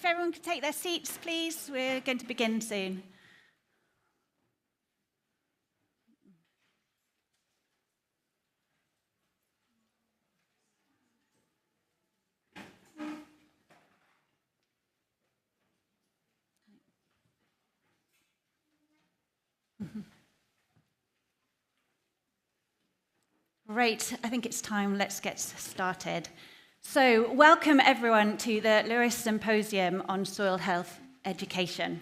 if everyone could take their seats, please. We're going to begin soon. Great, I think it's time. Let's get started. So, welcome everyone to the LOESS Symposium on Soil Health Education.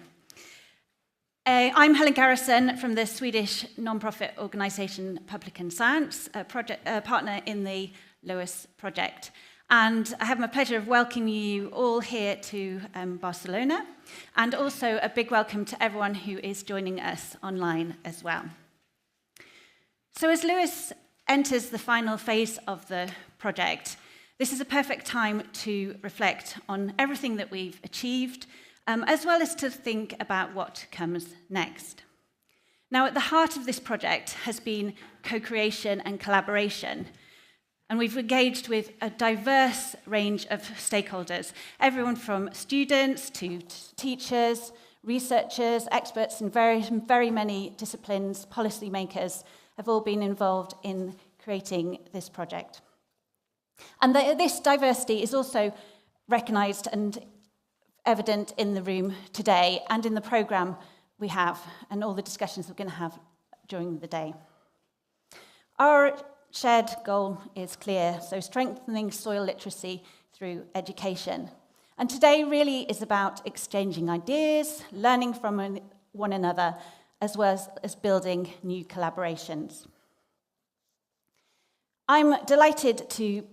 I'm Helen Garrison from the Swedish non-profit organisation Public and Science, a partner in the LOESS project. And I have my pleasure of welcoming you all here to Barcelona, and also a big welcome to everyone who is joining us online as well. So as LOESS enters the final phase of the project, this is a perfect time to reflect on everything that we've achieved, as well as to think about what comes next. Now, at the heart of this project has been co-creation and collaboration, and we've engaged with a diverse range of stakeholders, everyone from students to teachers, researchers, experts in very many disciplines, policymakers have all been involved in creating this project. And this diversity is also recognised and evident in the room today and in the programme we have and all the discussions we're going to have during the day. Our shared goal is clear, so strengthening soil literacy through education. And today really is about exchanging ideas, learning from one another, as well as building new collaborations. I'm delighted to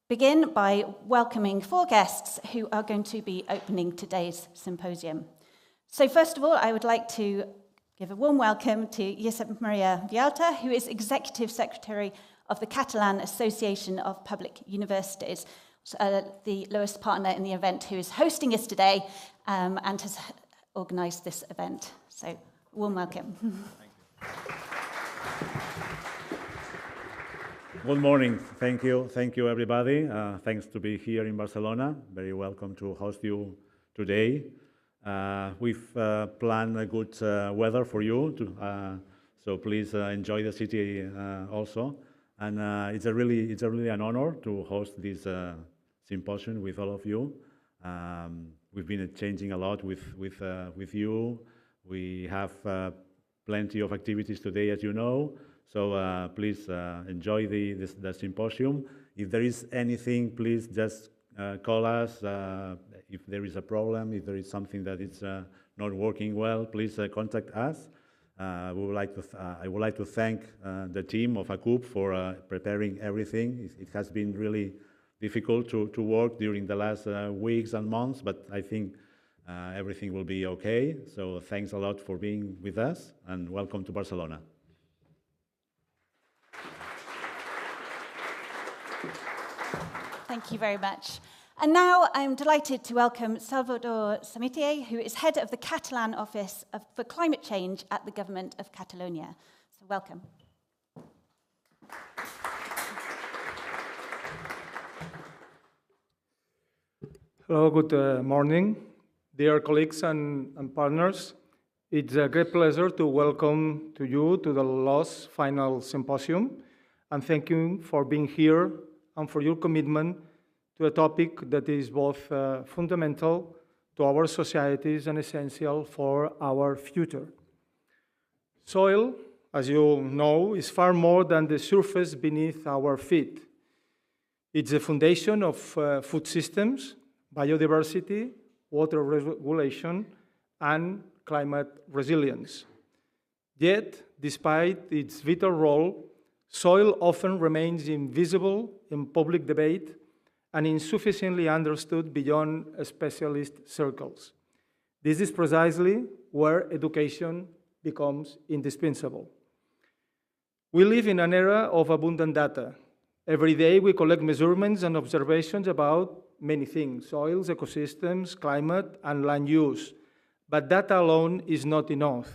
begin by welcoming 4 guests who are going to be opening today's symposium. So first of all, I would like to give a warm welcome to Josep Maria Vialta, who is Executive Secretary of the Catalan Association of Public Universities, the LOESS partner in the event, who is hosting us today and has organised this event. So warm welcome. Thank you. Good morning. Thank you everybody. Thanks to be here in Barcelona. Very welcome to host you today. We've planned a good weather for you, so please enjoy the city also. And it's really an honor to host this symposium with all of you. We've been changing a lot with you. We have plenty of activities today, as you know. So please enjoy the symposium. If there is anything, please just call us. If there is a problem, if there is something that is not working well, please contact us. I would like to thank the team of ACUP for preparing everything. It has been really difficult to work during the last weeks and months, but I think everything will be okay. So thanks a lot for being with us, and welcome to Barcelona. Thank you very much. And now I'm delighted to welcome Salvador Samitier, who is head of the Catalan Office for Climate Change at the Government of Catalonia. So welcome. Hello, good morning. Dear colleagues and partners, it's a great pleasure to welcome you to the LOESS Final Symposium, and thank you for being here and for your commitment to a topic that is both fundamental to our societies and essential for our future. Soil, as you know, is far more than the surface beneath our feet. It's the foundation of food systems, biodiversity, water regulation, and climate resilience. Yet, despite its vital role, soil often remains invisible in public debate and insufficiently understood beyond specialist circles. This is precisely where education becomes indispensable. We live in an era of abundant data. Every day we collect measurements and observations about many things: soils, ecosystems, climate, and land use. But data alone is not enough.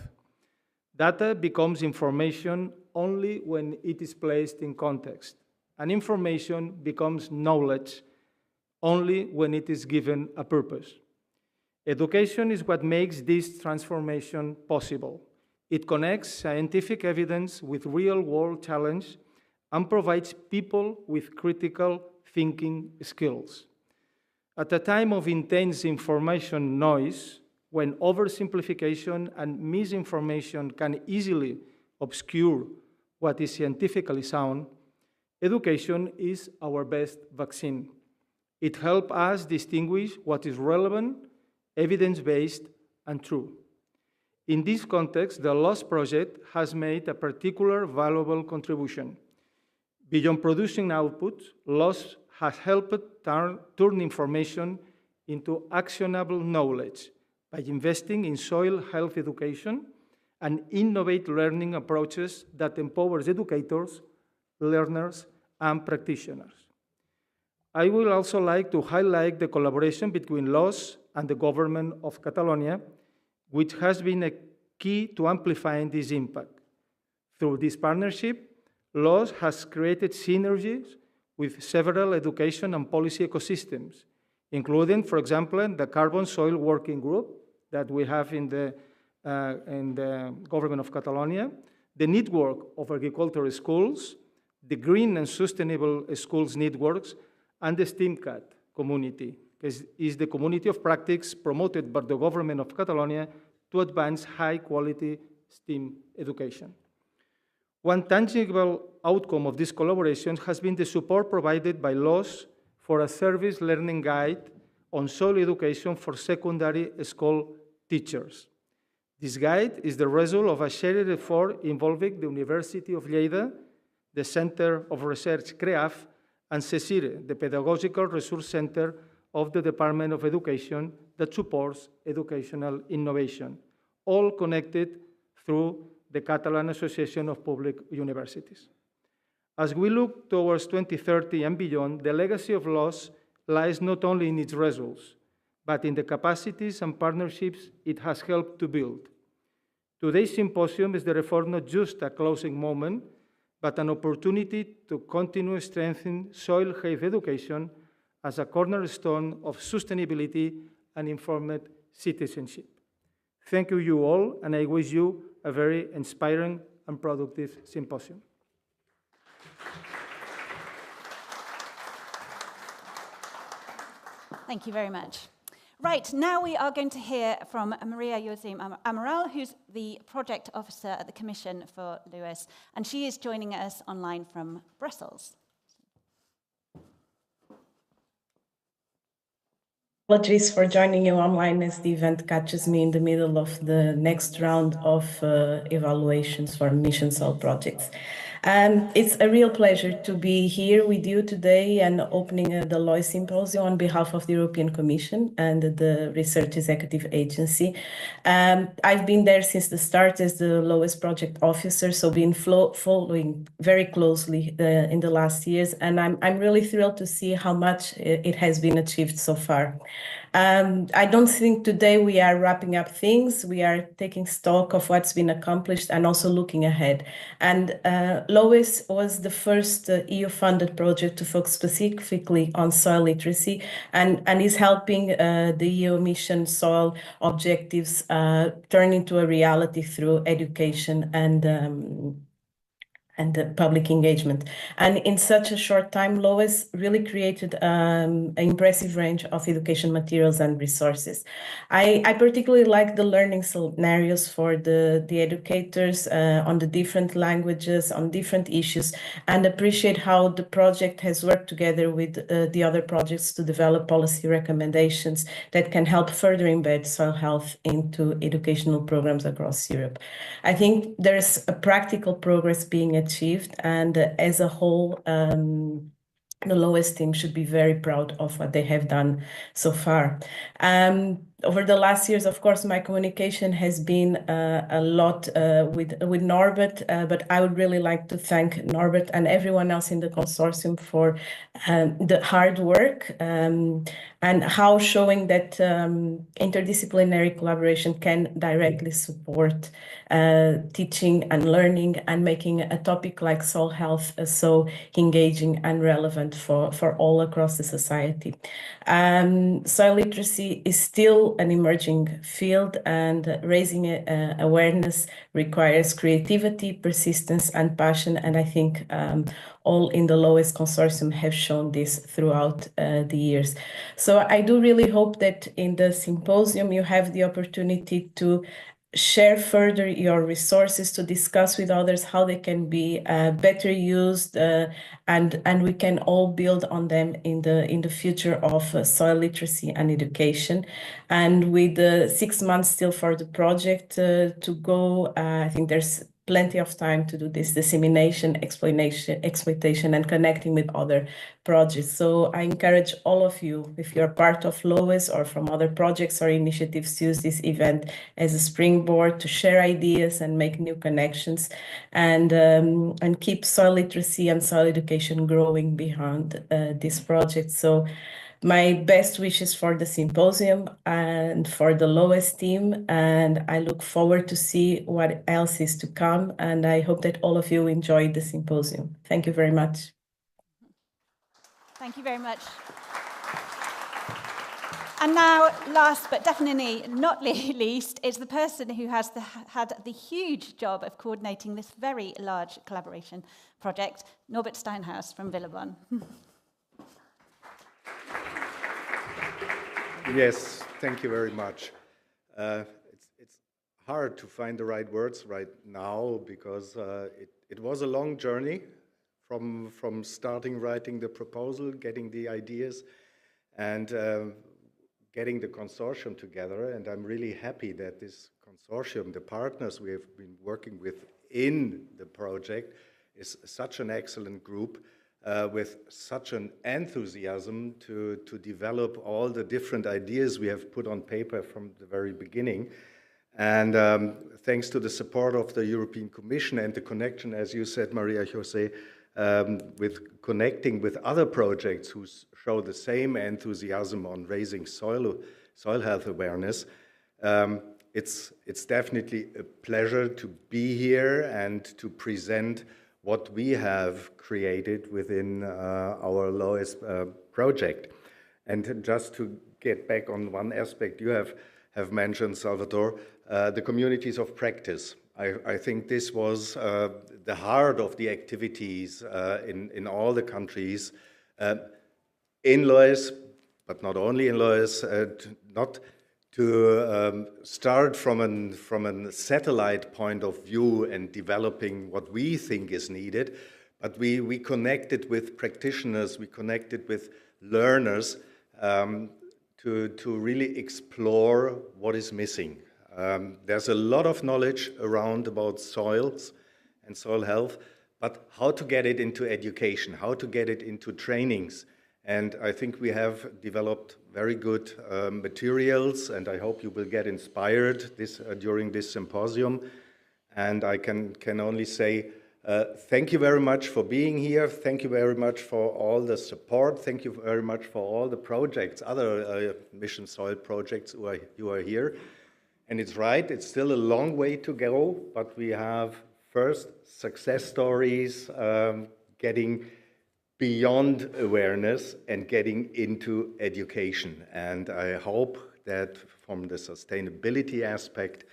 Data becomes information only when it is placed in context. And information becomes knowledge only when it is given a purpose. Education is what makes this transformation possible. It connects scientific evidence with real-world challenge and provides people with critical thinking skills. At a time of intense information noise, when oversimplification and misinformation can easily obscure what is scientifically sound, education is our best vaccine. It helps us distinguish what is relevant, evidence-based, and true. In this context, the LOESS project has made a particular valuable contribution. Beyond producing output, LOESS has helped turn information into actionable knowledge by investing in soil health education and innovate learning approaches that empowers educators, learners, and practitioners. I would also like to highlight the collaboration between LOESS and the government of Catalonia, which has been a key to amplifying this impact. Through this partnership, LOESS has created synergies with several education and policy ecosystems, including, for example, the Carbon Soil Working Group that we have in the government of Catalonia, the network of agricultural schools, the Green and Sustainable Schools networks, and the STEAMCAT community, is the community of practice promoted by the government of Catalonia to advance high-quality STEAM education. One tangible outcome of this collaboration has been the support provided by LOESS for a service learning guide on soil education for secondary school teachers. This guide is the result of a shared effort involving the University of Lleida, the Center of Research CREAF, and CECIRE, the Pedagogical Resource Center of the Department of Education that supports educational innovation, all connected through the Catalan Association of Public Universities. As we look towards 2030 and beyond, the legacy of LOESS lies not only in its results, but in the capacities and partnerships it has helped to build. Today's symposium is therefore not just a closing moment, but an opportunity to continue strengthening soil health education as a cornerstone of sustainability and informed citizenship. Thank you all, and I wish you a very inspiring and productive symposium. Thank you very much. Right, now we are going to hear from Maria Josim Amaral, who's the project officer at the Commission for LOESS, and she is joining us online from Brussels. Apologies for joining you online as the event catches me in the middle of the next round of evaluations for mission soil projects. It's a real pleasure to be here with you today and opening the LOESS Symposium on behalf of the European Commission and the Research Executive Agency. I've been there since the start as the LOESS project officer, so been following very closely in the last years, and I'm really thrilled to see how much it has been achieved so far. I don't think today we are wrapping up things. We are taking stock of what's been accomplished and also looking ahead. And LOESS was the first EU-funded project to focus specifically on soil literacy and is helping the EU mission soil objectives turn into a reality through education and public engagement. And in such a short time, LOESS really created an impressive range of education materials and resources. I particularly like the learning scenarios for the educators on the different languages, on different issues, and appreciate how the project has worked together with the other projects to develop policy recommendations that can help further embed soil health into educational programs across Europe. I think there's a practical progress being achieved, and as a whole, the LOESS team should be very proud of what they have done so far. Over the last years, of course, my communication has been a lot with Norbert, but I would really like to thank Norbert and everyone else in the consortium for the hard work and how showing that interdisciplinary collaboration can directly support teaching and learning and making a topic like soil health so engaging and relevant for all across the society. Soil literacy is still still an emerging field, and raising awareness requires creativity, persistence, and passion. And I think all in the LOESS Consortium have shown this throughout the years. So I do really hope that in the symposium you have the opportunity to share further your resources, to discuss with others how they can be better used, and we can all build on them in the future of soil literacy and education. And with 6 months still for the project to go, I think there's plenty of time to do this dissemination, exploitation, and connecting with other projects. So I encourage all of you, if you're part of LOESS or from other projects or initiatives, to use this event as a springboard to share ideas and make new connections, and keep soil literacy and soil education growing behind this project. So my best wishes for the symposium and for the LOESS team, and I look forward to see what else is to come, and I hope that all of you enjoyed the symposium. Thank you very much. Thank you very much. And now, last but definitely not least, is the person who has had the huge job of coordinating this very large collaboration project, Norbert Steinhaus from Villebon. Yes, thank you very much. It's hard to find the right words right now, because it was a long journey from starting writing the proposal, getting the ideas, and getting the consortium together. And I'm really happy that this consortium, the partners we have been working with in the project, is such an excellent group. With such an enthusiasm to develop all the different ideas we have put on paper from the very beginning. And thanks to the support of the European Commission and the connection, as you said, Maria Jose, with connecting with other projects who show the same enthusiasm on raising soil health awareness, it's definitely a pleasure to be here and to present what we have created within our LOESS project. And just to get back on one aspect you have mentioned, Salvatore, the communities of practice. I think this was the heart of the activities in all the countries in LOESS, but not only in LOESS, not to start from a satellite point of view and developing what we think is needed, but we connected with practitioners, we connected with learners to really explore what is missing. There's a lot of knowledge around about soils and soil health, but how to get it into education, how to get it into trainings. And I think we have developed very good materials, and I hope you will get inspired during this symposium. And I can only say thank you very much for being here. Thank you very much for all the support. Thank you very much for all the projects, other Mission Soil projects who are here. And it's right, it's still a long way to go, but we have first success stories, getting beyond awareness and getting into education. And I hope that from the sustainability aspect,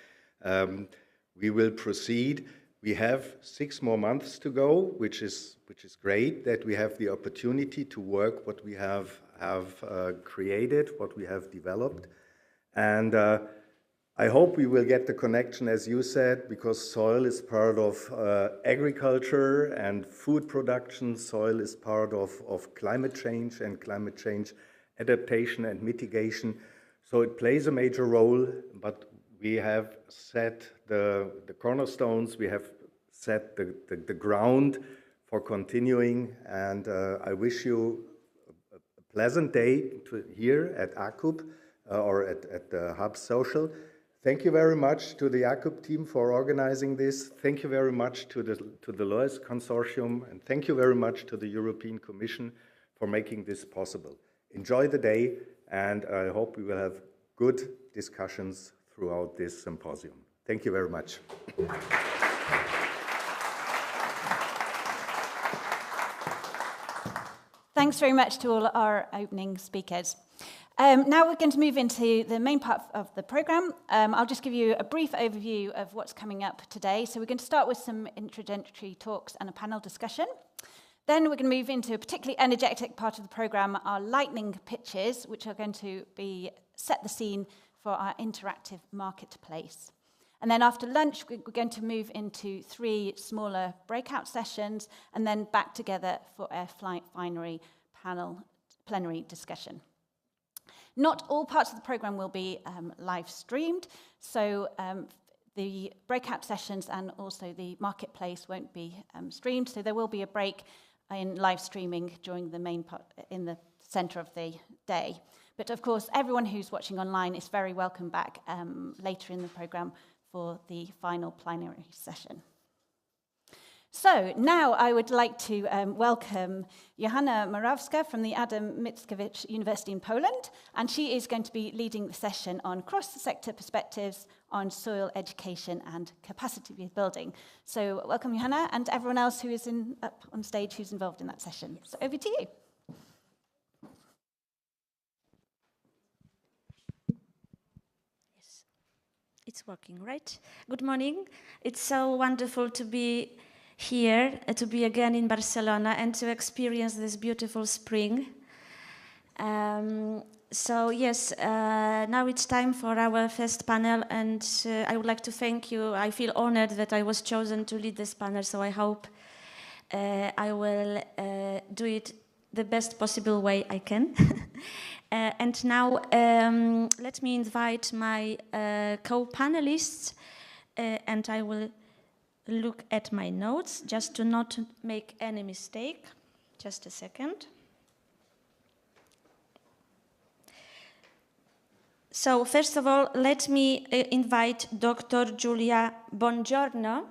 we will proceed. We have 6 more months to go, which is great that we have the opportunity to work what we have created, what we have developed. And I hope we will get the connection, as you said, because soil is part of agriculture and food production. Soil is part of climate change and climate change adaptation and mitigation. So it plays a major role, but we have set the cornerstones, we have set the ground for continuing. And I wish you a pleasant day here at ACUP or at the Hub Social. Thank you very much to the ACUP team for organizing this. Thank you very much to the LOESS Consortium, and thank you very much to the European Commission for making this possible. Enjoy the day, and I hope we will have good discussions throughout this symposium. Thank you very much. Thanks very much to all our opening speakers. Now we're going to move into the main part of the programme. I'll just give you a brief overview of what's coming up today. So we're going to start with some introductory talks and a panel discussion. Then we're going to move into a particularly energetic part of the programme, our lightning pitches, which are going to set the scene for our interactive marketplace. And then after lunch, we're going to move into 3 smaller breakout sessions and then back together for a plenary discussion. Not all parts of the programme will be live streamed, so the breakout sessions and also the marketplace won't be streamed, so there will be a break in live streaming during the main part, in the centre of the day. But of course, everyone who's watching online is very welcome back later in the programme for the final plenary session. So now I would like to welcome Johanna Morawska from the Adam Mickiewicz University in Poland, and she is going to be leading the session on cross-sector perspectives on soil education and capacity building. So welcome, Johanna, and everyone else who is up on stage who's involved in that session. So over to you. Yes, it's working, right? Good morning. It's so wonderful to be here, to be again in Barcelona and to experience this beautiful spring. So yes, now it's time for our first panel, and I would like to thank you. I feel honored that I was chosen to lead this panel, so I hope I will do it the best possible way I can. And now let me invite my co-panelists, and I will look at my notes just to not make any mistake. Just a second. So first of all, let me invite Dr. Giulia Bongiorno,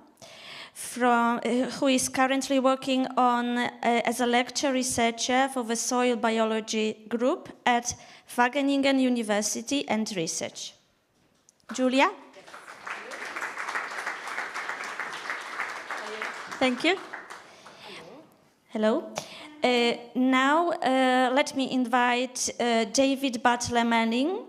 who is currently working on as a lecture researcher for the soil biology group at Wageningen University and Research. Giulia? Thank you. Hello. Now let me invite David Butler-Manning.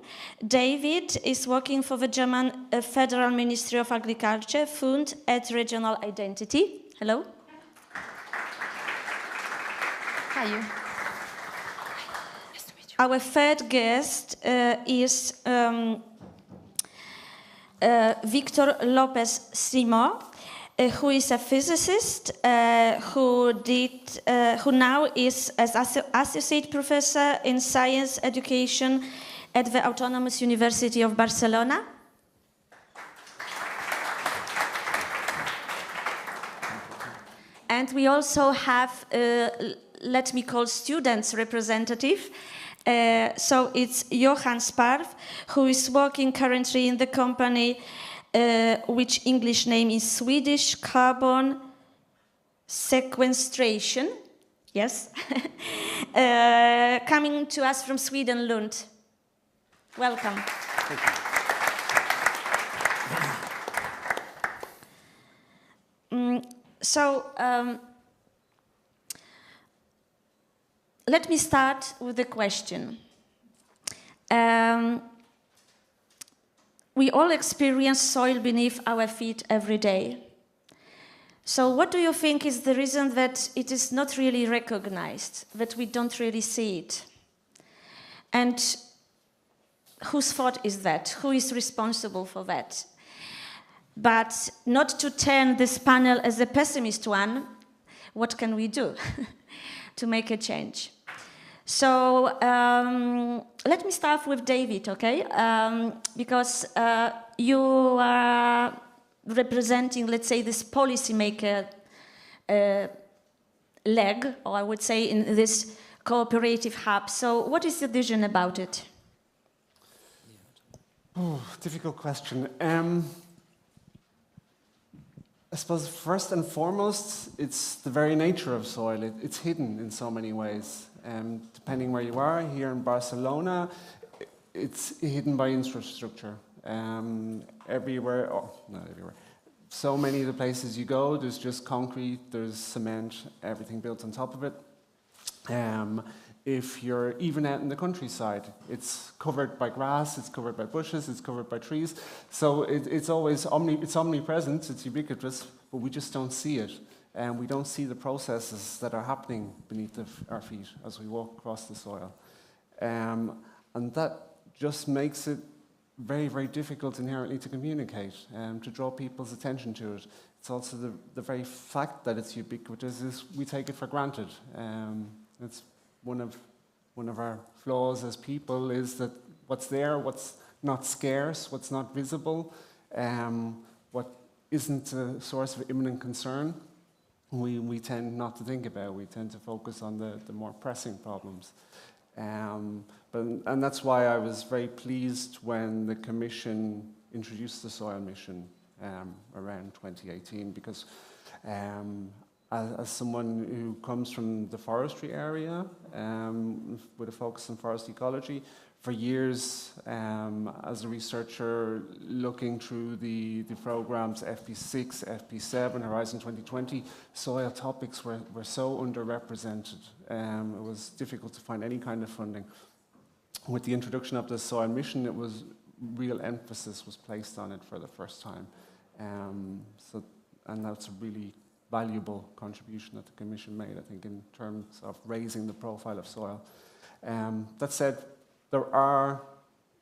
David is working for the German Federal Ministry of Agriculture, Fund at Regional Identity. Hello. Hi. Our third guest is Victor Lopez-Simó, who is a physicist who now is as associate professor in science education at the Autonomous University of Barcelona. And we also have, let me call students representative. So it's Johan Sparv, who is working currently in the company which English name is Swedish Carbon Sequestration, yes, coming to us from Sweden, Lund. Welcome. Thank you. Let me start with a question. We all experience soil beneath our feet every day. So what do you think is the reason that it is not really recognized, that we don't really see it? And whose fault is that? Who is responsible for that? But not to turn this panel as a pessimist one, what can we do to make a change? So let me start with David, okay? Because you are representing, let's say, this policymaker leg, or I would say in this cooperative hub. So what is your vision about it? Oh, difficult question. I suppose first and foremost, it's the very nature of soil. It's hidden in so many ways. Depending where you are, here in Barcelona, it's hidden by infrastructure. Everywhere, oh, not everywhere. So many of the places you go, there's just concrete, there's cement, everything built on top of it. if you're even out in the countryside. It's covered by grass, it's covered by bushes, it's covered by trees. So it's always it's omnipresent, it's ubiquitous, but we just don't see it. And we don't see the processes that are happening beneath our feet as we walk across the soil. And that just makes it very, very difficult inherently to communicate, to draw people's attention to it. It's also the very fact that it's ubiquitous is we take it for granted. It's one of our flaws as people is that what's there, what's not scarce, what's not visible, what isn't a source of imminent concern, we tend not to think about. We tend to focus on the more pressing problems. And that's why I was very pleased when the Commission introduced the soil mission around 2018, because as someone who comes from the forestry area with a focus on forest ecology, for years as a researcher looking through the programs FP6, FP7, Horizon 2020, soil topics were so underrepresented. It was difficult to find any kind of funding. With the introduction of the soil mission, it was real emphasis was placed on it for the first time. And that's a really valuable contribution that the Commission made, I think, in terms of raising the profile of soil. That said, there are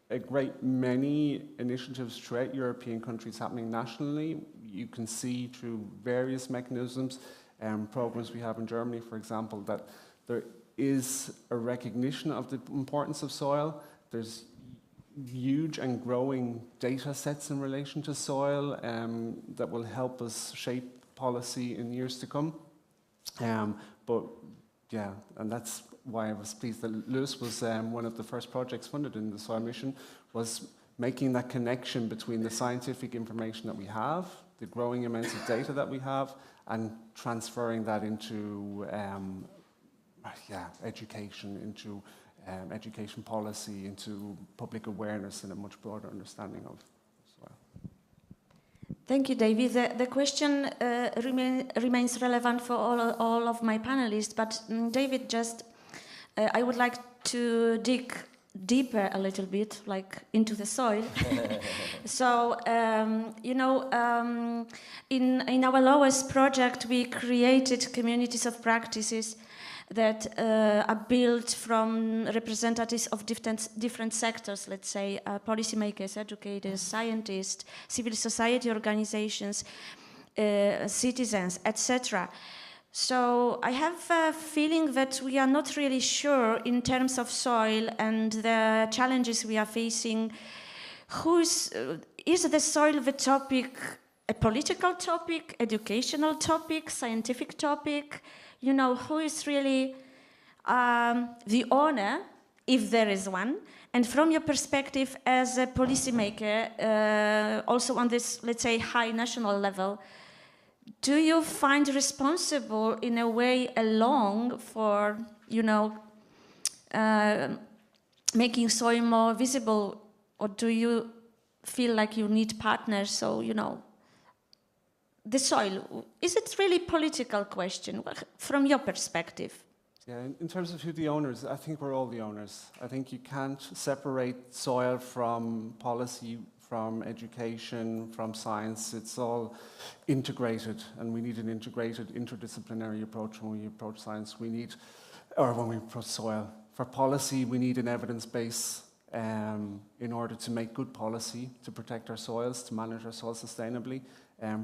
a great many initiatives throughout European countries happening nationally. You can see through various mechanisms, programs we have in Germany, for example, that there is a recognition of the importance of soil. There's huge and growing data sets in relation to soil that will help us shape policy in years to come. But yeah, and that's why I was pleased that LOESS was one of the first projects funded in the soil mission, was making that connection between the scientific information that we have, the growing amounts of data that we have, and transferring that into education, into education policy, into public awareness and a much broader understanding of soil. Thank you, David. The question remains relevant for all of my panelists, but David, I would like to dig deeper a little bit, like into the soil. So, in our LOESS project, we created communities of practices that are built from representatives of different sectors, let's say policymakers, educators, scientists, civil society organizations, citizens, etc. So I have a feeling that we are not really sure in terms of soil and the challenges we are facing. Is the soil the topic, a political topic, educational topic, scientific topic? You know, who is really the owner, if there is one? And from your perspective as a policymaker, also on this, let's say, high national level, do you find responsible in a way along for, making soil more visible, or do you feel like you need partners? So, the soil, is it really a political question from your perspective? Yeah, in terms of who the owners, I think we're all the owners. I think you can't separate soil from policy, from education, from science. It's all integrated, and we need an integrated, interdisciplinary approach when we approach science. When we approach soil. For policy, we need an evidence base in order to make good policy, to protect our soils, to manage our soils sustainably.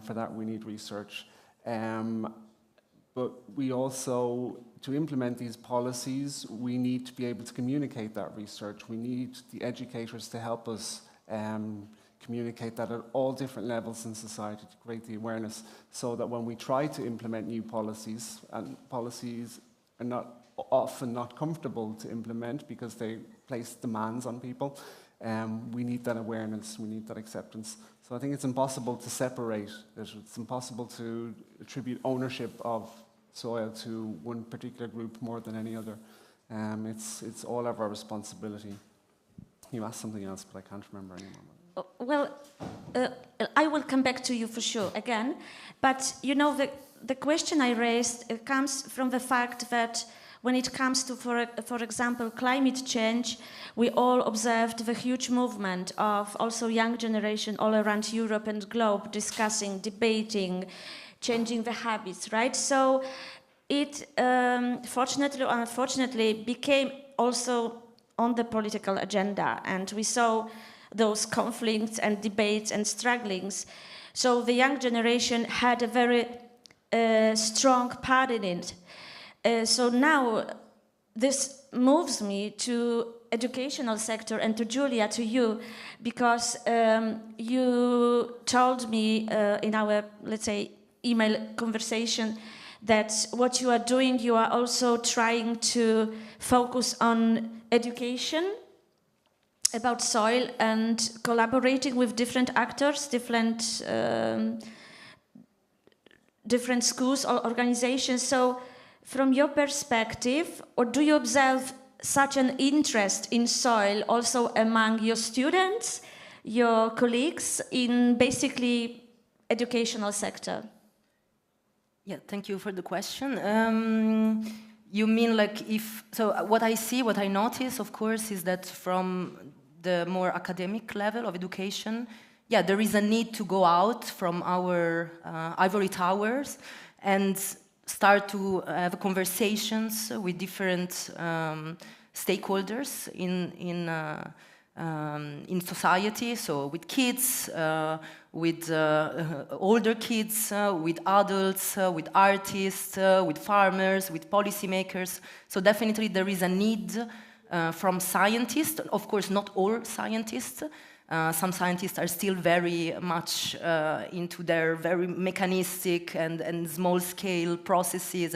For that, we need research. But we also, to implement these policies, we need to be able to communicate that research. We need the educators to help us communicate that at all different levels in society to create the awareness, so that when we try to implement new policies, and policies are often not comfortable to implement because they place demands on people, we need that awareness, we need that acceptance. So I think it's impossible to separate it. It's impossible to attribute ownership of soil to one particular group more than any other. It's all of our responsibility. You asked something else, but I can't remember anymore. Well, I will come back to you for sure again. But, the question I raised comes from the fact that When it comes to, for example, climate change, we all observed the huge movement of also young generation all around Europe and globe discussing, debating, changing the habits, right? So it, fortunately or unfortunately, became also on the political agenda, and we saw those conflicts and debates and strugglings. So the young generation had a very strong part in it. So now this moves me to educational sector and to Julia, to you, because you told me in our, let's say, email conversation that what you are doing, you are also trying to focus on education about soil and collaborating with different actors, different schools or organizations. So from your perspective, or do you observe such an interest in soil also among your students, your colleagues in basically educational sector? Yeah, thank you for the question. You mean like if, so what I see, what I notice, of course, is that from the more academic level of education, yeah, there is a need to go out from our ivory towers and start to have conversations with different stakeholders in society, so with kids, with older kids, with adults, with artists, with farmers, with policymakers. So definitely there is a need from scientists, of course not all scientists. Some scientists are still very much into their very mechanistic and small-scale processes,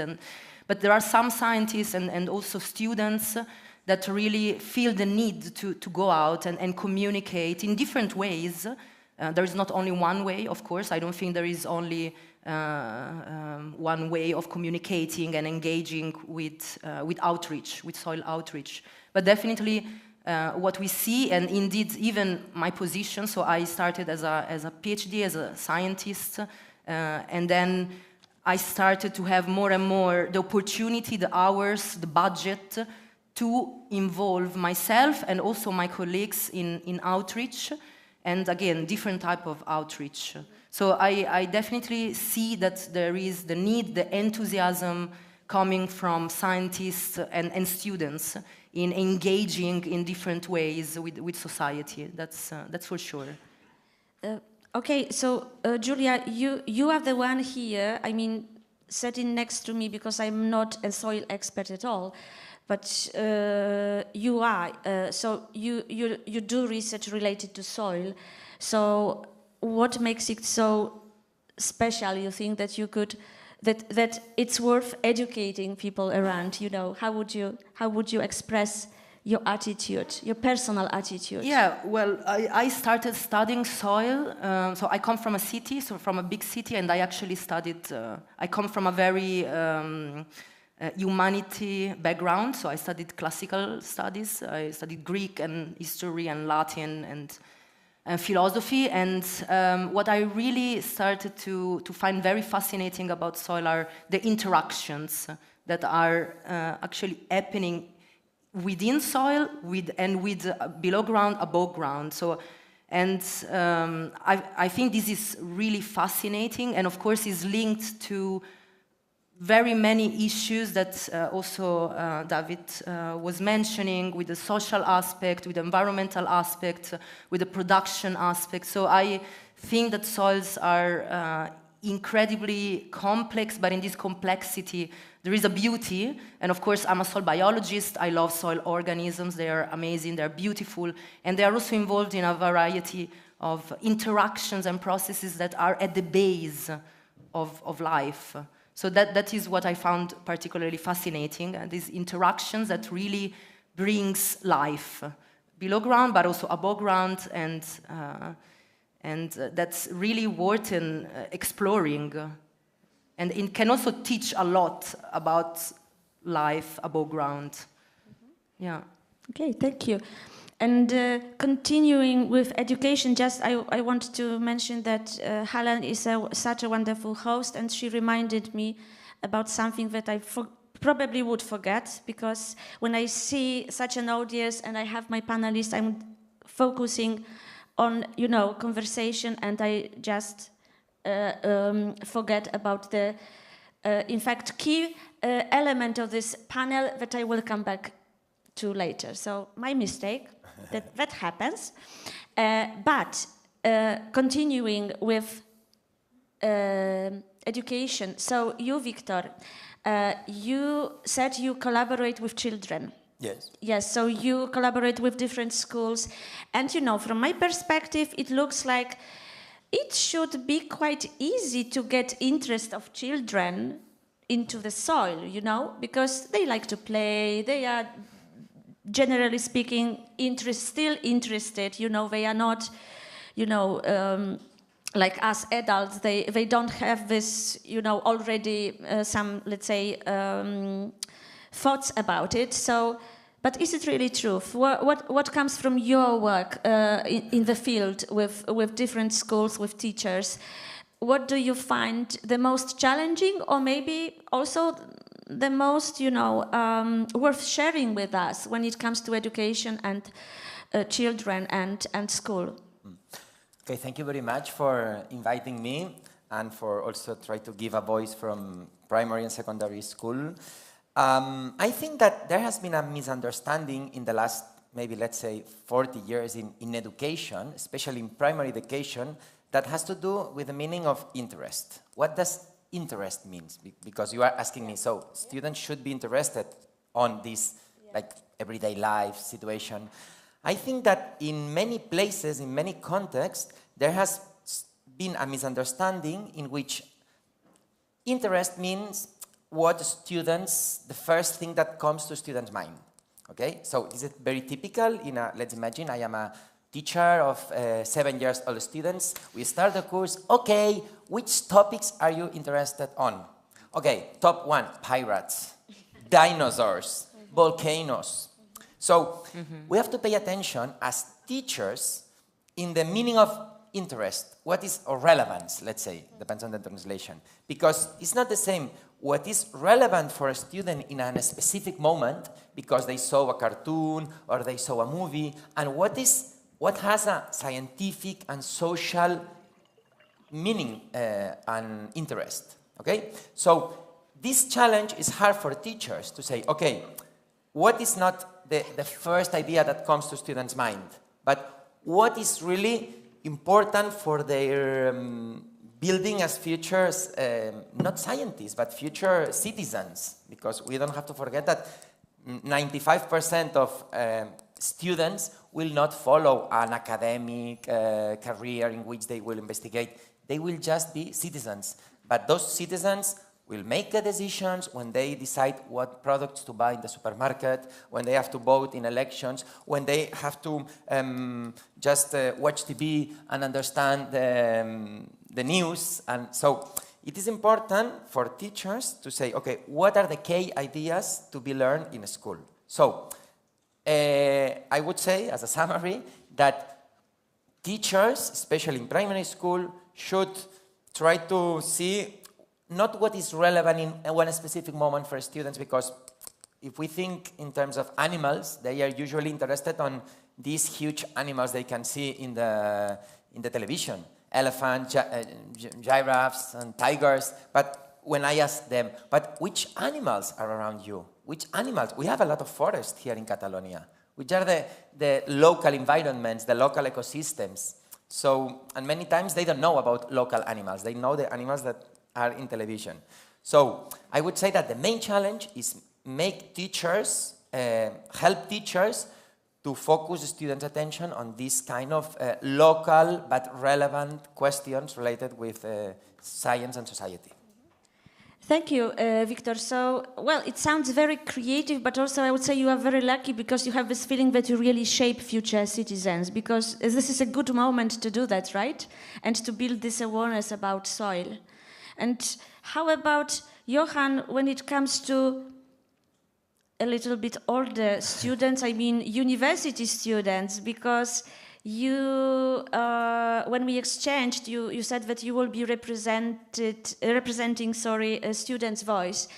but there are some scientists and also students that really feel the need to go out and communicate in different ways. There is not only one way, of course. I don't think there is only one way of communicating and engaging with outreach, with soil outreach. But definitely what we see, and indeed even my position, so I started as a PhD, as a scientist, and then I started to have more and more the opportunity, the hours, the budget to involve myself and also my colleagues in outreach, and again, different type of outreach. So I definitely see that there is the need, the enthusiasm coming from scientists and students in engaging in different ways with society. That's for sure. Okay, so Julia, you are the one here, I mean, sitting next to me, because I'm not a soil expert at all, but you are. So you do research related to soil. So what makes it so special, you think, that you could, that it's worth educating people around? You know, how would you express your attitude, your personal attitude? Yeah, well, I started studying soil. So I come from a city, so from a big city, and I actually studied, I come from a very humanity background, so I studied classical studies. I studied Greek and history and Latin and philosophy, and what I really started to find very fascinating about soil are the interactions that are actually happening within soil, with below ground, above ground. So, and I think this is really fascinating, and of course is linked to very many issues that also David was mentioning, with the social aspect, with the environmental aspect, with the production aspect. So I think that soils are incredibly complex, but in this complexity there is a beauty. And of course I'm a soil biologist, I love soil organisms, they are amazing, they are beautiful, and they are also involved in a variety of interactions and processes that are at the base of life. So that is what I found particularly fascinating, these interactions that really brings life below ground, but also above ground, and that's really worth exploring. And it can also teach a lot about life above ground. Mm-hmm. Yeah. Okay, thank you. And continuing with education, just I want to mention that Helen is such a wonderful host, and she reminded me about something that I probably would forget, because when I see such an audience and I have my panelists, I'm focusing on, you know, conversation, and I just forget about the, in fact, key element of this panel that I will come back to later. So my mistake, that happens. But continuing with education. So you, Victor, you said you collaborate with children. Yes. Yes, so you collaborate with different schools. And, you know, from my perspective, it looks like it should be quite easy to get interest of children into the soil, you know, because they like to play, they are, generally speaking, still interested, you know, they are not, you know, like us adults, they don't have this, you know, already some, let's say, thoughts about it. So, but is it really true? What comes from your work in the field with different schools, with teachers? What do you find the most challenging, or maybe also the most, you know, worth sharing with us when it comes to education and children and school? Okay, thank you very much for inviting me and for also try to give a voice from primary and secondary school. I think that there has been a misunderstanding in the last, maybe let's say 40 years in education, especially in primary education, that has to do with the meaning of interest. What does interest mean? Because you are asking me, so students should be interested on this like everyday life situation. I think that in many places, in many contexts, there has been a misunderstanding in which interest means what students, the first thing that comes to students' mind. Okay, so this is very typical in a, let's imagine I am a teacher of 7 years old students. We start the course, okay, which topics are you interested on? Okay, top one, pirates, dinosaurs, volcanoes. So we have to pay attention as teachers in the meaning of interest. What is relevance, let's say, depends on the translation. Because it's not the same what is relevant for a student in a specific moment because they saw a cartoon or they saw a movie, and what has a scientific and social meaning and interest. Okay? So this challenge is hard for teachers to say, okay, what is not the first idea that comes to students' mind, but what is really important for their building as futures, not scientists, but future citizens, because we don't have to forget that 95% of students will not follow an academic career in which they will investigate. They will just be citizens. But those citizens will make the decisions when they decide what products to buy in the supermarket, when they have to vote in elections, when they have to just watch TV and understand the news. And so it is important for teachers to say, okay, what are the key ideas to be learned in school? So I would say, as a summary, that teachers, especially in primary school, should try to see not what is relevant in one specific moment for students, because if we think in terms of animals, they are usually interested on these huge animals they can see in the television, elephants, giraffes, and tigers. But when I ask them, but which animals are around you? Which animals? We have a lot of forest here in Catalonia, which are the local environments, the local ecosystems. So, and many times they don't know about local animals. They know the animals that are in television. So I would say that the main challenge is make teachers, help teachers to focus students' attention on this kind of local but relevant questions related with science and society. Thank you, Victor. So, well, it sounds very creative, but also I would say you are very lucky because you have this feeling that you really shape future citizens, because this is a good moment to do that, right? And to build this awareness about soil. And how about, Johan, when it comes to a little bit older students, I mean university students, because you, when we exchanged, you said that you will be representing a student's voice.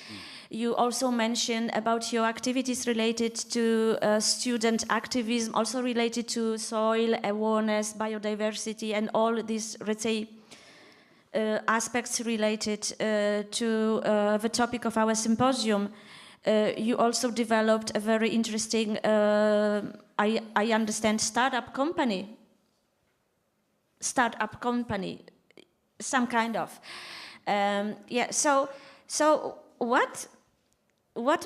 You also mentioned about your activities related to student activism, also related to soil awareness, biodiversity, and all these, let's say, aspects related to the topic of our symposium. You also developed a very interesting, I understand, startup company, some kind of. Yeah. So what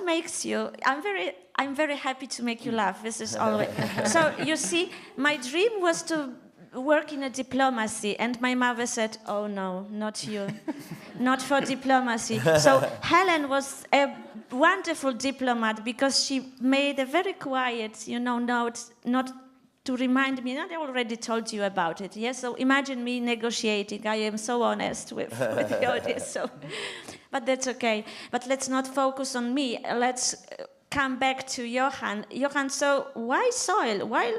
makes you? I'm very happy to make you laugh. This is always. So you see, my dream was to work in a diplomacy, and my mother said, "Oh no, not you, not for diplomacy." So Helen was a wonderful diplomat because she made a very quiet, note, not to remind me. I already told you about it. Yes. So imagine me negotiating. I am so honest with the audience. So, but that's okay. But let's not focus on me. Let's come back to Johan. Johan, so why soil? Why?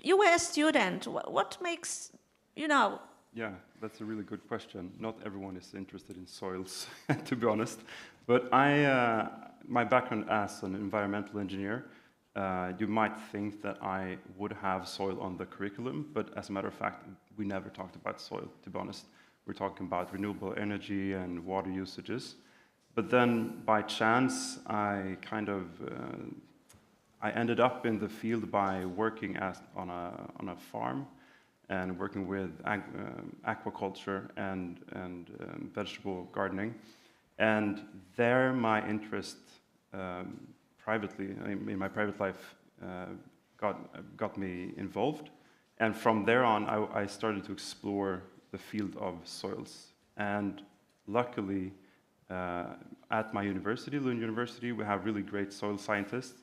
You were a student. What makes, Yeah, that's a really good question. Not everyone is interested in soils, to be honest. But my background as an environmental engineer, you might think that I would have soil on the curriculum, but as a matter of fact, we never talked about soil, to be honest. We're talking about renewable energy and water usages. But then, by chance, I ended up in the field by working on a farm and working with aquaculture and vegetable gardening. And there my interest privately, in my private life, got me involved. And from there on, I started to explore the field of soils. And luckily, at my university, Lund University, we have really great soil scientists.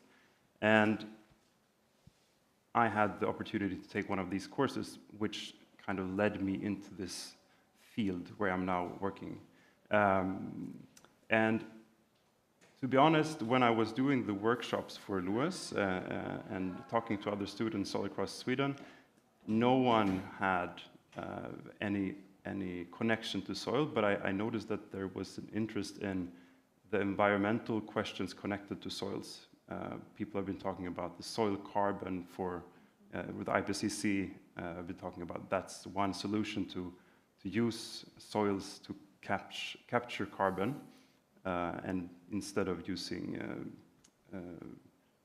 And I had the opportunity to take one of these courses, which kind of led me into this field where I'm now working. And to be honest, when I was doing the workshops for LOESS and talking to other students all across Sweden, no one had any connection to soil, but I noticed that there was an interest in the environmental questions connected to soils. People have been talking about the soil carbon with IPCC. I've been talking about that's one solution to use soils to capture carbon, and instead of using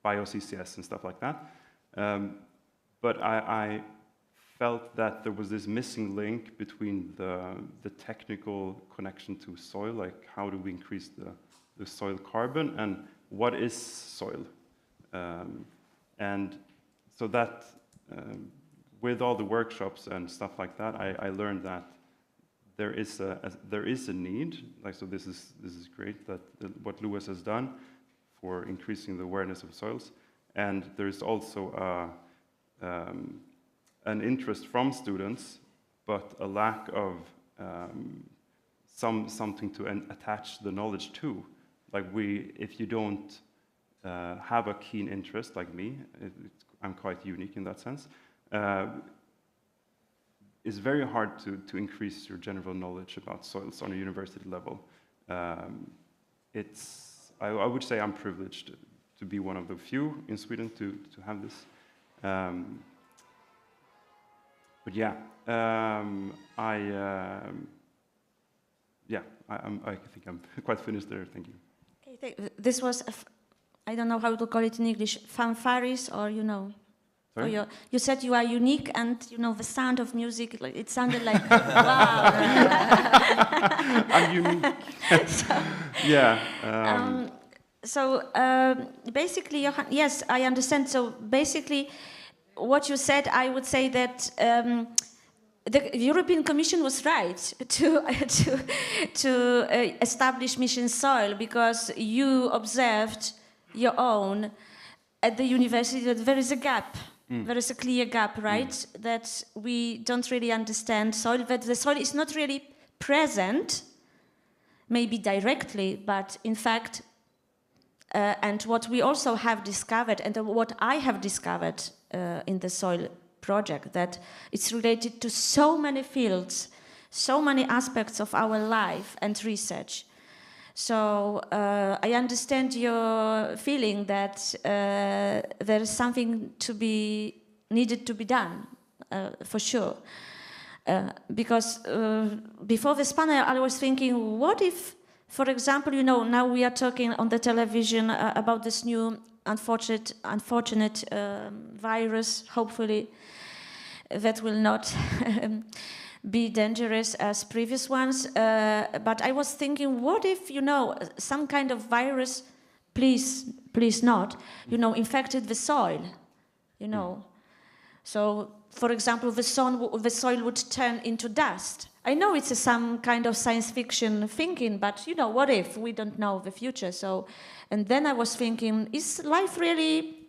bio-CCS and stuff like that. But I felt that there was this missing link between the technical connection to soil, like how do we increase the soil carbon, and what is soil? And so that, with all the workshops and stuff like that, I learned that there is a need. Like, so this is great that what LOESS has done for increasing the awareness of soils, and there's also an interest from students, but a lack of something to attach the knowledge to. Like if you don't have a keen interest like me, I'm quite unique in that sense, it's very hard to increase your general knowledge about soils on a university level. I would say I'm privileged to be one of the few in Sweden to have this. But yeah, I think I'm quite finished there. Thank you. Okay, this was, I don't know how to call it in English, fanfares, or Sorry? Or you said you are unique, and the sound of music, it sounded like, wow. I'm unique. Yeah. So basically, Johan, yes, I understand. So basically, what you said, I would say that the European Commission was right to establish Mission Soil, because you observed your own at the university that there is a gap. There is a clear gap, right? That we don't really understand soil, that the soil is not really present, maybe directly, but in fact, and what we also have discovered, and what I have discovered in the soil project, that it's related to so many fields, so many aspects of our life and research. So I understand your feeling that there is something needed to be done, for sure. Because before this panel, I was thinking, what if, for example, now we are talking on the television about this new unfortunate virus, hopefully that will not be dangerous as previous ones. But I was thinking, what if, some kind of virus, please not, infected the soil, So, for example, the soil would turn into dust. I know it's some kind of science fiction thinking, but what if? We don't know the future. So, and then I was thinking, is life really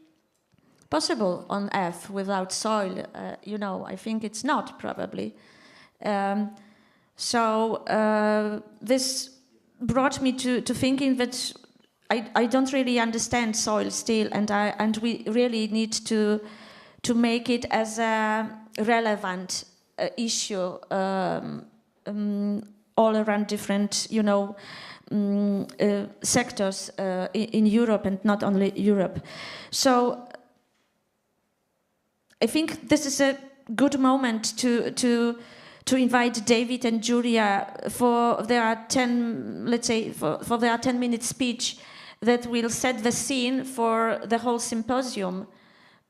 possible on Earth without soil? I think it's not, probably. This brought me to thinking that I don't really understand soil still, and we really need to make it as a relevant issue all around different, sectors in Europe, and not only Europe. So I think this is a good moment to invite David and Julia for their 10-minute speech that will set the scene for the whole symposium.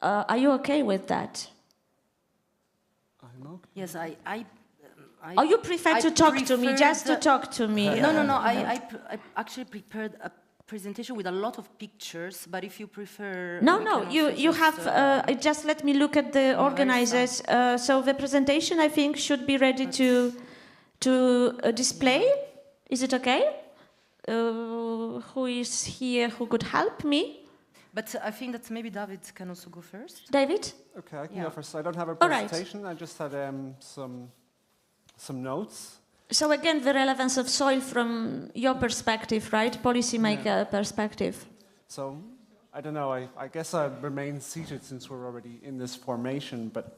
Are you okay with that? I'm okay. Yes, Or you prefer to talk to me, just to talk to me? No. I actually prepared a presentation with a lot of pictures, but if you prefer... No, you have... just let me look at the organizers. So the presentation, I think, should be ready to display. Is it okay? Who is here who could help me? But I think that maybe David can also go first. David? Okay, I can go first. I don't have a presentation. Right. I just had some notes. So again, the relevance of soil from your perspective, right? Policymaker perspective. So, I don't know, I guess I remain seated since we're already in this formation, but...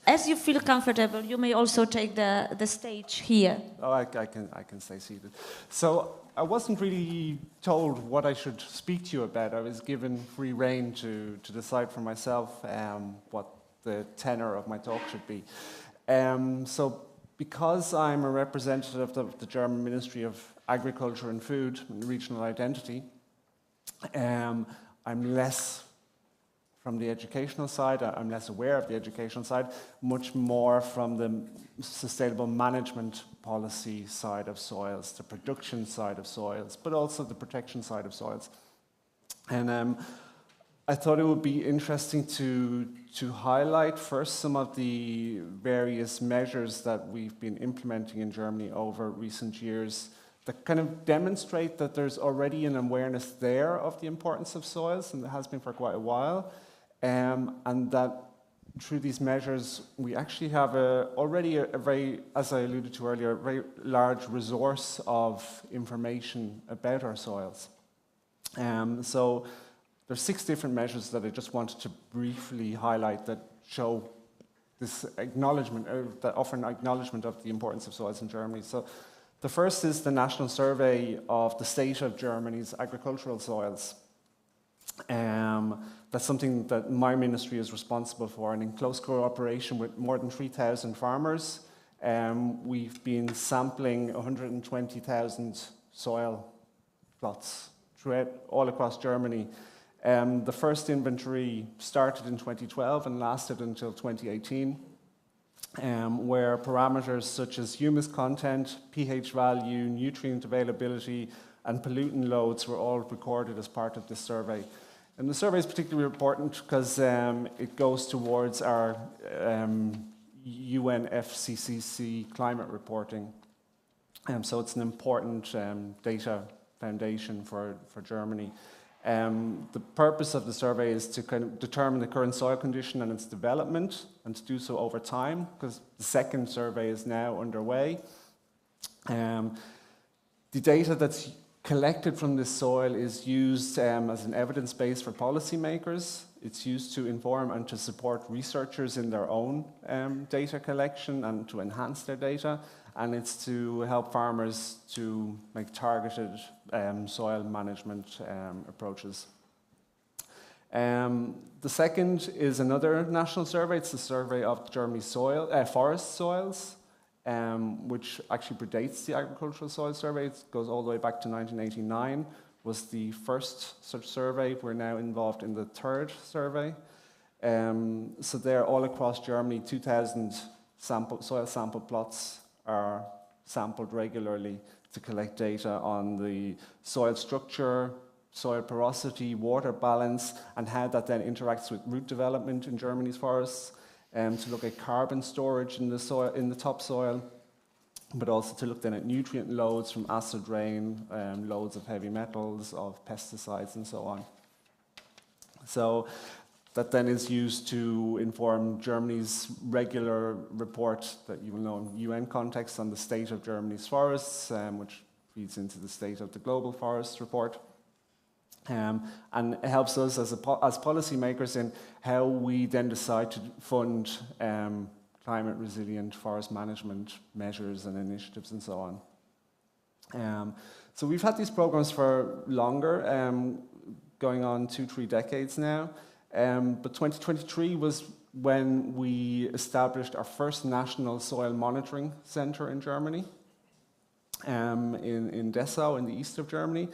As you feel comfortable, you may also take the stage here. Oh, I can stay seated. So, I wasn't really told what I should speak to you about. I was given free rein to decide for myself what the tenor of my talk should be. So, because I'm a representative of the German Ministry of Agriculture and Food and Regional Identity, I'm less from the educational side, I'm less aware of the educational side, much more from the sustainable management policy side of soils, the production side of soils, but also the protection side of soils. And I thought it would be interesting to highlight first some of the various measures that we've been implementing in Germany over recent years that kind of demonstrate that there's already an awareness there of the importance of soils, and there has been for quite a while, and that through these measures we actually have already a very, as I alluded to earlier, a very large resource of information about our soils. So there's 6 different measures that I just wanted to briefly highlight that show this acknowledgement, that offer an acknowledgement of the importance of soils in Germany. So the first is the National Survey of the State of Germany's Agricultural Soils. That's something that my ministry is responsible for, and in close cooperation with more than 3,000 farmers, we've been sampling 120,000 soil plots throughout all across Germany. The first inventory started in 2012 and lasted until 2018, where parameters such as humus content, pH value, nutrient availability, and pollutant loads were all recorded as part of this survey. And the survey is particularly important because it goes towards our UNFCCC climate reporting. So it's an important data foundation for Germany. The purpose of the survey is to kind of determine the current soil condition and its development, and to do so over time, because the second survey is now underway. The data that's collected from this soil is used as an evidence base for policymakers. It's used to inform and to support researchers in their own data collection and to enhance their data. and it's to help farmers to make targeted soil management approaches. The second is another national survey. It's the survey of Germany's forest soils, which actually predates the agricultural soil survey. It goes all the way back to 1989, was the first such survey. We're now involved in the third survey. So there, all across Germany, 2,000 soil sample plots are sampled regularly to collect data on the soil structure, soil porosity, water balance, and how that then interacts with root development in Germany's forests, to look at carbon storage in the soil, in the topsoil, but also to look then at nutrient loads from acid rain, loads of heavy metals, of pesticides, and so on. So that then is used to inform Germany's regular report that you will know in UN context on the state of Germany's forests, which feeds into the state of the global forest report. And it helps us as policymakers in how we then decide to fund climate resilient forest management measures and initiatives and so on. So we've had these programs for longer, going on 2-3 decades now. But 2023 was when we established our first national soil monitoring center in Germany, in Dessau, in the east of Germany.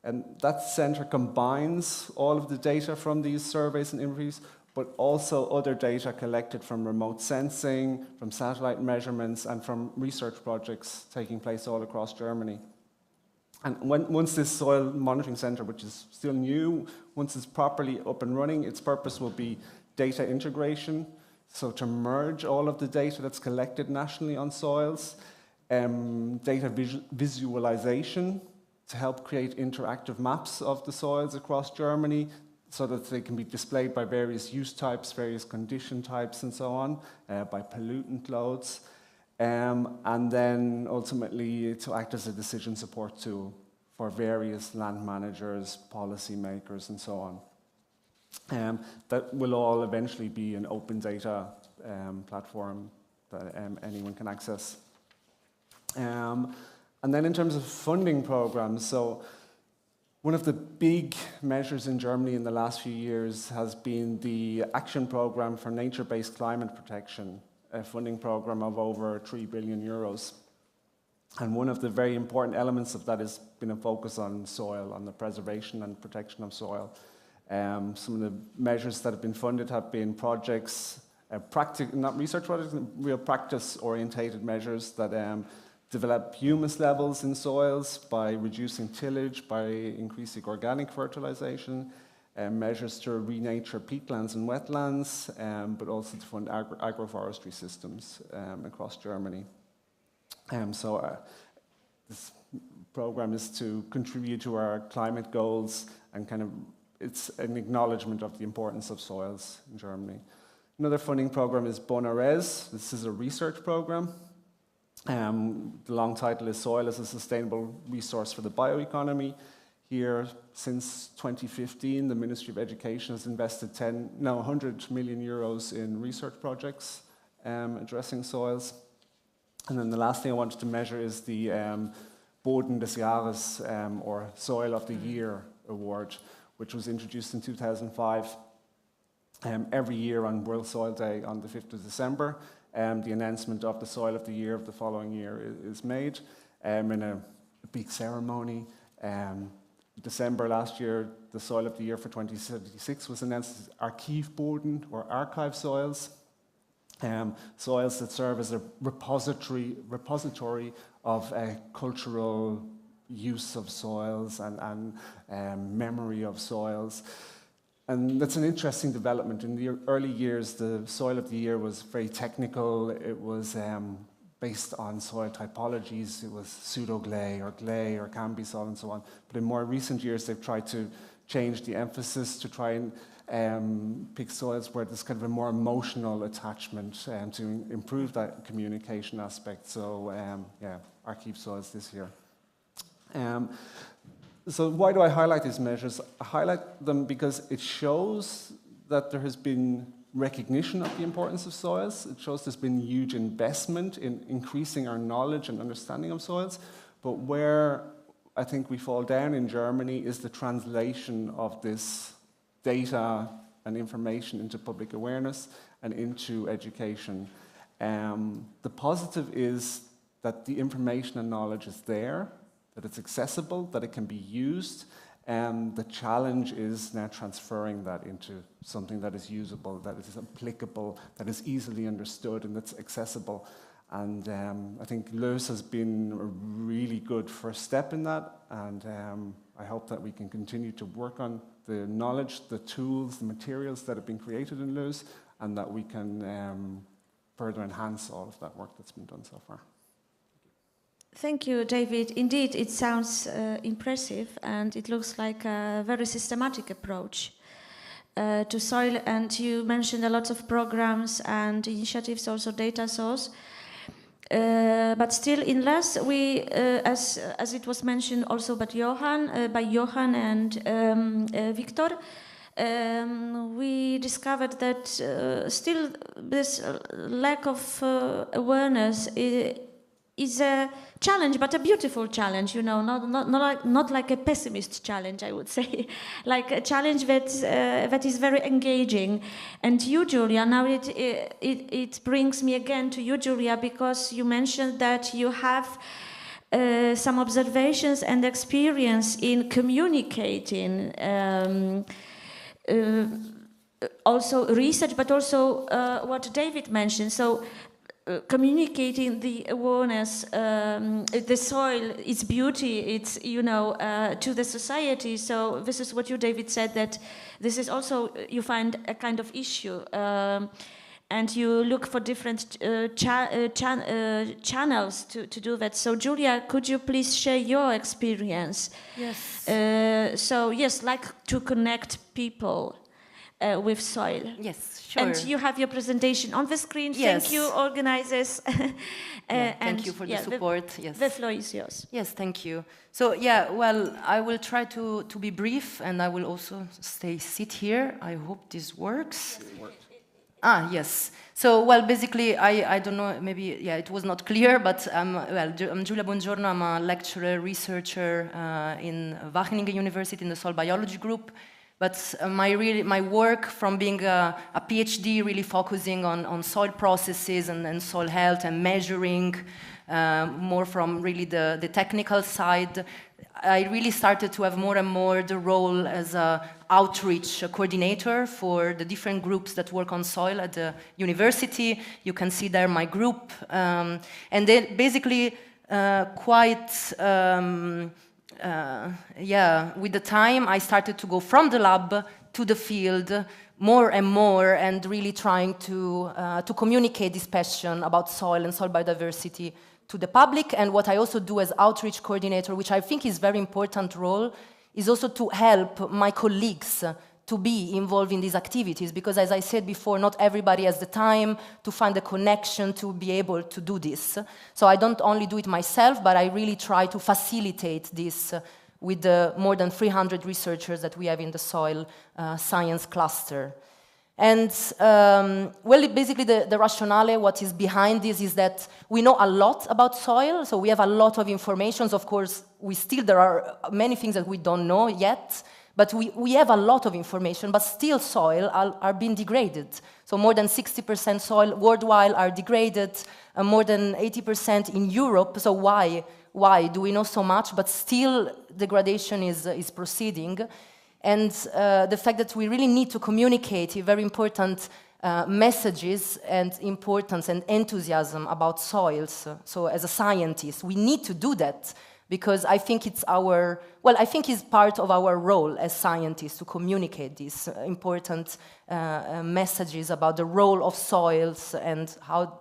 And that center combines all of the data from these surveys and interviews, but also other data collected from remote sensing, from satellite measurements, and from research projects taking place all across Germany. And once this soil monitoring center, which is still new, once it's properly up and running, its purpose will be data integration, so to merge all of the data that's collected nationally on soils, data visualization, to help create interactive maps of the soils across Germany so that they can be displayed by various use types, various condition types, and so on, by pollutant loads. And then ultimately to act as a decision support tool for various land managers, policymakers, and so on. That will all eventually be an open data platform that anyone can access. And then in terms of funding programs, so one of the big measures in Germany in the last few years has been the Action Programme for Nature-Based Climate Protection, a funding program of over 3 billion euros. And one of the very important elements of that has been a focus on soil, on the preservation and protection of soil. Some of the measures that have been funded have been projects, not research projects, real practice-orientated measures that develop humus levels in soils by reducing tillage, by increasing organic fertilization, measures to renature peatlands and wetlands, but also to fund agroforestry systems across Germany. So this program is to contribute to our climate goals, and it's an acknowledgement of the importance of soils in Germany. Another funding program is LOESS. This is a research program. The long title is Soil as a Sustainable Resource for the Bioeconomy. Here, since 2015, the Ministry of Education has invested 100 million euros in research projects addressing soils. And then the last thing I wanted to measure is the Boden des Jahres, or Soil of the Year award, which was introduced in 2005. Every year on World Soil Day on the 5th of December, the announcement of the Soil of the Year of the following year is made in a big ceremony. December last year, the Soil of the Year for 2076 was announced as Archivboden, or archive soils. Soils that serve as a repository of cultural use of soils and memory of soils. And that's an interesting development. In the early years, the Soil of the Year was very technical. It was based on soil typologies. It was pseudo-clay or Cambi soil and so on. But in more recent years, they've tried to change the emphasis to try and pick soils where there's kind of a more emotional attachment to improve that communication aspect. So archive soils this year. So why do I highlight these measures? I highlight them because it shows that there has been recognition of the importance of soils. It shows there's been huge investment in increasing our knowledge and understanding of soils. But where I think we fall down in Germany is the translation of this data and information into public awareness and into education. The positive is that the information and knowledge is there, that it's accessible, that it can be used. The challenge is now transferring that into something that is usable, that is applicable, that is easily understood, and that's accessible. And I think LOESS has been a really good first step in that, and I hope that we can continue to work on the knowledge, the tools, the materials that have been created in LOESS, and that we can further enhance all of that work that's been done so far. Thank you, David. Indeed, it sounds impressive, and it looks like a very systematic approach to soil. And you mentioned a lot of programs and initiatives, also data source. But still, in LOESS, we, as it was mentioned also by Johan and Victor, we discovered that still this lack of awareness is a challenge, but a beautiful challenge, you know, not like a pessimist challenge, I would say, like a challenge that is very engaging. And you, Julia, now it brings me again to you, Julia, because you mentioned that you have some observations and experience in communicating, also research, but also what David mentioned. So communicating the awareness, the soil, its beauty, its, you know, to the society. So this is what you, David, said, that this is also, you find a kind of issue, and you look for different channels to do that. So Julia, could you please share your experience? Yes. So yes, like to connect people with soil. Yes, sure. And you have your presentation on the screen. Yes. Thank you, organizers. Thank you for the support. Yes. The floor is yours. Yes, thank you. So yeah, well, I will try to be brief, and I will also sit here. I hope this works. Yes. So, well, basically, I don't know, maybe, yeah, it was not clear, but I'm Giulia Bongiorno. I'm a lecturer, researcher in Wageningen University in the soil biology group. But my work, from being a PhD, really focusing on soil processes and soil health and measuring, more from really the technical side, I really started to have more and more the role as an outreach coordinator for the different groups that work on soil at the university. You can see there my group. And then basically with the time, I started to go from the lab to the field more and more, and really trying to communicate this passion about soil and soil biodiversity to the public. And what I also do as outreach coordinator, which I think is a very important role, is also to help my colleagues to be involved in these activities, because as I said before, not everybody has the time to find the connection to be able to do this. So I don't only do it myself, but I really try to facilitate this with the more than 300 researchers that we have in the soil science cluster. And basically the rationale, what is behind this, is that we know a lot about soil, so we have a lot of information. Of course, there are many things that we don't know yet, but we have a lot of information, but still soil are being degraded. So more than 60% soil worldwide are degraded, more than 80% in Europe. So why do we know so much, but still degradation is proceeding? And the fact that we really need to communicate very important messages and importance and enthusiasm about soils. So as a scientist, we need to do that, because I think it's part of our role as scientists to communicate these important messages about the role of soils and how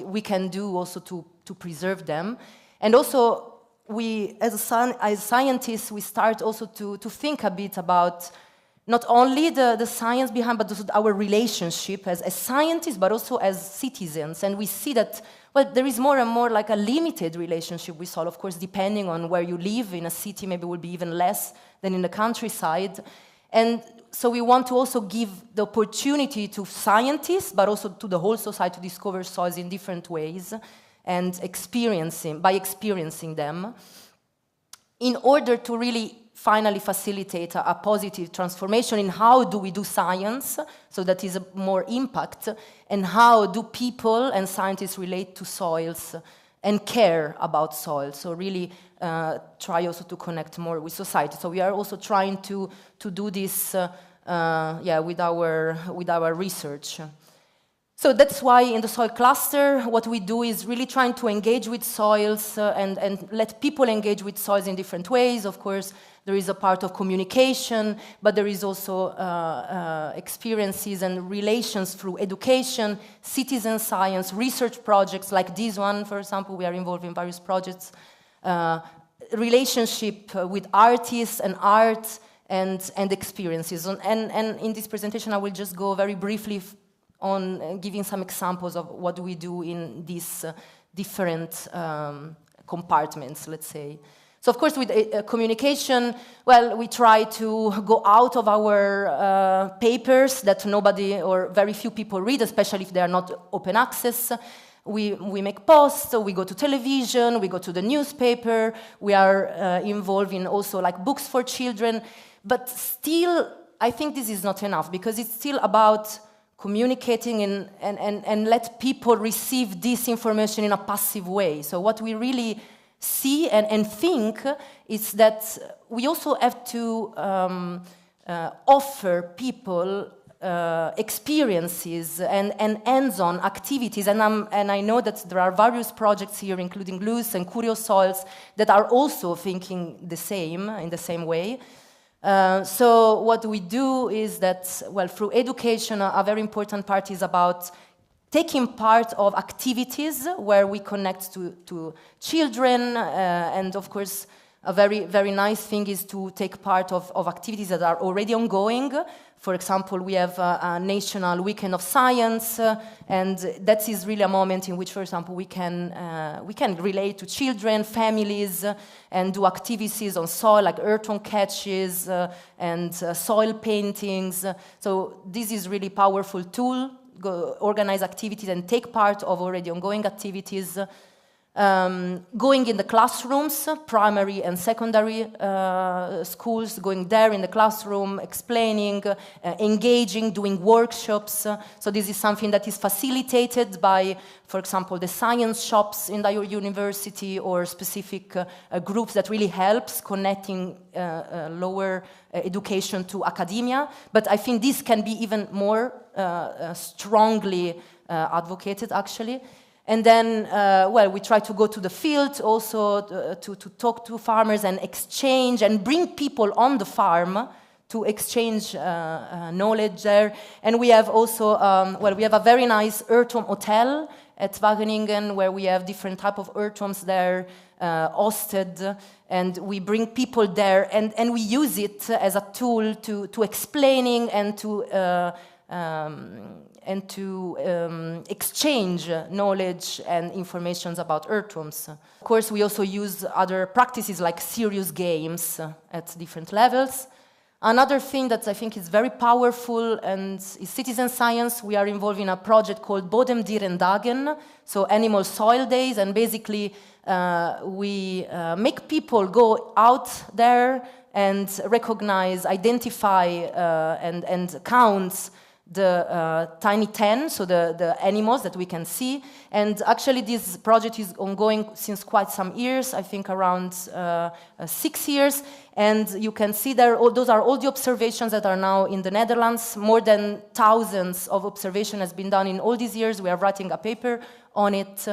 we can do also to preserve them. And also, we, as scientists, we start also to think a bit about not only the science behind, but also our relationship as scientists, but also as citizens. And we see that, well, there is more and more like a limited relationship with soil. Of course, depending on where you live, in a city maybe will be even less than in the countryside. And so we want to also give the opportunity to scientists, but also to the whole society to discover soils in different ways and by experiencing them, in order to really finally facilitate a positive transformation in how do we do science, so that is a more impact, and how do people and scientists relate to soils and care about soil. So really try also to connect more with society. So we are also trying to do this with our research. So that's why in the soil cluster, what we do is really trying to engage with soils and let people engage with soils in different ways. Of course, there is a part of communication, but there is also experiences and relations through education, citizen science, research projects like this one, for example. We are involved in various projects, relationship with artists and art and experiences. And in this presentation, I will just go very briefly on giving some examples of what we do in these different compartments, let's say. So of course with communication, well, we try to go out of our papers that nobody or very few people read, especially if they are not open access. We make posts, so we go to television, we go to the newspaper, we are involved in also like books for children, but still I think this is not enough, because it's still about communicating and let people receive this information in a passive way. So what we really see and think is that we also have to offer people experiences and hands-on activities. And I know that there are various projects here, including LOESS and Curious Soils, that are also thinking in the same way. So what we do is that, well, through education, a very important part is about taking part of activities where we connect to children, and of course, a very, very nice thing is to take part of activities that are already ongoing. For example, we have a National Weekend of Science, and that is really a moment in which, for example, we can relate to children, families, and do activities on soil, like earthworm catches and soil paintings. So this is really powerful tool. Organize activities and take part of already ongoing activities. Going in the classrooms, primary and secondary schools, going there in the classroom, explaining, engaging, doing workshops. So this is something that is facilitated by, for example, the science shops in your university, or specific groups that really helps connecting lower education to academia. But I think this can be even more strongly advocated, actually. And then, well, we try to go to the field also to talk to farmers and exchange and bring people on the farm to exchange knowledge there. And we have also, well, we have a very nice earthworm hotel at Wageningen, where we have different type of earthworms there hosted, and we bring people there, and we use it as a tool to explaining and to exchange knowledge and information about earthworms. Of course, we also use other practices like serious games at different levels. Another thing that I think is very powerful and is citizen science. We are involved in a project called Bodemdierendagen, so animal soil days, and basically we make people go out there and recognize, identify, and count the tiny 10, so the animals that we can see. And actually this project is ongoing since quite some years, I think around 6 years. And you can see there, those are all the observations that are now in the Netherlands. More than thousands of observation has been done in all these years. We are writing a paper on it.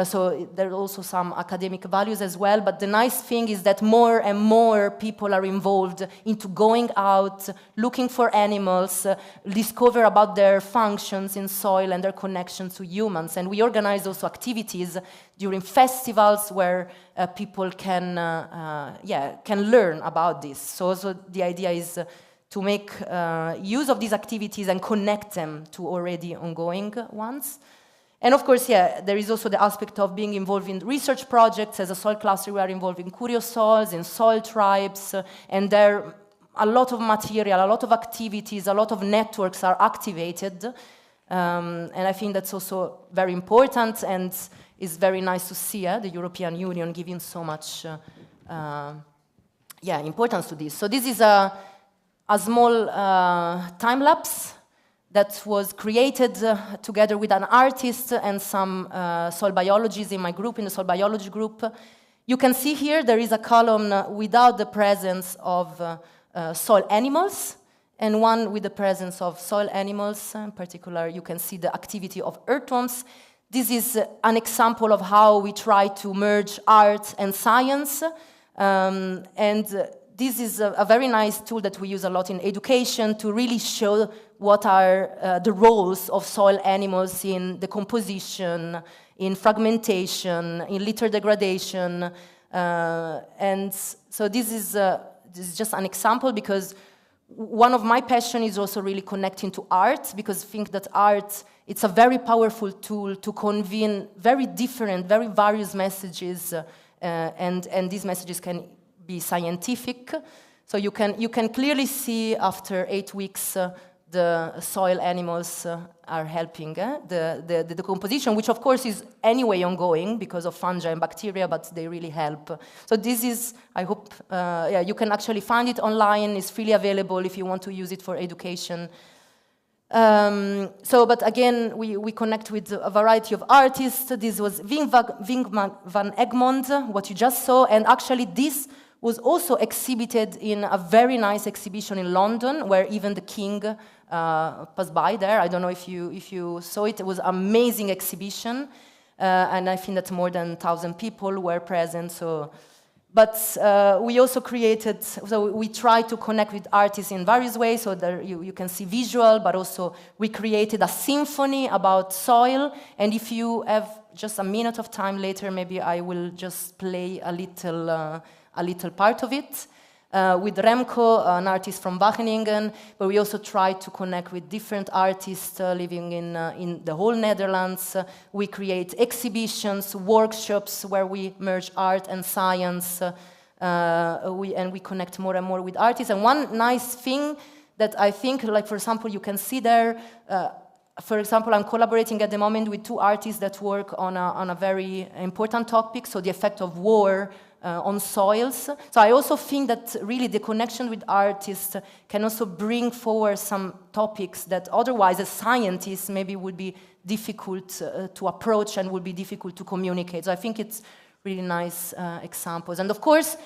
So there are also some academic values as well. But the nice thing is that more and more people are involved into going out, looking for animals, discover about their functions in soil and their connections to humans. And we organize also activities during festivals where people can learn about this. So the idea is to make use of these activities and connect them to already ongoing ones. And of course, there is also the aspect of being involved in research projects. As a soil cluster, we are involved in Curious Soils, in soil tribes, and there a lot of material, a lot of activities, a lot of networks are activated. And I think that's also very important, and it's very nice to see the European Union giving so much importance to this. So this is a small time-lapse that was created together with an artist and some soil biologists in my group, in the soil biology group. You can see here there is a column without the presence of soil animals, and one with the presence of soil animals. In particular, you can see the activity of earthworms. This is an example of how we try to merge art and science. This is a very nice tool that we use a lot in education to really show what are the roles of soil animals in the composition, in fragmentation, in litter degradation. And so this is just an example, because one of my passion is also really connecting to art, because I think that art, it's a very powerful tool to convey very different, very various messages, and these messages can be scientific. So you can clearly see after 8 weeks the soil animals are helping the decomposition, which of course is anyway ongoing because of fungi and bacteria, but they really help. So this is, I hope, you can actually find it online. It's freely available if you want to use it for education. But again, we connect with a variety of artists. This was Wim van Egmond, what you just saw, and actually this was also exhibited in a very nice exhibition in London, where even the king passed by there. I don't know if you saw it. It was an amazing exhibition, and I think that more than 1,000 people were present. But we also created, so we try to connect with artists in various ways. So there you can see visual, but also we created a symphony about soil. And if you have just a minute of time later, maybe I will just play a little part of it. With Remco, an artist from Wageningen, but we also try to connect with different artists living in the whole Netherlands. We create exhibitions, workshops where we merge art and science, and we connect more and more with artists. And one nice thing that I think, like for example, you can see there, for example, I'm collaborating at the moment with 2 artists that work on a very important topic, so the effect of war on soils. So I also think that really the connection with artists can also bring forward some topics that otherwise as scientists maybe would be difficult to approach and would be difficult to communicate. So I think it's really nice examples. And of course,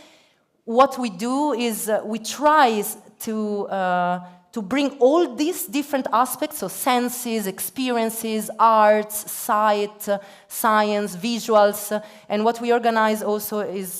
what we do is we try to bring all these different aspects, so senses, experiences, arts, sight, science, visuals, and what we organize also is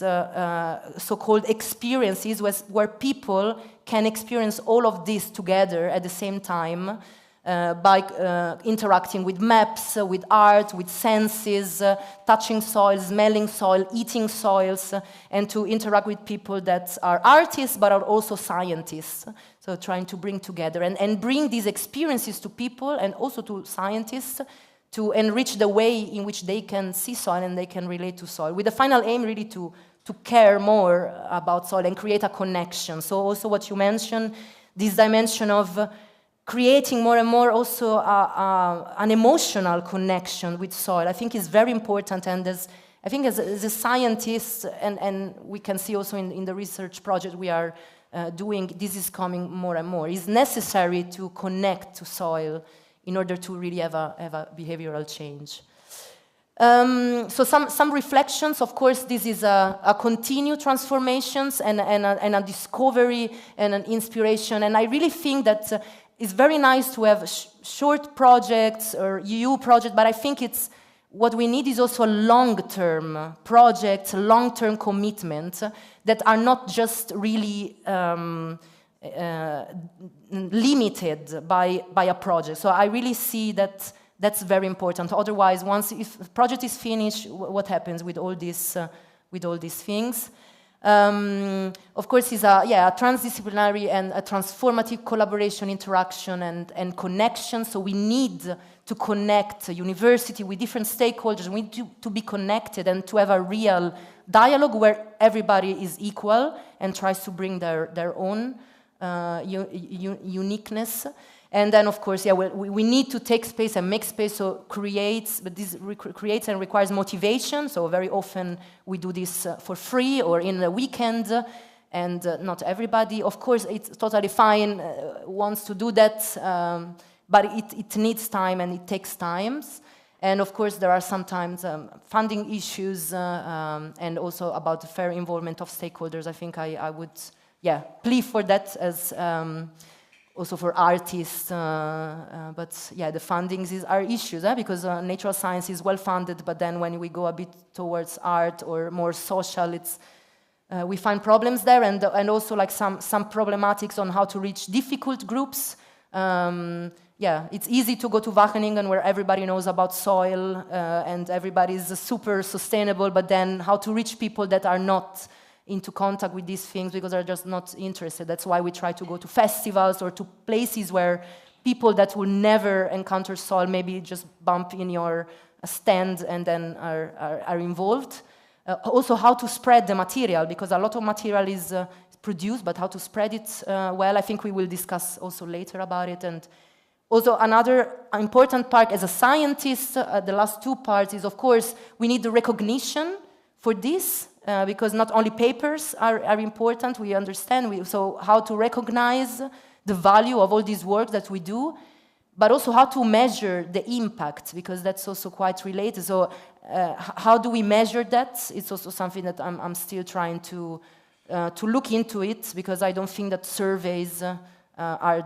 so-called experiences where people can experience all of this together at the same time by interacting with maps, with art, with senses, touching soil, smelling soil, eating soils, and to interact with people that are artists but are also scientists. So trying to bring together and bring these experiences to people and also to scientists to enrich the way in which they can see soil and they can relate to soil, with the final aim really to care more about soil and create a connection. So also what you mentioned, this dimension of creating more and more also an emotional connection with soil, I think is very important. And I think as a scientist, and we can see also in the research project we are doing, this is coming more and more. It's necessary to connect to soil in order to really have a behavioral change. So some reflections. Of course, this is a continued transformations and a discovery and an inspiration. And I really think that it's very nice to have short projects or EU projects, but I think what we need is also a long-term project, long-term commitment that are not just really limited by a project. So I really see that that's very important. Otherwise, if the project is finished, what happens with all these things? Of course, it's a transdisciplinary and a transformative collaboration, interaction, and connection. So we need to connect university with different stakeholders. We need to be connected and to have a real dialogue where everybody is equal and tries to bring their own uniqueness. And then, of course, yeah, we need to take space and make space, so but this creates and requires motivation. So very often we do this for free or in the weekend, and not everybody, of course, it's totally fine, wants to do that, but it needs time and it takes time. And of course, there are sometimes funding issues and also about the fair involvement of stakeholders. I think I would, yeah, plea for that as also for artists. But yeah, the fundings are issues because natural science is well funded, but then when we go a bit towards art or more social, we find problems there, and also like some problematics on how to reach difficult groups. Yeah, it's easy to go to Wageningen where everybody knows about soil and everybody is super sustainable, but then how to reach people that are not into contact with these things because they're just not interested. That's why we try to go to festivals or to places where people that will never encounter soil maybe just bump in your stand and then are involved. Also how to spread the material, because a lot of material is produced, but how to spread it well, I think we will discuss also later about it. And also another important part as a scientist, the last two parts is, of course, we need the recognition for this, because not only papers are important, we understand, so how to recognize the value of all this work that we do, but also how to measure the impact, because that's also quite related. So how do we measure that? It's also something that I'm still trying to look into it, because I don't think that surveys are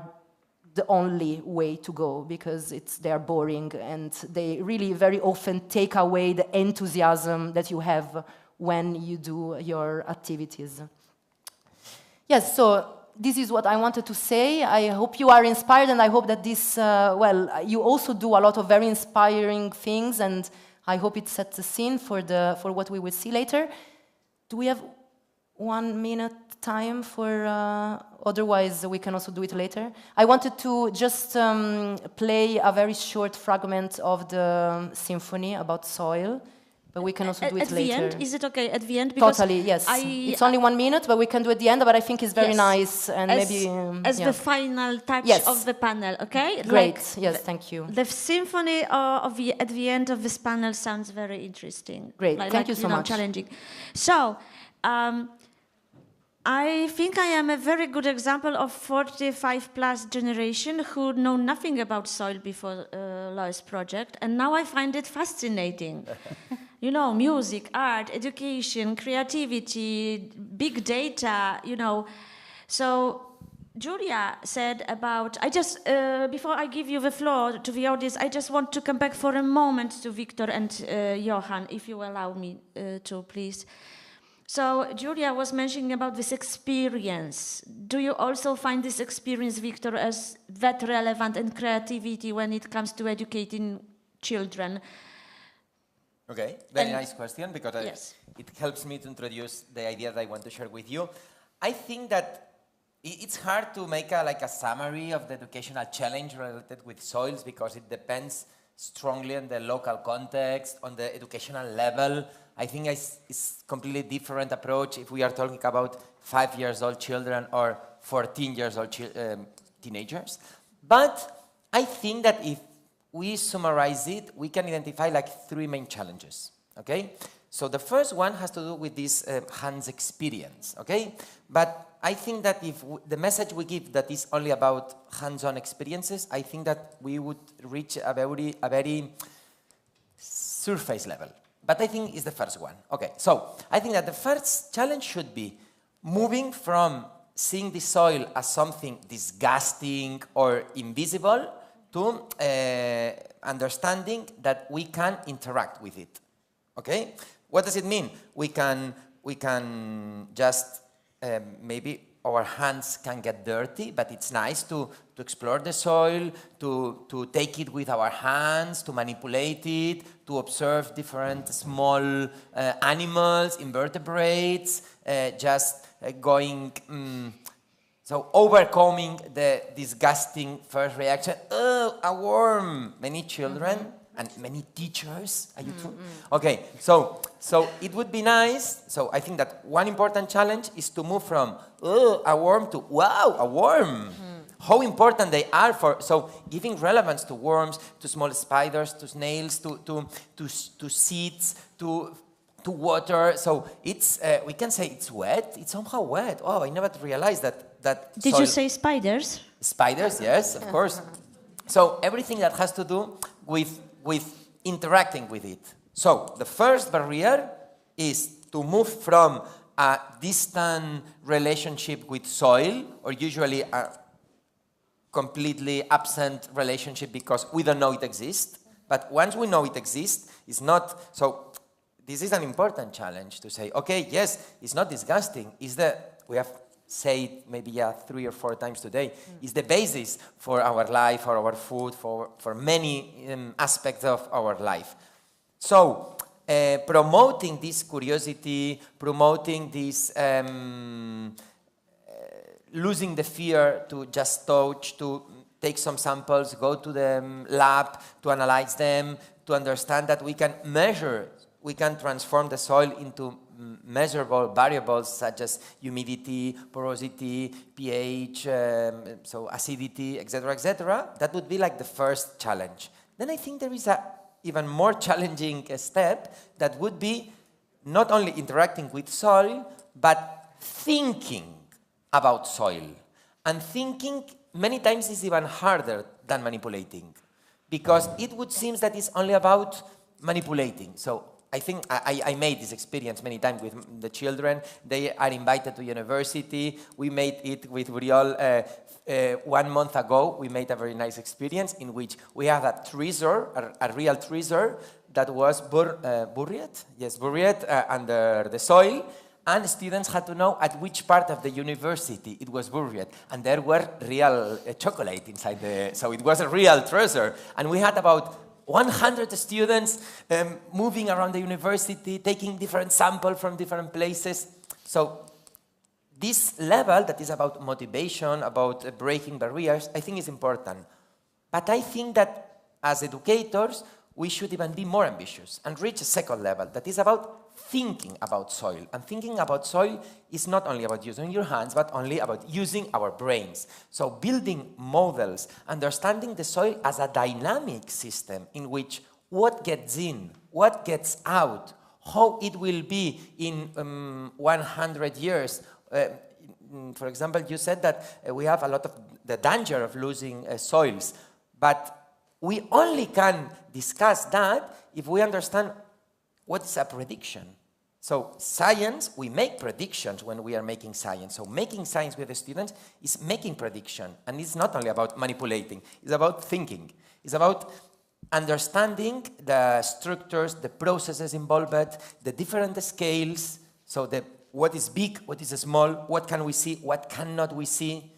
the only way to go, because they are boring and they really very often take away the enthusiasm that you have when you do your activities. Yes, so this is what I wanted to say. I hope you are inspired, and I hope that this, you also do a lot of very inspiring things, and I hope it sets the scene for what we will see later. Do we have 1 minute time for, otherwise we can also do it later. I wanted to just play a very short fragment of the symphony about soil, but we can also do it later. At the end? Is it okay at the end? Because totally, yes. It's only 1 minute, but we can do it at the end, but I think it's very nice, and as the final touch of the panel, okay? Great, yes, thank you. The symphony at the end of this panel sounds very interesting. Great, thank you so much. Challenging. So, I think I am a very good example of 45-plus generation who know nothing about soil before LOESS project, and now I find it fascinating. You know, music, art, education, creativity, big data, you know. So Julia said about, before I give you the floor to the audience, I just want to come back for a moment to Victor and Johan, if you allow me to, please. So Julia was mentioning about this experience. Do you also find this experience, Victor, as that relevant in creativity when it comes to educating children? Okay, very nice question, because it helps me to introduce the idea that I want to share with you. I think that it's hard to make a summary of the educational challenge related with soils, because it depends strongly on the local context, on the educational level. I think it's completely different approach if we are talking about 5-year-old children or 14-year-old teenagers. But I think that if we summarize it, we can identify 3 main challenges, okay? So the first one has to do with this hands experience, okay? But I think that if the message we give that is only about hands-on experiences, I think that we would reach a very surface level. But I think it's the first one. Okay, so I think that the first challenge should be moving from seeing the soil as something disgusting or invisible to understanding that we can interact with it. Okay? What does it mean? We can just maybe our hands can get dirty, but it's nice to explore the soil, to take it with our hands, to manipulate it, to observe different small animals, invertebrates, just going, so overcoming the disgusting first reaction, oh, a worm. Many children and many teachers. Are you true? Okay, so it would be nice. So I think that one important challenge is to move from a worm to wow, a worm. How important they are so giving relevance to worms, to small spiders, to snails, to seeds, to water. So it's we can say it's wet. It's somehow wet. Oh, I never realized that. Did you say spiders? Spiders, yes, of course. So everything that has to do with interacting with it. So the first barrier is to move from a distant relationship with soil, or usually a completely absent relationship because we don't know it exists. But once we know it exists, it's not. So this is an important challenge to say, okay, yes, it's not disgusting. We have said maybe 3 or 4 times today, is the basis for our life, for our food, for many aspects of our life. So promoting this curiosity, promoting this losing the fear to just touch, to take some samples, go to the lab, to analyze them, to understand that we can measure, we can transform the soil into measurable variables such as humidity, porosity, pH, so acidity, etc., etc. That would be like the first challenge. Then I think there is a even more challenging step that would be not only interacting with soil, but thinking about soil. And thinking many times is even harder than manipulating, because it would seem that it's only about manipulating. So I think I made this experience many times with the children. They are invited to university. We made it with Uriol 1 month ago. We made a very nice experience in which we have a treasure, a real treasure that was buried under the soil. And students had to know at which part of the university it was buried. And there were real chocolate inside so it was a real treasure. And we had about 100 students moving around the university, taking different samples from different places. So this level that is about motivation, about breaking barriers, I think is important. But I think that as educators, we should even be more ambitious and reach a second level that is about thinking about soil. And thinking about soil is not only about using your hands, but only about using our brains. So building models, understanding the soil as a dynamic system in which what gets in, what gets out, how it will be in 100 years. For example, you said that we have a lot of the danger of losing soils, but we only can discuss that if we understand what is a prediction. So science, we make predictions when we are making science. So making science with the students is making prediction. And it's not only about manipulating. It's about thinking. It's about understanding the structures, the processes involved, the different scales. So what is big, what is small, what can we see, what cannot we see,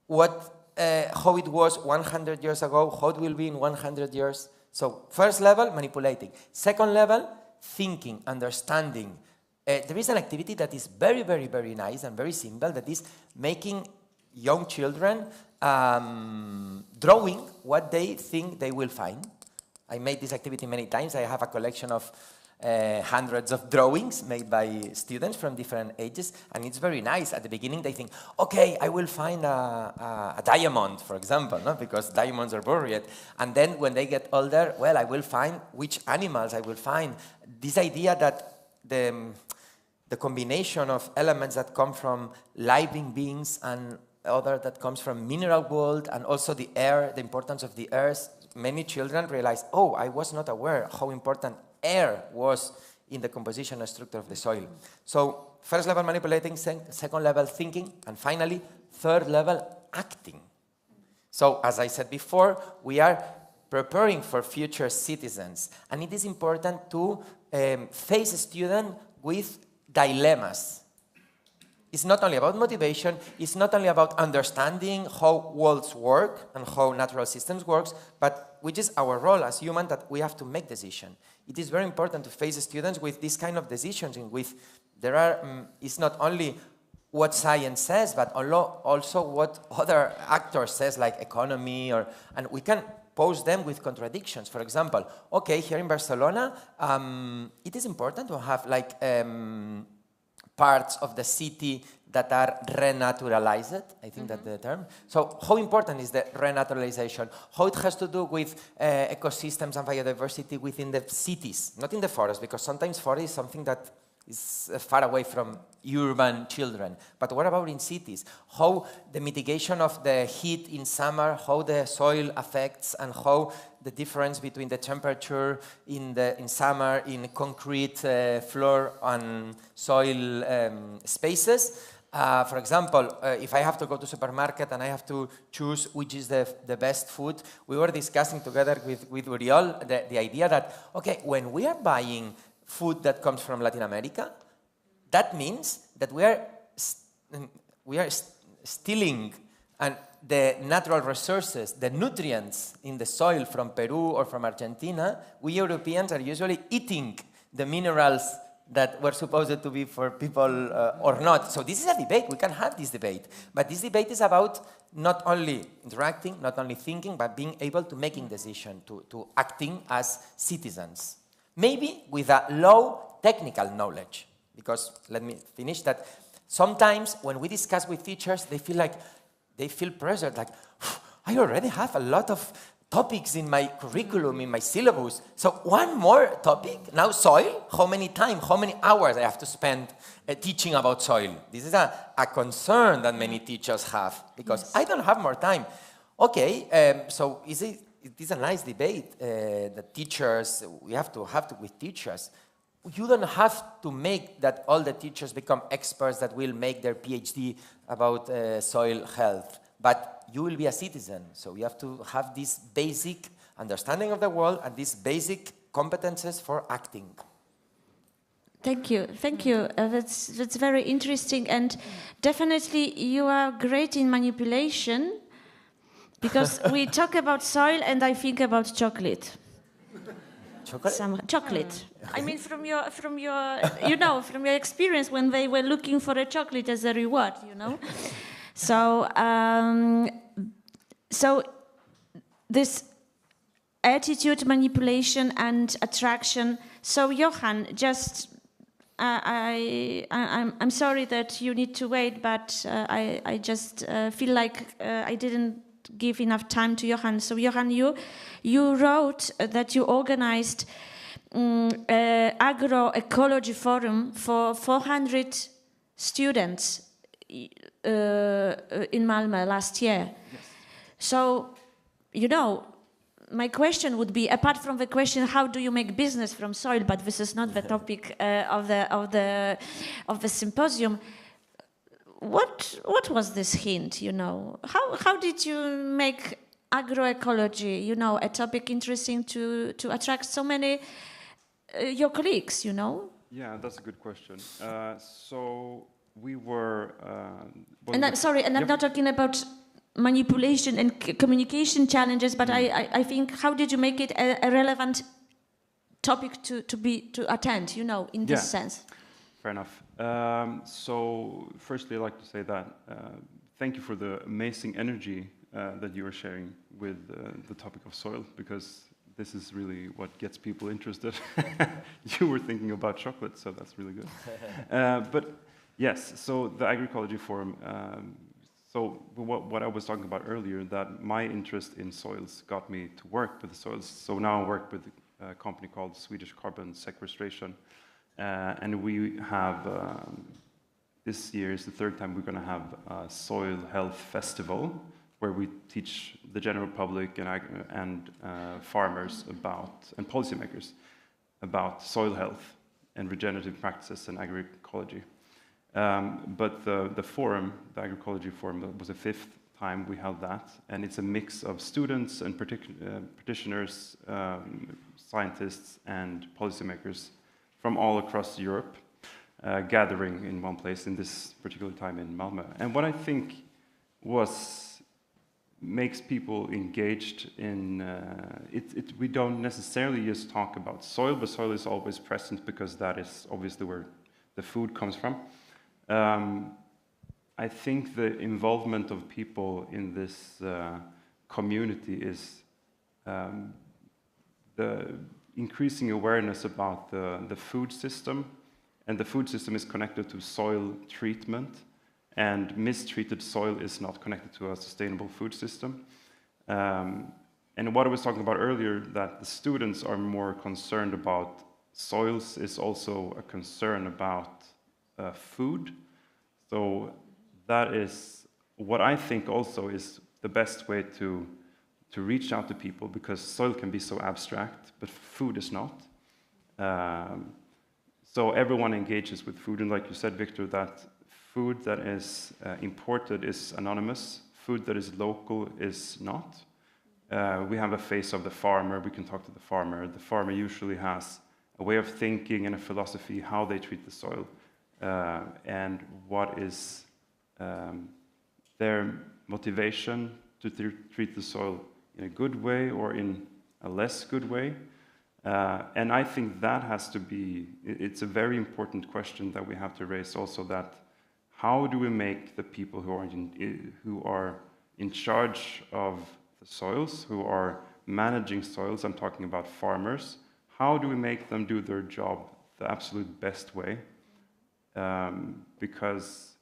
how it was 100 years ago, how it will be in 100 years. So first level, manipulating. Second level, thinking, understanding. There is an activity that is very, very, very nice and very simple, that is making young children drawing what they think they will find. I made this activity many times. I have a collection of hundreds of drawings made by students from different ages, and it's very nice. At the beginning, they think, okay, I will find a diamond, for example, no? Because diamonds are buried. And then when they get older, well, I will find which animals I will find. This idea that the combination of elements that come from living beings and other that comes from mineral world, and also the air, the importance of the earth. Many children realize, oh, I was not aware how important air was in the composition and structure of the soil. So first level manipulating, second level thinking, and finally third level acting. So as I said before, we are preparing for future citizens, and it is important to face a student with dilemmas. It's not only about motivation, it's not only about understanding how worlds work and how natural systems works, but which is our role as humans, that we have to make decisions. It is very important to face students with this kind of decisions in which there are, it's not only what science says, but also what other actors says, like economy, and we can pose them with contradictions. For example, okay, here in Barcelona, it is important to have like parts of the city that are renaturalized, I think that's the term. So how important is the renaturalization? How it has to do with ecosystems and biodiversity within the cities, not in the forest, because sometimes forest is something that is far away from urban children. But what about in cities? How the mitigation of the heat in summer, how the soil affects, and how the difference between the temperature in summer in concrete floor and soil spaces. For example, if I have to go to supermarket and I have to choose which is the best food, we were discussing together with Uriol the idea that, okay, when we are buying food that comes from Latin America, that means that we are stealing the natural resources, the nutrients in the soil from Peru or from Argentina. We Europeans are usually eating the minerals that were supposed to be for people or not. So this is a debate. We can have this debate. But this debate is about not only interacting, not only thinking, but being able to making decisions, to acting as citizens. Maybe with a low technical knowledge. Because, let me finish that, sometimes when we discuss with teachers, they feel pressured, like, I already have a lot of topics in my curriculum, in my syllabus. So one more topic, now soil, how many hours I have to spend teaching about soil? This is a concern that many teachers have, because I don't have more time. Okay, so it is a nice debate that teachers, we have to with teachers. You don't have to make that all the teachers become experts that will make their PhD about soil health, but you will be a citizen. So you have to have this basic understanding of the world and these basic competences for acting. Thank you. That's very interesting, and definitely you are great in manipulation, because we talk about soil and I think about chocolate. Chocolate. I mean, from your experience when they were looking for a chocolate as a reward, So, so this attitude, manipulation, and attraction. So, Johan, just I'm sorry that you need to wait, but I just feel like I didn't give enough time to Johan. So, Johan, you wrote that you organized agroecology forum for 400 students in Malmö last year. Yes. So, my question would be, apart from the question, how do you make business from soil? But this is not the topic of the symposium. What was this hint? How did you make agroecology, a topic interesting to attract so many your colleagues? Yeah, that's a good question. So we were. And I'm not talking about manipulation and communication challenges, but I think, how did you make it a relevant topic to attend? In this sense. Fair enough. So firstly, I'd like to say that thank you for the amazing energy that you are sharing with the topic of soil, because this is really what gets people interested. You were thinking about chocolate, so that's really good. But yes, so the Agroecology Forum, so what I was talking about earlier, that my interest in soils got me to work with the soils. So now I work with a company called Swedish Carbon Sequestration, and we have, this year is the third time we're going to have a soil health festival, where we teach the general public and farmers and policymakers about soil health and regenerative practices and agroecology. But the forum, the Agroecology Forum, was the 5th time we held that, and it's a mix of students and practitioners, scientists and policymakers from all across Europe, gathering in one place in this particular time in Malmö. And what I think makes people engaged in we don't necessarily just talk about soil, but soil is always present because that is obviously where the food comes from. I think the involvement of people in this community is the increasing awareness about the food system, and the food system is connected to soil treatment, and mistreated soil is not connected to a sustainable food system. And what I was talking about earlier, that the students are more concerned about soils, is also a concern about food. So that is what I think also is the best way to reach out to people, because soil can be so abstract, but food is not. So everyone engages with food, and like you said, Victor, that food that is imported is anonymous, food that is local is not. We have a face of the farmer, we can talk to the farmer. The farmer usually has a way of thinking and a philosophy how they treat the soil, and what is their motivation to treat the soil in a good way or in a less good way. And I think that has to be, it's a very important question that we have to raise also, that how do we make the people who are in charge of the soils, who are managing soils, I'm talking about farmers, how do we make them do their job the absolute best way? Because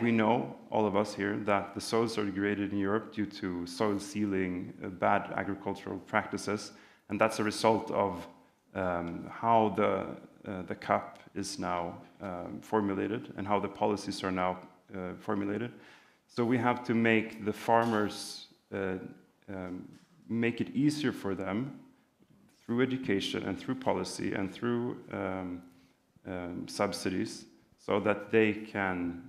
we know, all of us here, that the soils are degraded in Europe due to soil sealing, bad agricultural practices, and that's a result of how the CAP is now formulated and how the policies are now formulated. So we have to make the farmers, make it easier for them through education and through policy and through subsidies, so that they can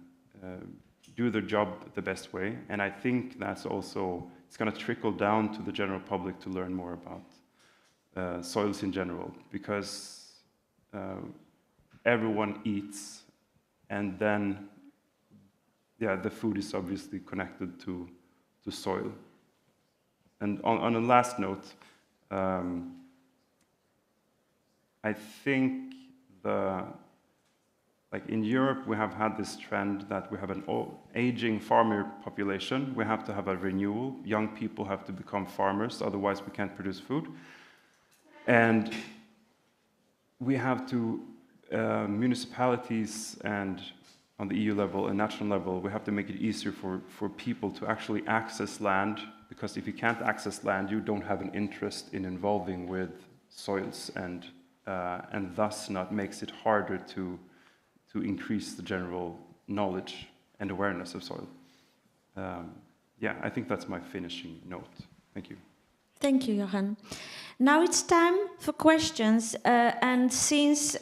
do their job the best way. And I think that's also, it's going to trickle down to the general public to learn more about soils in general, because everyone eats, and then, yeah, the food is obviously connected to soil. And on a last note, I think like in Europe, we have had this trend that we have an aging farmer population. We have to have a renewal. Young people have to become farmers, otherwise we can't produce food. And we have to, municipalities and on the EU level and national level, we have to make it easier for people to actually access land, because if you can't access land, you don't have an interest in involving with soils, and thus makes it harder to increase the general knowledge and awareness of soil. Yeah, I think that's my finishing note. Thank you. Thank you, Johan. Now it's time for questions, and since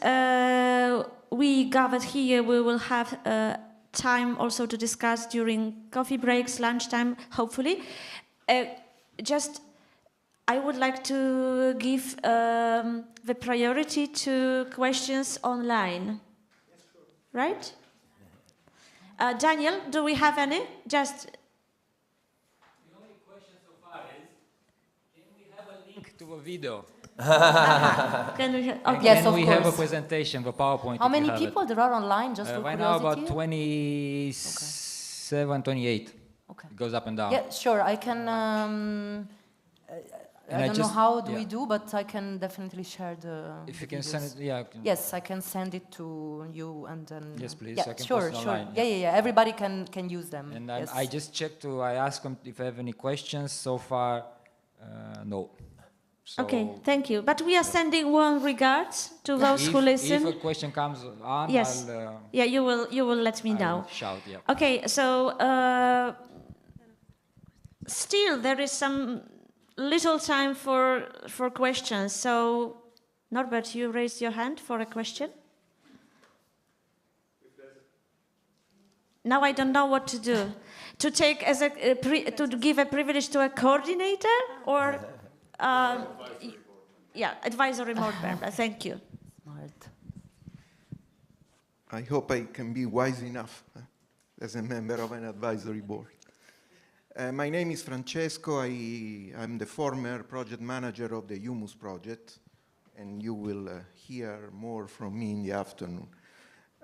we gathered here, we will have time also to discuss during coffee breaks, lunchtime, hopefully. I would like to give the priority to questions online. Yes, sure. Right? Daniel, do we have any? Just. The only question so far is, can we have a link to a video? Can we okay. Yes, of course. Can we have a presentation, the PowerPoint? How many people there are online, just for right curiosity? Now about 27, 28. Okay. It goes up and down. Yeah, sure. I can... I don't know how we do, but I can definitely share the If you can send it, yeah. Yes, I can send it to you, and then... Yes, please. Yeah, I can sure, post it online. Yeah. Everybody can use them. And yes. I just checked I asked them if they have any questions. So far, no. So okay, thank you. But we are sending warm regards to those who listen. If a question comes on, yes. Yeah, you will let me know. Shout, yeah. Okay, so still there is some little time for questions. So, Norbert, you raised your hand for a question. Now I don't know what to do. To take as to give a privilege to a coordinator, or yeah, advisory board member. Thank you. Smart. I hope I can be wise enough as a member of an advisory board. My name is Francesco. I'm the former project manager of the Humus project, and you will hear more from me in the afternoon.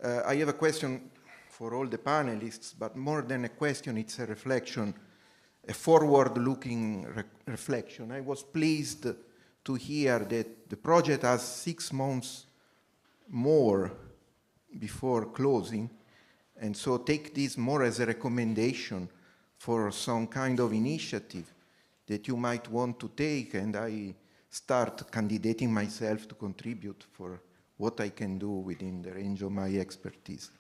I have a question for all the panelists, but more than a question, it's a reflection a forward-looking reflection. I was pleased to hear that the project has 6 months more before closing, and so take this more as a recommendation for some kind of initiative that you might want to take, and I start candidating myself to contribute for what I can do within the range of my expertise.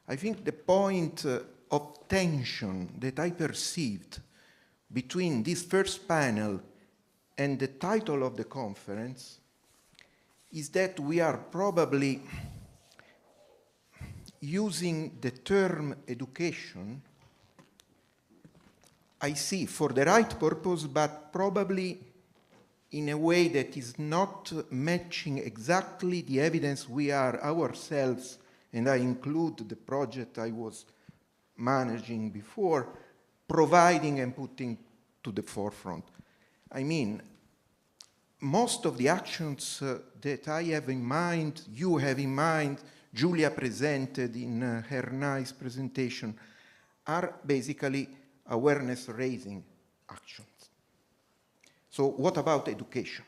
I think the point of tension that I perceived between this first panel and the title of the conference is that we are probably using the term education, I see, for the right purpose, but probably in a way that is not matching exactly the evidence we are ourselves, and I include the project I was managing before, providing and putting to the forefront. I mean, most of the actions that I have in mind, you have in mind, Julia presented in her nice presentation, are basically awareness-raising actions. So what about education?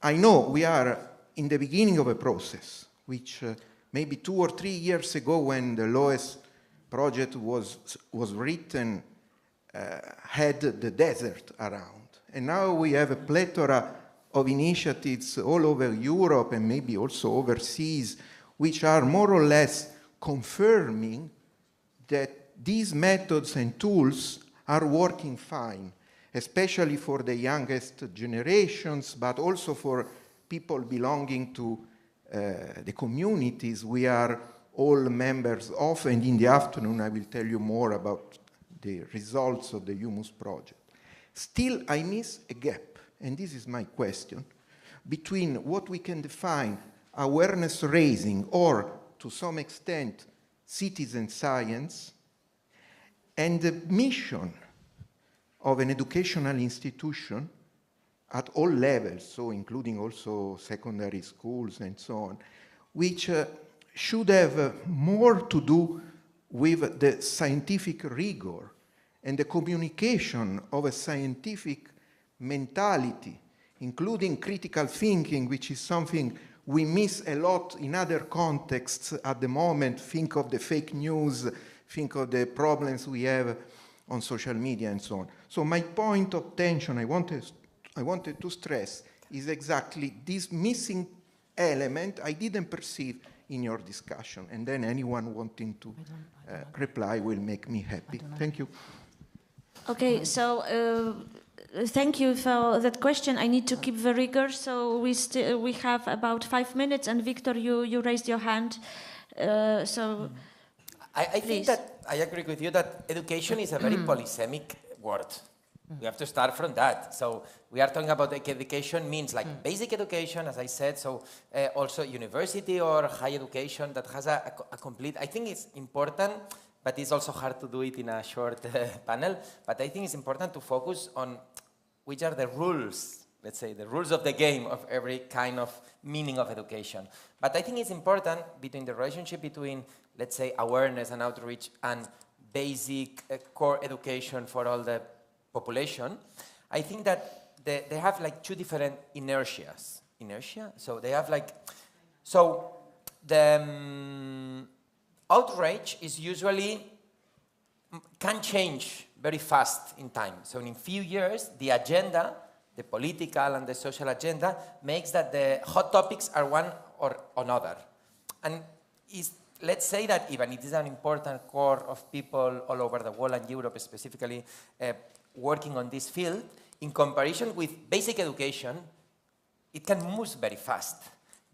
I know we are in the beginning of a process, which maybe 2 or 3 years ago when the LOESS project was written, had the desert around. And now we have a plethora of initiatives all over Europe and maybe also overseas, which are more or less confirming that these methods and tools are working fine, especially for the youngest generations, but also for people belonging to the communities we are all members of, and in the afternoon I will tell you more about the results of the Humus project. Still, I miss a gap, and this is my question, between what we can define awareness raising or, to some extent, citizen science, and the mission of an educational institution at all levels, so including also secondary schools and so on, which should have more to do with the scientific rigor and the communication of a scientific mentality, including critical thinking, which is something we miss a lot in other contexts at the moment. Think of the fake news, think of the problems we have on social media and so on. So my point of tension I wanted to stress is exactly this missing element I didn't perceive in your discussion. And then anyone wanting to reply will make me happy. Thank you. Okay, so thank you for that question. I need to keep the rigor, so we have about 5 minutes, and Victor, you raised your hand, so I think that I agree with you that education is a very polysemic word. We have to start from that. So we are talking about education means like basic education, as I said, so also university or high education that has a complete, I think it's important, but it's also hard to do it in a short panel. But I think it's important to focus on which are the rules, let's say, the rules of the game of every kind of meaning of education. But I think it's important between the relationship between, let's say, awareness and outreach and basic core education for all the population. I think that they have like 2 different inertias. Inertia? So they have like, so the outreach is usually, can change very fast in time. So in a few years, the agenda, the political and the social agenda, makes that the hot topics are one or another. And let's say that even it is an important core of people all over the world and Europe specifically working on this field, in comparison with basic education, it can move very fast.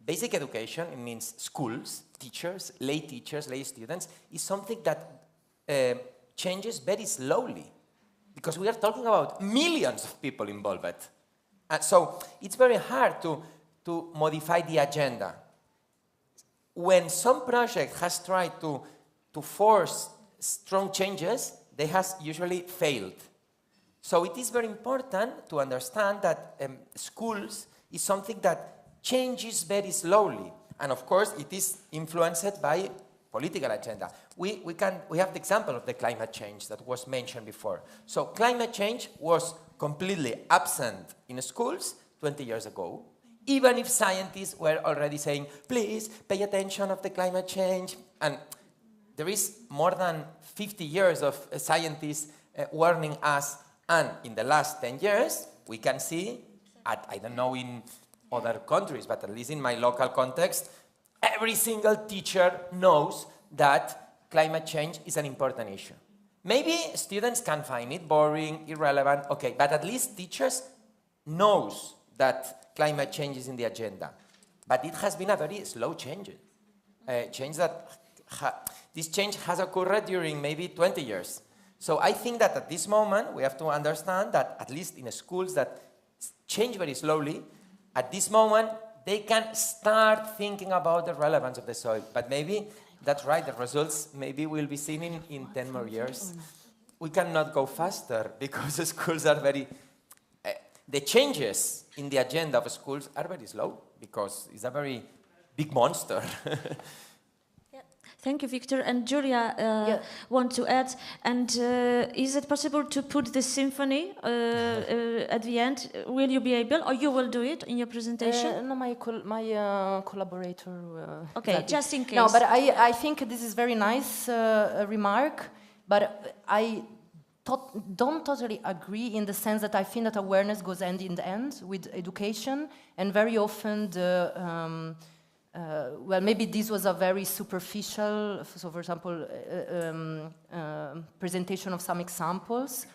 Basic education, it means schools, teachers, lay students, is something that changes very slowly because we are talking about millions of people involved. So it's very hard to modify the agenda. When some project has tried to force strong changes, they has usually failed. So it is very important to understand that schools is something that changes very slowly. And of course, it is influenced by political agenda. We have the example of the climate change that was mentioned before. So climate change was completely absent in schools 20 years ago, even if scientists were already saying, please pay attention of the climate change. And there is more than 50 years of scientists warning us. And in the last 10 years, we can see, I don't know in other countries, but at least in my local context, every single teacher knows that climate change is an important issue. Maybe students can find it boring, irrelevant, okay, but at least teachers knows that climate change is in the agenda. But it has been a very slow change. This change has occurred during maybe 20 years. So I think that at this moment, we have to understand that at least in schools that change very slowly, at this moment, they can start thinking about the relevance of the soil. But maybe, that's right, the results maybe will be seen in 10 more years. We cannot go faster because the schools are very... the changes in the agenda of schools are very slow because it's a very big monster. Thank you, Victor. And Julia want to add, and is it possible to put the symphony at the end? Will you be able, or you will do it in your presentation? No, my collaborator. Okay, exactly. Just in case. No, but I think this is very nice remark, but I don't totally agree in the sense that I think that awareness goes hand in hand with education, and very often the... well, maybe this was a very superficial, so for example, presentation of some examples,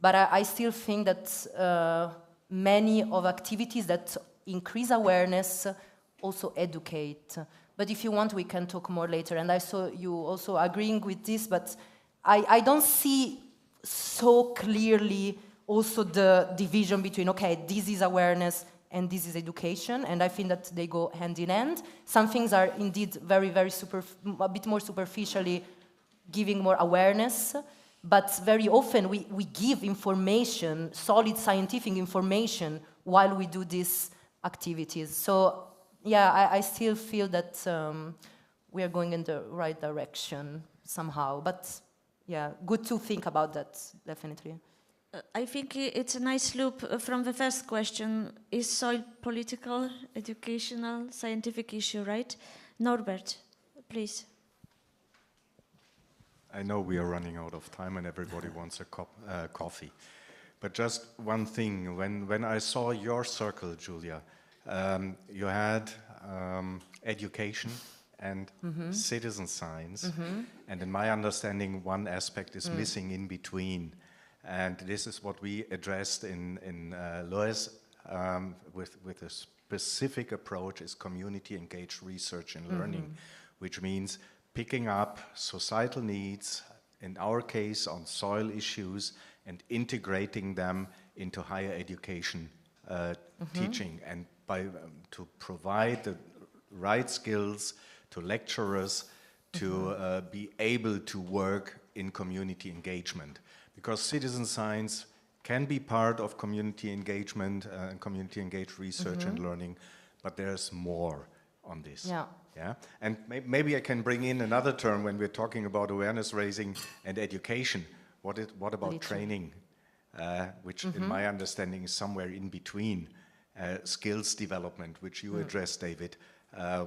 but I still think that many of activities that increase awareness also educate. But if you want, we can talk more later. And I saw you also agreeing with this, but I don't see so clearly also the division between, okay, this is awareness and this is education, and I think that they go hand in hand. Some things are indeed very, very a bit more superficially giving more awareness, but very often we give information, solid scientific information, while we do these activities. So, yeah, I still feel that we are going in the right direction somehow, but yeah, good to think about that, definitely. I think it's a nice loop from the first question. Is soil political, educational, scientific issue, right? Norbert, please. I know we are running out of time and everybody wants a coffee. But just one thing, when I saw your circle, Julia, you had education and citizen science. And in my understanding, one aspect is missing in between. And this is what we addressed in LOESS with a specific approach is community-engaged research and learning, which means picking up societal needs, in our case on soil issues, and integrating them into higher education teaching, and to provide the right skills to lecturers to be able to work in community engagement. Because citizen science can be part of community engagement and community-engaged research and learning, but there's more on this. Yeah? And maybe I can bring in another term when we're talking about awareness raising and education. What about training, which in my understanding is somewhere in between skills development, which you addressed, David,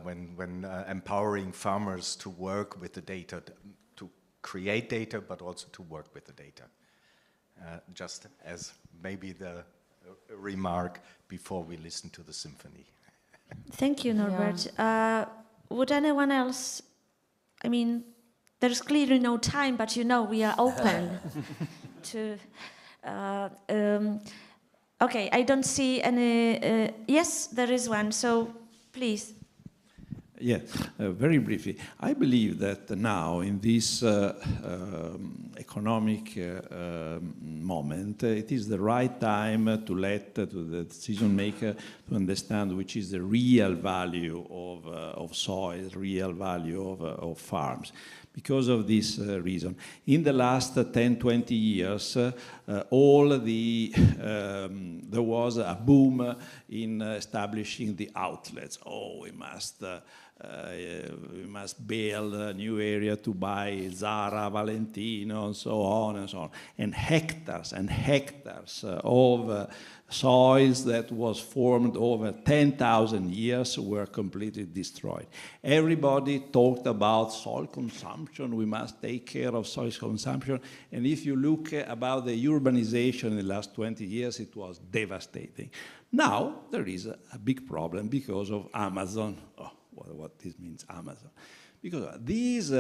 when empowering farmers to work with the data, to create data, but also to work with the data. Just as maybe the remark before we listen to the symphony. Thank you, Norbert. Would anyone else, I mean, there's clearly no time, but you know we are open to... okay, I don't see any... yes, there is one, so please. Yeah, very briefly. I believe that now, in this economic moment, it is the right time to let to the decision maker to understand which is the real value of soil, real value of farms. Because of this reason. In the last 10, 20 years, there was a boom in establishing the outlets. Oh, we must we must build a new area to buy Zara, Valentino, and so on and so on. And hectares of soils that was formed over 10,000 years were completely destroyed. Everybody talked about soil consumption. We must take care of soil consumption. And if you look about the urbanization in the last 20 years, it was devastating. Now there is a big problem because of Amazon. Oh, what this means, Amazon. Because these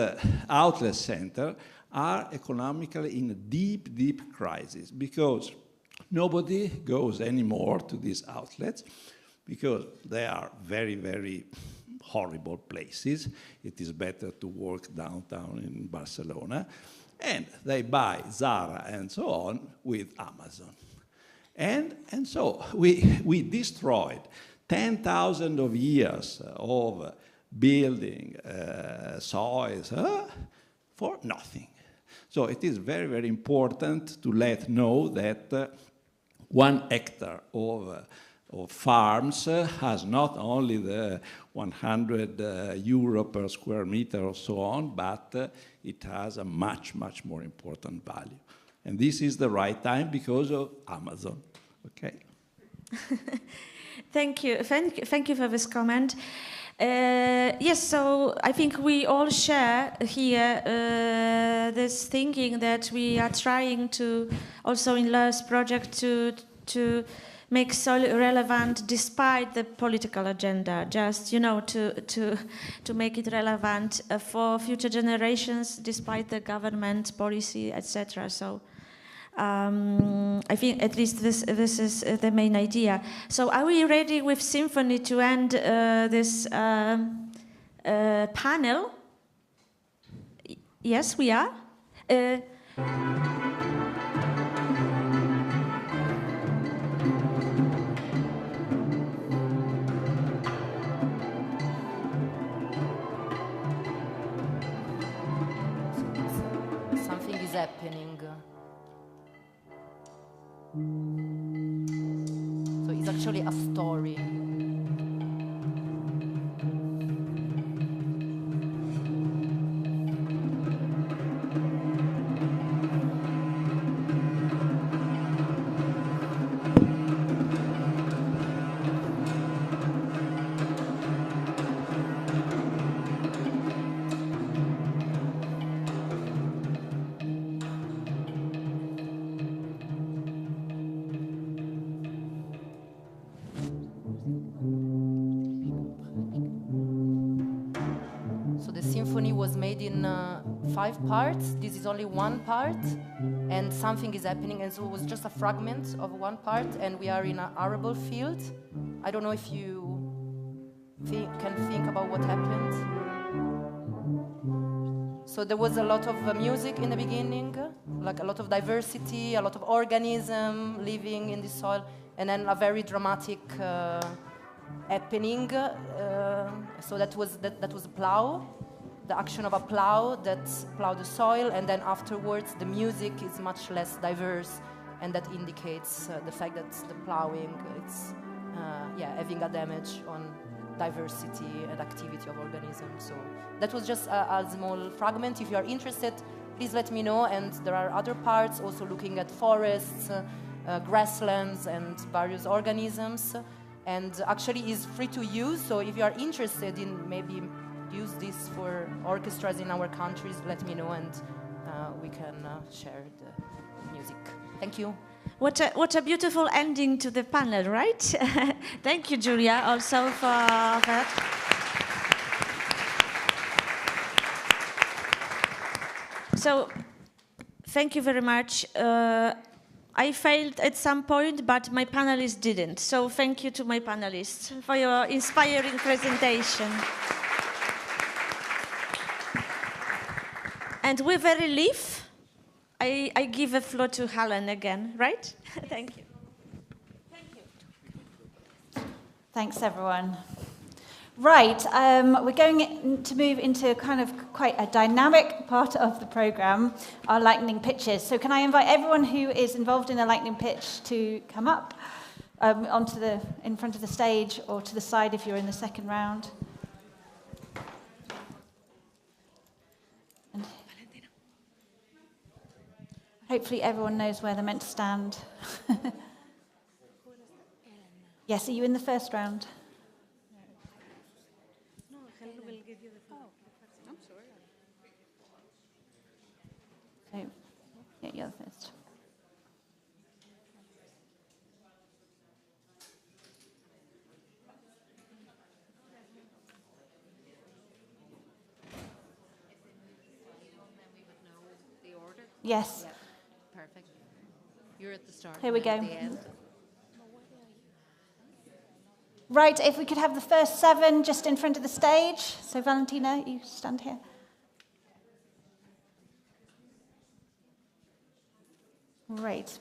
outlet centers are economically in a deep, deep crisis because nobody goes anymore to these outlets because they are very, very horrible places. It is better to work downtown in Barcelona. And they buy Zara and so on with Amazon. And so we destroyed 10,000 of years of building soils for nothing. So it is very, very important to know that 1 hectare of farms has not only the 100 euro per square meter or so on, but it has a much, much more important value. And this is the right time because of Amazon. Okay. Thank you. Thank you for this comment. Yes, so I think we all share here this thinking that we are trying to, also in LOESS project, to make soil relevant despite the political agenda, just, to make it relevant for future generations despite the government policy, etc. So I think at least this is the main idea. So are we ready with Symphony to end this panel? Yes, we are. Something is happening. So it's actually a story. Was made in 5 parts. This is only 1 part, and something is happening, and so it was just a fragment of 1 part, and we are in an arable field. I don't know if you can think about what happened. So there was a lot of music in the beginning, like a lot of diversity, a lot of organism living in the soil, and then a very dramatic happening. So that was a plow. The action of a plow that plowed the soil, and then afterwards the music is much less diverse, and that indicates the fact that the plowing it's having a damage on diversity and activity of organisms. So that was just a small fragment. If you are interested, please let me know. And there are other parts also looking at forests, grasslands, and various organisms. And actually is free to use. So if you are interested in maybe use this for orchestras in our countries, let me know, and we can share the music. Thank you. What a beautiful ending to the panel, right? Thank you, Julia, also for that. So, thank you very much. I failed at some point, but my panelists didn't. So thank you to my panelists for your inspiring presentation. And with a relief, I give the floor to Helen again, right? Thank you. Thank you. Thanks, everyone. Right, we're going to move into kind of quite a dynamic part of the program, our lightning pitches. So can I invite everyone who is involved in the lightning pitch to come up in front of the stage, or to the side if you're in the second round. Hopefully everyone knows where they're meant to stand. Yes, are you in the first round? No, Helen will give you the floor. I'm sorry. So, yeah, you're the first. Yes. Yeah. Perfect. You're at the start. Here we and go. At the end. Right, if we could have the first 7 just in front of the stage. So Valentina, you stand here. Great.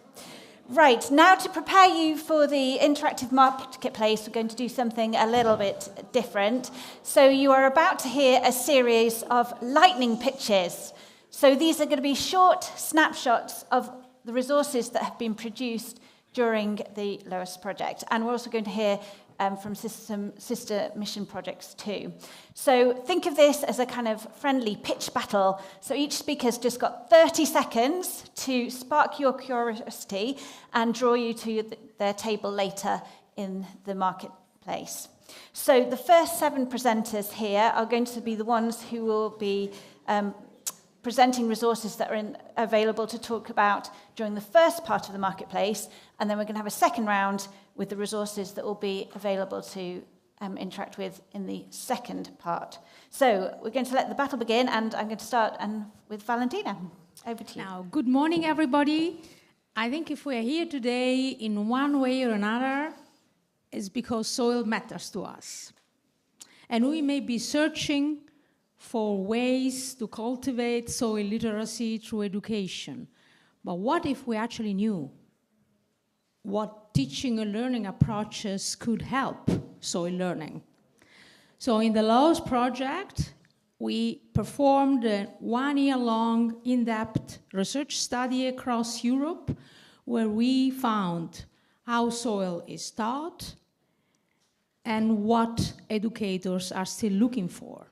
Right, now to prepare you for the interactive marketplace, we're going to do something a little bit different. So you are about to hear a series of lightning pitches. So these are going to be short snapshots of the resources that have been produced during the LOESS project. And we're also going to hear from some sister mission projects too. So think of this as a kind of friendly pitch battle. So each speaker's just got 30 seconds to spark your curiosity and draw you to their table later in the marketplace. So the first 7 presenters here are going to be the ones who will be presenting resources that are available to talk about during the first part of the marketplace, and then we're going to have a second round with the resources that will be available to interact with in the second part. So we're going to let the battle begin, and I'm going to start with Valentina. Over to you. Now, good morning, everybody. I think if we're here today in one way or another, it's because soil matters to us. And we may be searching for ways to cultivate soil literacy through education. But what if we actually knew what teaching and learning approaches could help soil learning? So in the LOESS project, we performed a 1-year-long in-depth research study across Europe where we found how soil is taught and what educators are still looking for.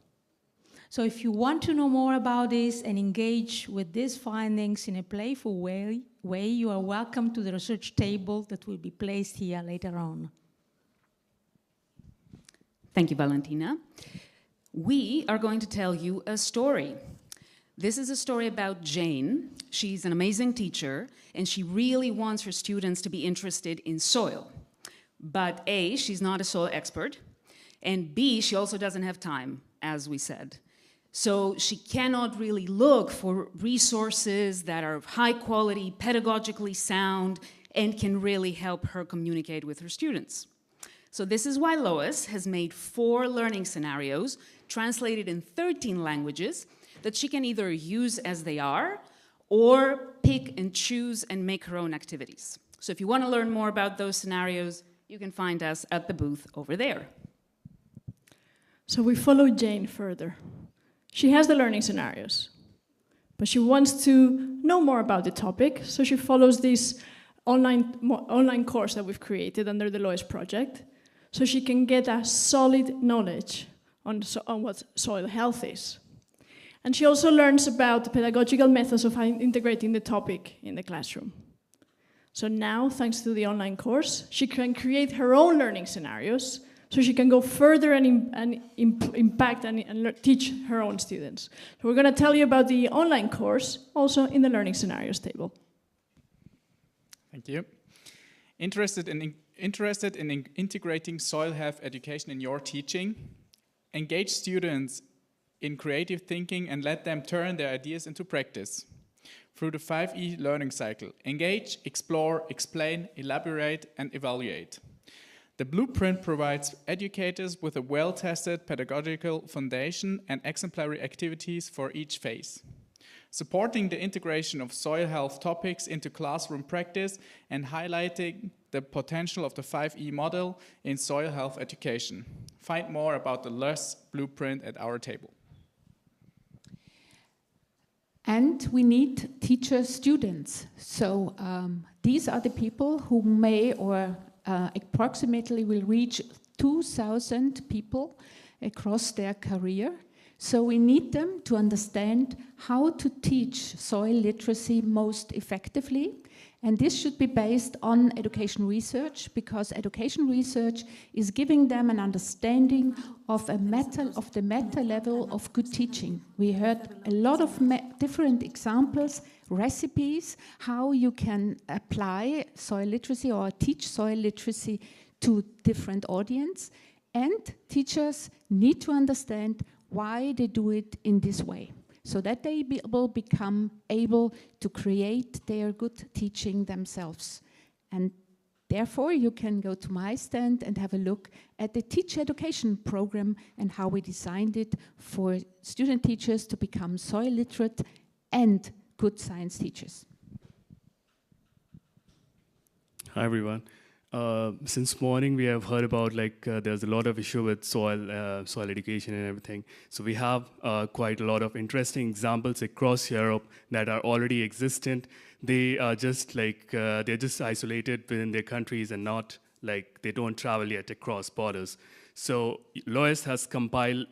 So if you want to know more about this and engage with these findings in a playful way, you are welcome to the research table that will be placed here later on. Thank you, Valentina. We are going to tell you a story. This is a story about Jane. She's an amazing teacher, and she really wants her students to be interested in soil. But A, she's not a soil expert, and B, she also doesn't have time, as we said. So she cannot really look for resources that are high quality, pedagogically sound, and can really help her communicate with her students. So this is why LOESS has made 4 learning scenarios translated in 13 languages that she can either use as they are or pick and choose and make her own activities. So if you want to learn more about those scenarios, you can find us at the booth over there. So we follow Jane further. She has the learning scenarios, but she wants to know more about the topic, so she follows this online course that we've created under the LOESS project, so she can get a solid knowledge on what soil health is. And she also learns about the pedagogical methods of integrating the topic in the classroom. So now, thanks to the online course, she can create her own learning scenarios, so she can go further and impact and teach her own students. So we're going to tell you about the online course, also in the learning scenarios table. Thank you. Interested in integrating soil health education in your teaching? Engage students in creative thinking and let them turn their ideas into practice. Through the 5E learning cycle, engage, explore, explain, elaborate, and evaluate. The blueprint provides educators with a well-tested pedagogical foundation and exemplary activities for each phase, supporting the integration of soil health topics into classroom practice and highlighting the potential of the 5E model in soil health education. Find more about the LOESS blueprint at our table. And we need teacher students. So these are the people who may or approximately will reach 2,000 people across their career. So we need them to understand how to teach soil literacy most effectively. And this should be based on education research, because education research is giving them an understanding of the meta level of good teaching. We heard a lot of different examples, recipes, how you can apply soil literacy or teach soil literacy to different audience. And teachers need to understand why they do it in this way, so that they will become able to create their good teaching themselves. And therefore, you can go to my stand and have a look at the Teach Education program and how we designed it for student teachers to become soil literate and good science teachers. Hi, everyone. Since morning, we have heard about there's a lot of issue with soil education and everything. So we have quite a lot of interesting examples across Europe that are already existent. They are just they're just isolated within their countries and not they don't travel yet across borders. So LOESS has compiled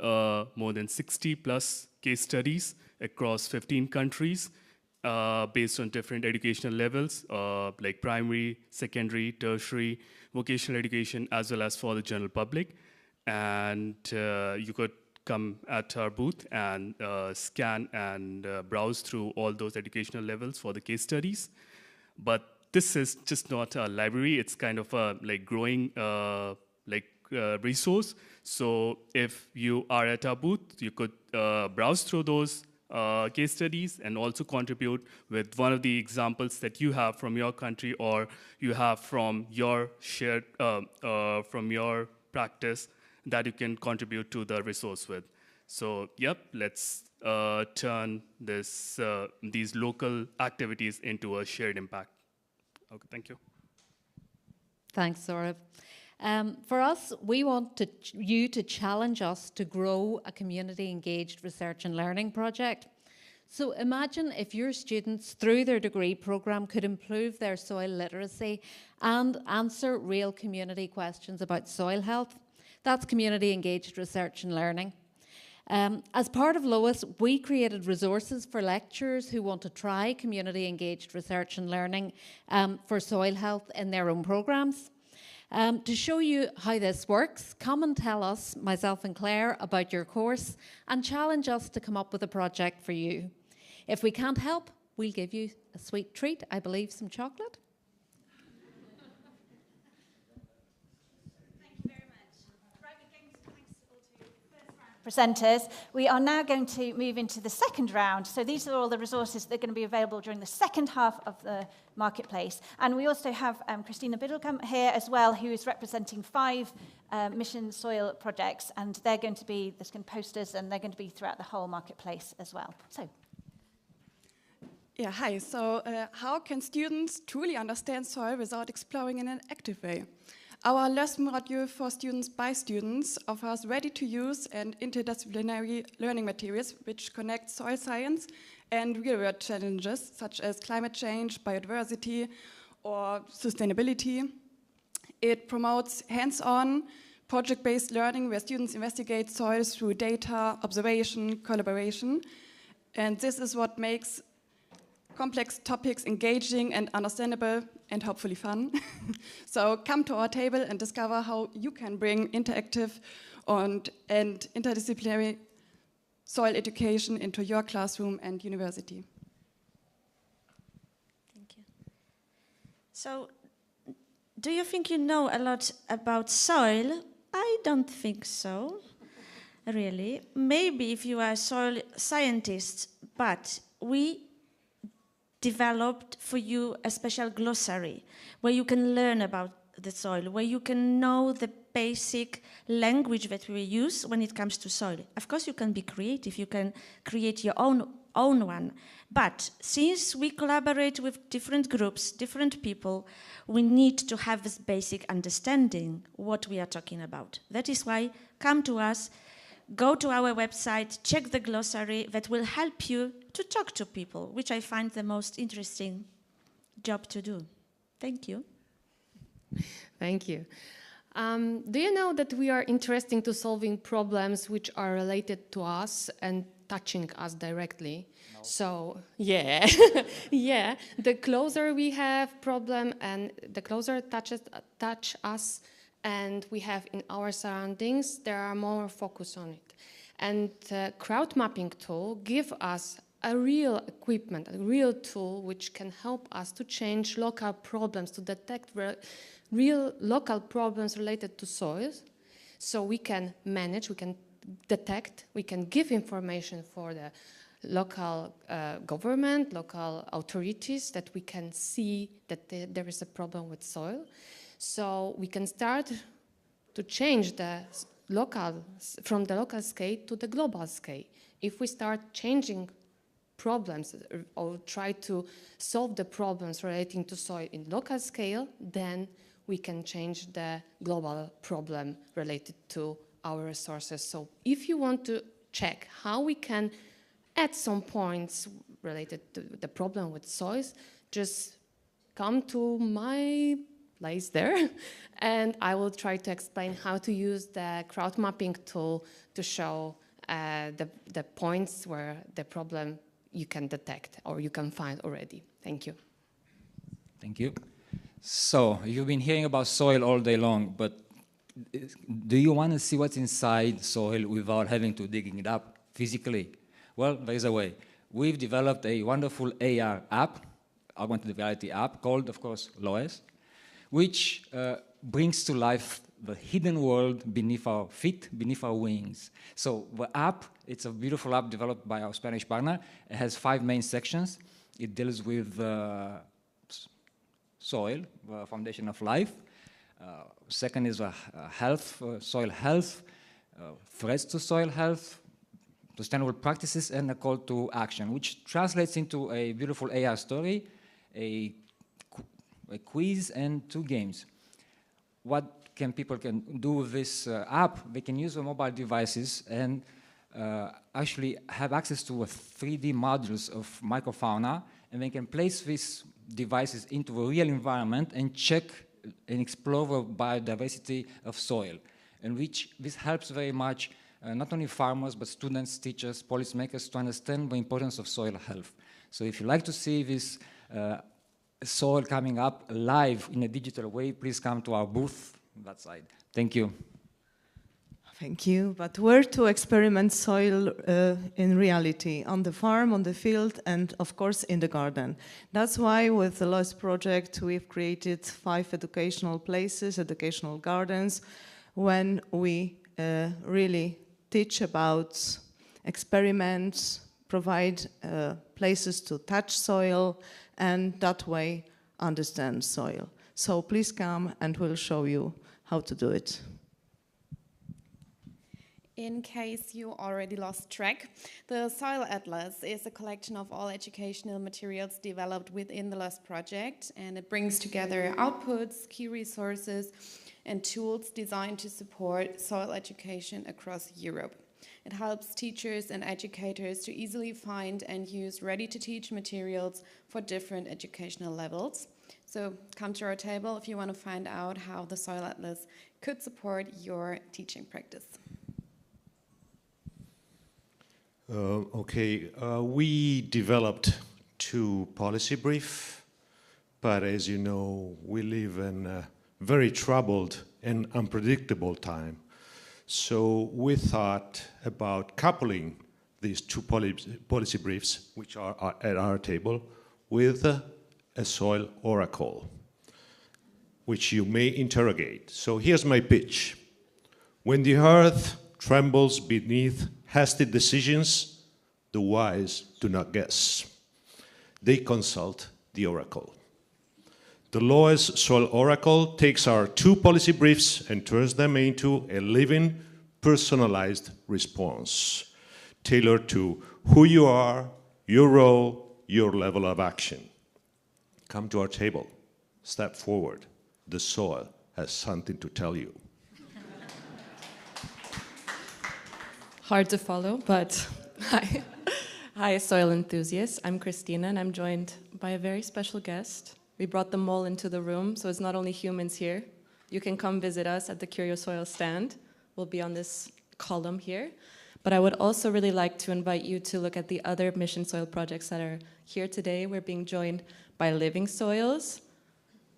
more than 60 plus case studies across 15 countries. Based on different educational levels, like primary, secondary, tertiary, vocational education, as well as for the general public. And you could come at our booth and scan and browse through all those educational levels for the case studies. But this is just not a library. It's kind of a growing resource. So if you are at our booth, you could browse through those case studies and also contribute with one of the examples that you have from your country or you have from your shared from your practice that you can contribute to the resource with. So yep, let's turn these local activities into a shared impact. Okay, thank you. Thanks, Saurav. For us, we want you to challenge us to grow a community-engaged research and learning project. So imagine if your students, through their degree programme, could improve their soil literacy and answer real community questions about soil health. That's community-engaged research and learning. As part of LOESS, we created resources for lecturers who want to try community-engaged research and learning for soil health in their own programmes. To show you how this works, come and tell us, myself and Claire, about your course and challenge us to come up with a project for you. If we can't help, we'll give you a sweet treat, I believe some chocolate. Presenters. We are now going to move into the second round. So these are all the resources that are going to be available during the second half of the marketplace. And we also have Christina Biddlecombe here as well, who is representing 5 mission soil projects. And they're going to be, there's going to be posters, and they're going to be throughout the whole marketplace as well. So. Yeah, hi. So how can students truly understand soil without exploring in an active way? Our lesson module for students by students offers ready-to-use and interdisciplinary learning materials which connect soil science and real-world challenges such as climate change, biodiversity, or sustainability. It promotes hands-on, project-based learning where students investigate soils through data, observation, collaboration. And this is what makes complex topics engaging and understandable and hopefully fun. So come to our table and discover how you can bring interactive and interdisciplinary soil education into your classroom and university. Thank you. So, do you think you know a lot about soil? I don't think so, really. Maybe if you are a soil scientist, but we developed for you a special glossary where you can learn about the soil, where you can know the basic language that we use when it comes to soil. Of course, you can be creative, you can create your own one. But since we collaborate with different groups, different people, we need to have this basic understanding what we are talking about. That is why come to us, go to our website, check the glossary that will help you to talk to people, which I find the most interesting job to do. Thank you. Thank you. Do you know that we are interested to solving problems which are related to us and touching us directly? No. So, yeah, yeah, the closer we have problem and the closer touch us and we have in our surroundings, there are more focus on it. And the crowd mapping tool gives us a real equipment, a real tool which can help us to change local problems, to detect real local problems related to soils. So we can manage, we can detect, we can give information for the local government, local authorities, that we can see that there is a problem with soil. So we can start to change the from the local scale to the global scale. If we start changing problems or try to solve the problems relating to soil in local scale, then we can change the global problem related to our resources. So if you want to check how we can add some points related to the problem with soils, just come to my place there and I will try to explain how to use the crowd mapping tool to show the points where the problem you can detect or you can find already. Thank you. Thank you. So, you've been hearing about soil all day long, but do you want to see what's inside soil without having to dig it up physically? Well, there is a way. We've developed a wonderful AR app, augmented reality app, called, of course, LOESS, which brings to life the hidden world beneath our feet, beneath our wings. So the app, it's a beautiful app developed by our Spanish partner. It has 5 main sections. It deals with soil, the foundation of life. Second is health, soil health, threats to soil health, sustainable practices, and a call to action, which translates into a beautiful AR story, a quiz, and 2 games. What people can do with this app? They can use their mobile devices and actually have access to 3D modules of microfauna, and they can place these devices into a real environment and check and explore the biodiversity of soil, and which this helps very much not only farmers, but students, teachers, policymakers to understand the importance of soil health. So if you like to see this soil coming up live in a digital way, please come to our booth on that side. Thank you. Thank you. But where to experiment soil in reality? On the farm, on the field, and of course in the garden. That's why with the LOESS project we've created 5 educational places, educational gardens, when we really teach about experiments, provide places to touch soil, and that way understand soil. So please come and we'll show you how to do it. In case you already lost track, the Soil Atlas is a collection of all educational materials developed within the LOESS project, and it brings together outputs, key resources, and tools designed to support soil education across Europe. It helps teachers and educators to easily find and use ready-to-teach materials for different educational levels. So come to our table if you want to find out how the Soil Atlas could support your teaching practice. We developed 2 policy briefs, but as you know, we live in a very troubled and unpredictable time. So we thought about coupling these 2 policy briefs, which are at our table, with a soil oracle, which you may interrogate. So here's my pitch. When the earth trembles beneath hasty decisions, the wise do not guess. They consult the oracle. The LOESS Soil Oracle takes our 2 policy briefs and turns them into a living, personalized response, tailored to who you are, your role, your level of action. Come to our table. Step forward. The soil has something to tell you. Hard to follow, but hi. Hi, soil enthusiasts. I'm Christina, and I'm joined by a very special guest. We brought them all into the room, so it's not only humans here, you can come visit us at the Curious Soil stand. We'll be on this column here. But I would also really like to invite you to look at the other Mission Soil projects that are here today. We're being joined by Living Soils,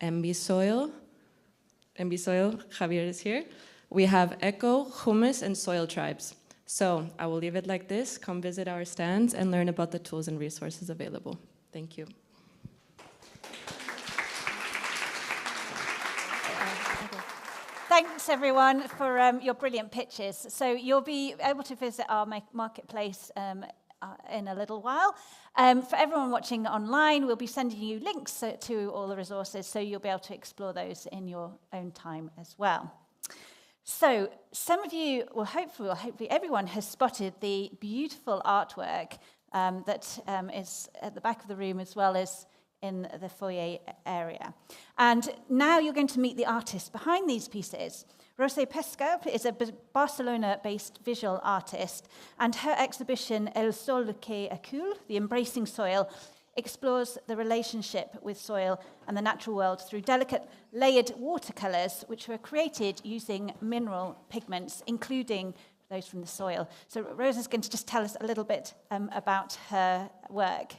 MB Soil, Javier is here. We have Eco, Humus, and Soil Tribes. So I will leave it like this. Come visit our stands and learn about the tools and resources available. Thank you. Thanks, everyone, for your brilliant pitches. So you'll be able to visit our marketplace in a little while. For everyone watching online, we'll be sending you links to all the resources, so you'll be able to explore those in your own time as well. So some of you, well, hopefully everyone has spotted the beautiful artwork that is at the back of the room as well as in the foyer area. And now you're going to meet the artist behind these pieces. Rosa Pesca is a Barcelona-based visual artist, and her exhibition El Sol que Acul, The Embracing Soil, explores the relationship with soil and the natural world through delicate layered watercolors, which were created using mineral pigments, including those from the soil. So Rosa's going to just tell us a little bit about her work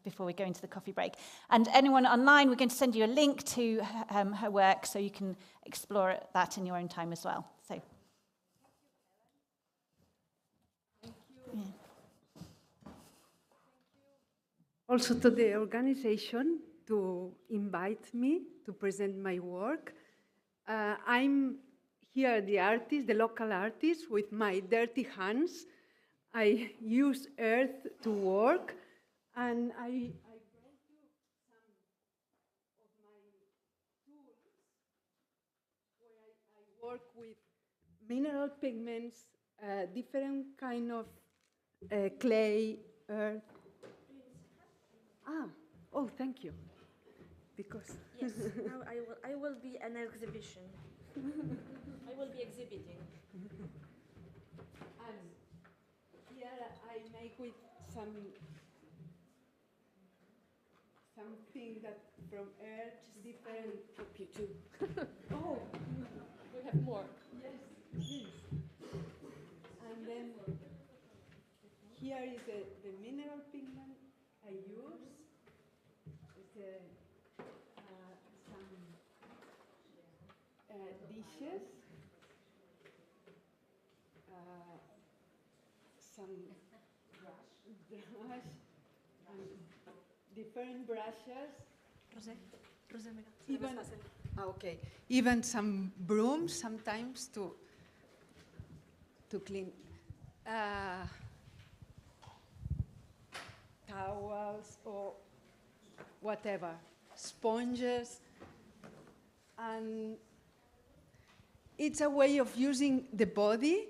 before we go into the coffee break. And anyone online, we're going to send you a link to her work so you can explore that in your own time as well. So. Also to the organization to invite me to present my work. I'm here the artist, the local artist, with my dirty hands. I use earth to work, and I brought you some of my tools where I work with mineral pigments, different kind of clay, earth. Oh, thank you. Because yes, now I will be an exhibition. I will be exhibiting. And here I make with something that from earth different. Help you too. Oh, we have more. Yes, please. And then here is the mineral pigment I use. It's some dishes. Some brush and different brushes. Even, okay. Even some brooms sometimes to clean towels or whatever, sponges, and it's a way of using the body,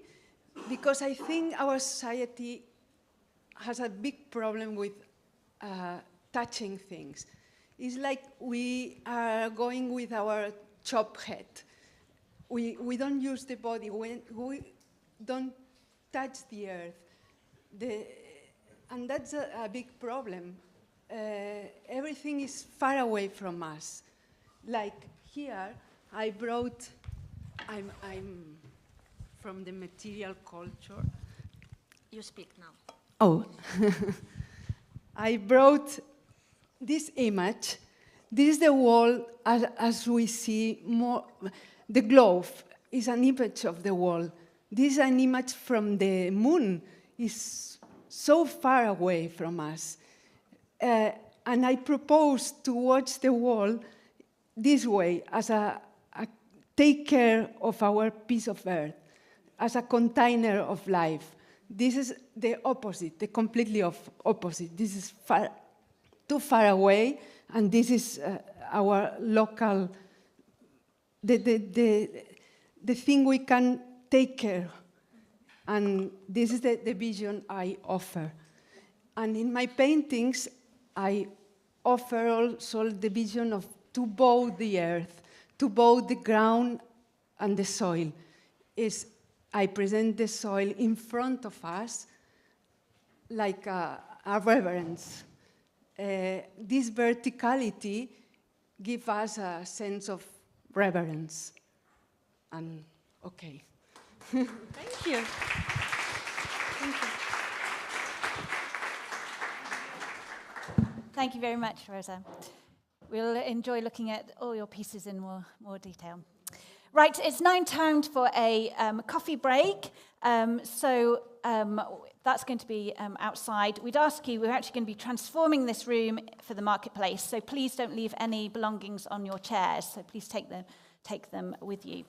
because I think our society has a big problem with touching things. It's like we are going with our chop head. We don't use the body. We don't touch the earth. And that's a big problem. Everything is far away from us. Like here, I brought, I'm from the material culture. You speak now. Oh, I brought this image. This is the wall as we see more. The globe is an image of the wall. This is an image from the moon. It's so far away from us. And I propose to watch the wall this way, as a take care of our piece of earth, as a container of life. This is the opposite, the completely opposite. This is too far away, and this is our local, the thing we can take care. And this is the vision I offer. And in my paintings, I offer also the vision of to bow the earth, to bow the ground and the soil. I present the soil in front of us like a reverence. This verticality gives us a sense of reverence And okay. Thank you. Thank you. Thank you very much, Rosa. We'll enjoy looking at all your pieces in more detail. Right, it's now time for a coffee break. That's going to be outside. We'd ask you, we're actually going to be transforming this room for the marketplace, so please don't leave any belongings on your chairs, so please take them with you.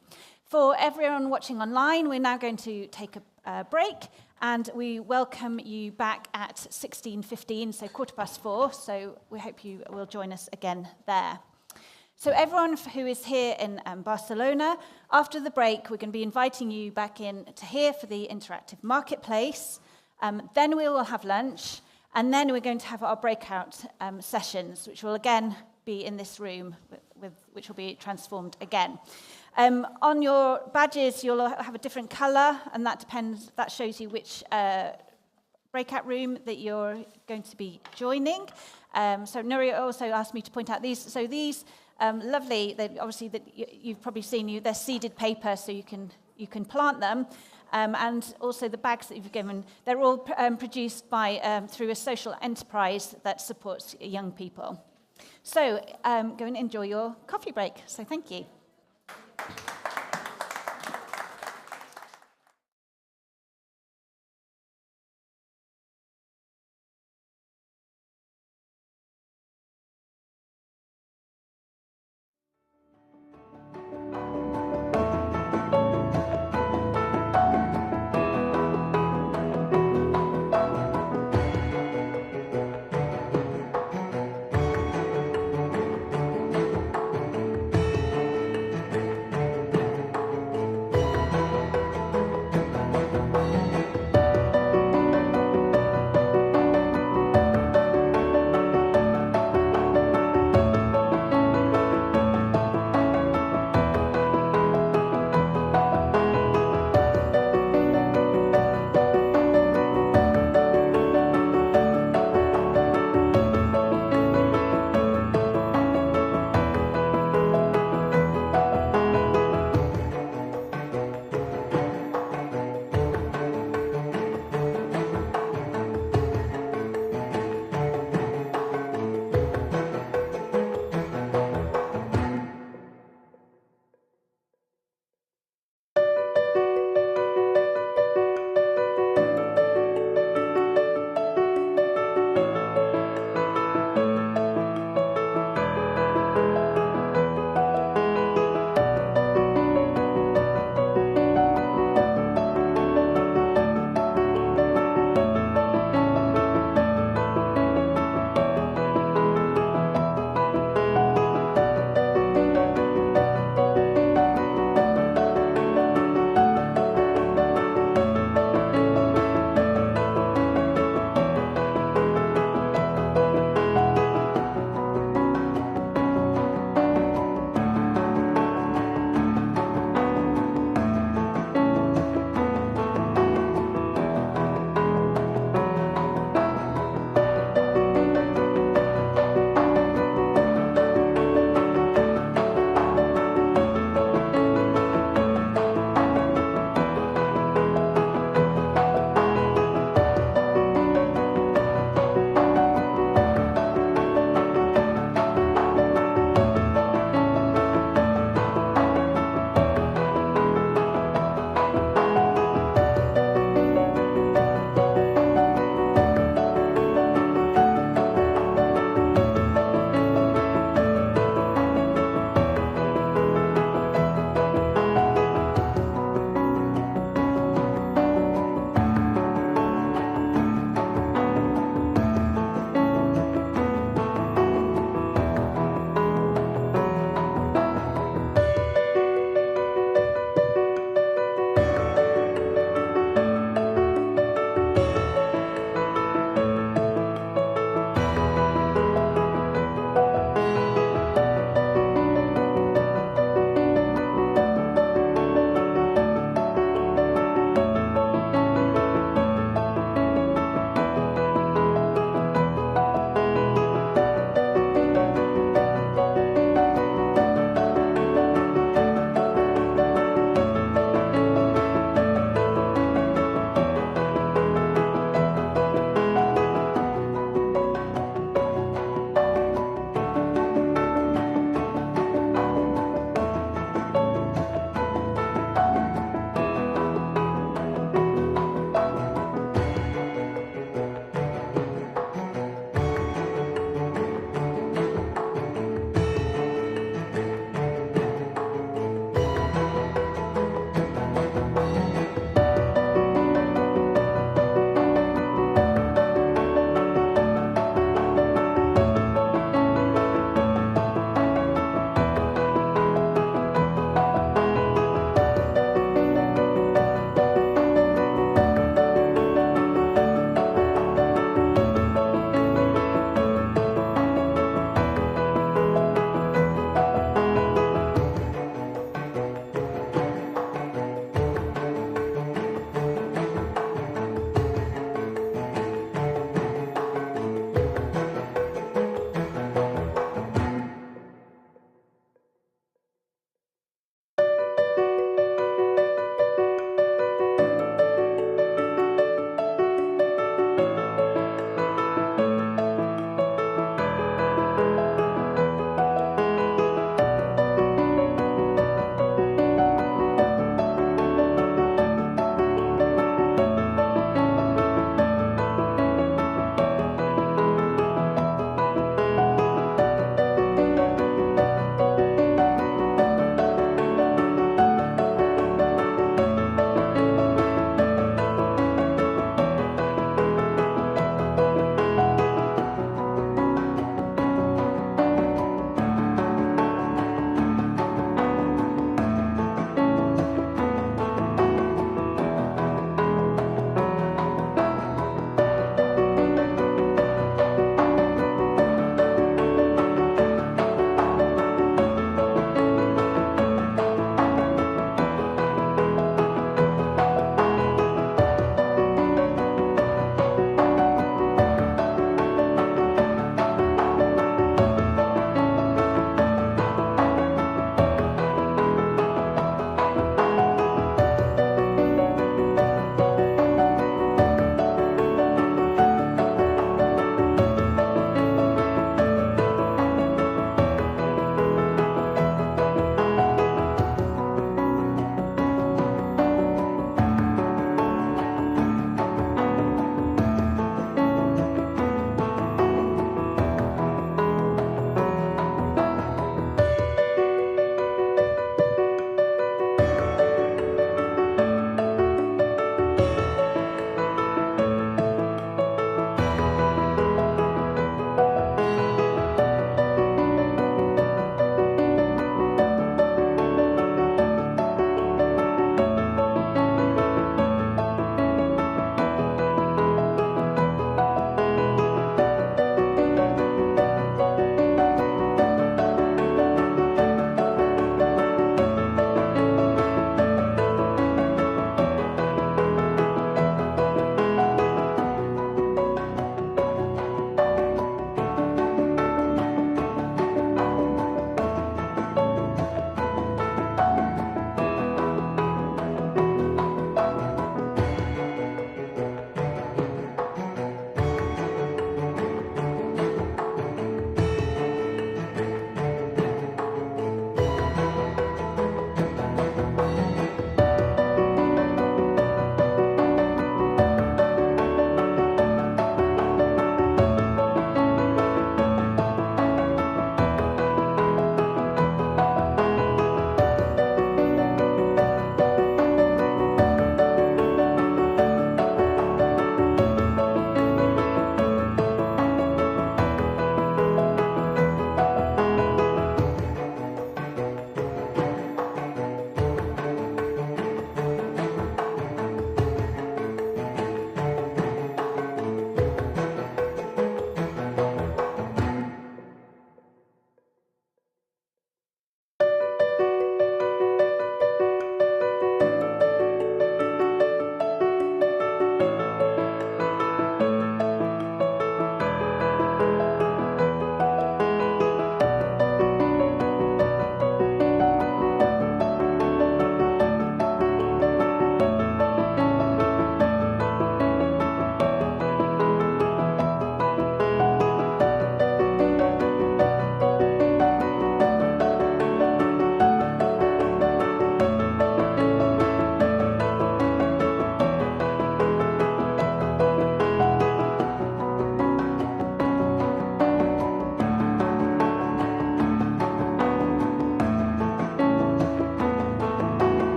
For everyone watching online, we're now going to take a break, and we welcome you back at 16:15, so 4:15, so we hope you will join us again there. So everyone who is here in Barcelona, after the break, we're going to be inviting you back in to here for the interactive marketplace. Then we will have lunch, and then we're going to have our breakout sessions, which will again be in this room, which will be transformed again. On your badges, you'll have a different color, and that shows you which breakout room that you're going to be joining. So Nuria also asked me to point out these. So these lovely, obviously that you've probably seen, they're seeded paper, so you can plant them. And also the bags that you've given, they're all produced by through a social enterprise that supports young people. So go and enjoy your coffee break. So thank you.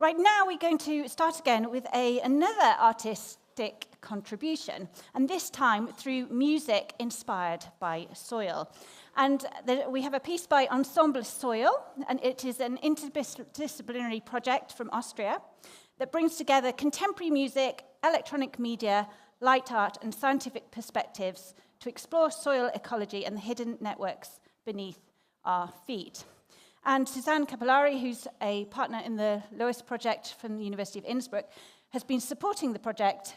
Right now, we're going to start again with another artistic contribution, and this time through music inspired by soil. And we have a piece by Ensemble Soil, and it is an interdisciplinary project from Austria that brings together contemporary music, electronic media, light art, and scientific perspectives to explore soil ecology and the hidden networks beneath our feet. And Suzanne Capellari, who's a partner in the LOESS project from the University of Innsbruck, has been supporting the project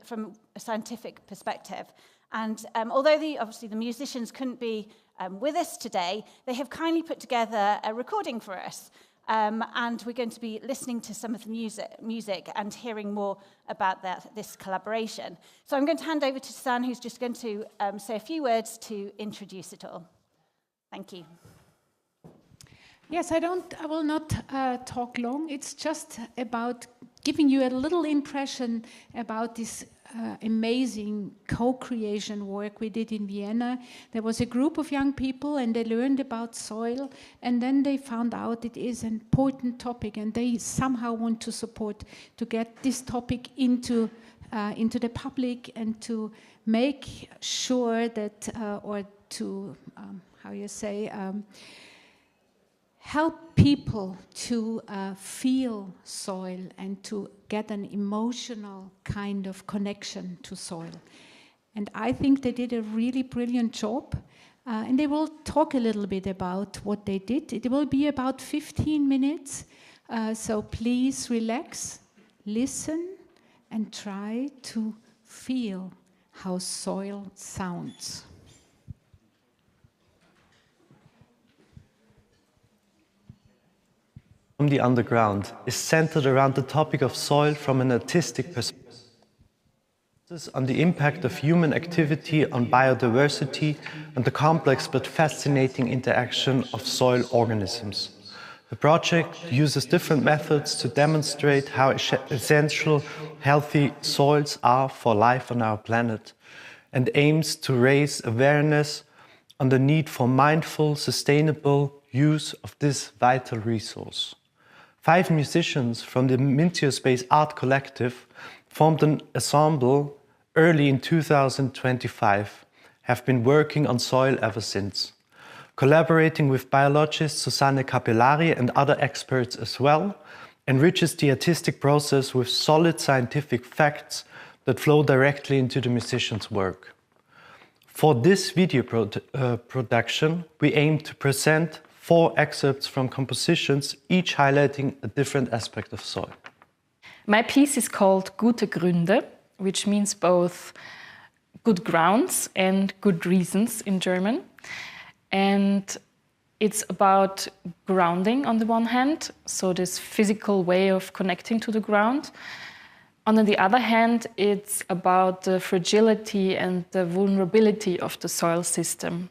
from a scientific perspective. And although obviously the musicians couldn't be with us today, they have kindly put together a recording for us. And we're going to be listening to some of the music and hearing more about this collaboration. So I'm going to hand over to Suzanne, who's just going to say a few words to introduce it all. Thank you. Yes, I will not talk long. It's just about giving you a little impression about this amazing co-creation work we did in Vienna. There was a group of young people and they learned about soil, and then they found out it is an important topic, and they somehow want to support to get this topic into the public and to make sure that, or to, how you say, help people to feel soil and to get an emotional kind of connection to soil. And I think they did a really brilliant job. And they will talk a little bit about what they did. It will be about 15 minutes. So please relax, listen, and try to feel how soil sounds. From the Underground is centered around the topic of soil from an artistic perspective, on the impact of human activity on biodiversity and the complex but fascinating interaction of soil organisms. The project uses different methods to demonstrate how essential healthy soils are for life on our planet, and aims to raise awareness on the need for mindful, sustainable use of this vital resource. 5 musicians from the Mintio Space Art Collective formed an ensemble early in 2025, have been working on soil ever since. Collaborating with biologist Susanne Capellari and other experts as well, enriches the artistic process with solid scientific facts that flow directly into the musicians' work. For this video production, we aim to present 4 excerpts from compositions, each highlighting a different aspect of soil. My piece is called Gute Gründe, which means both good grounds and good reasons in German. And it's about grounding on the one hand, so this physical way of connecting to the ground. On the other hand, it's about the fragility and the vulnerability of the soil system.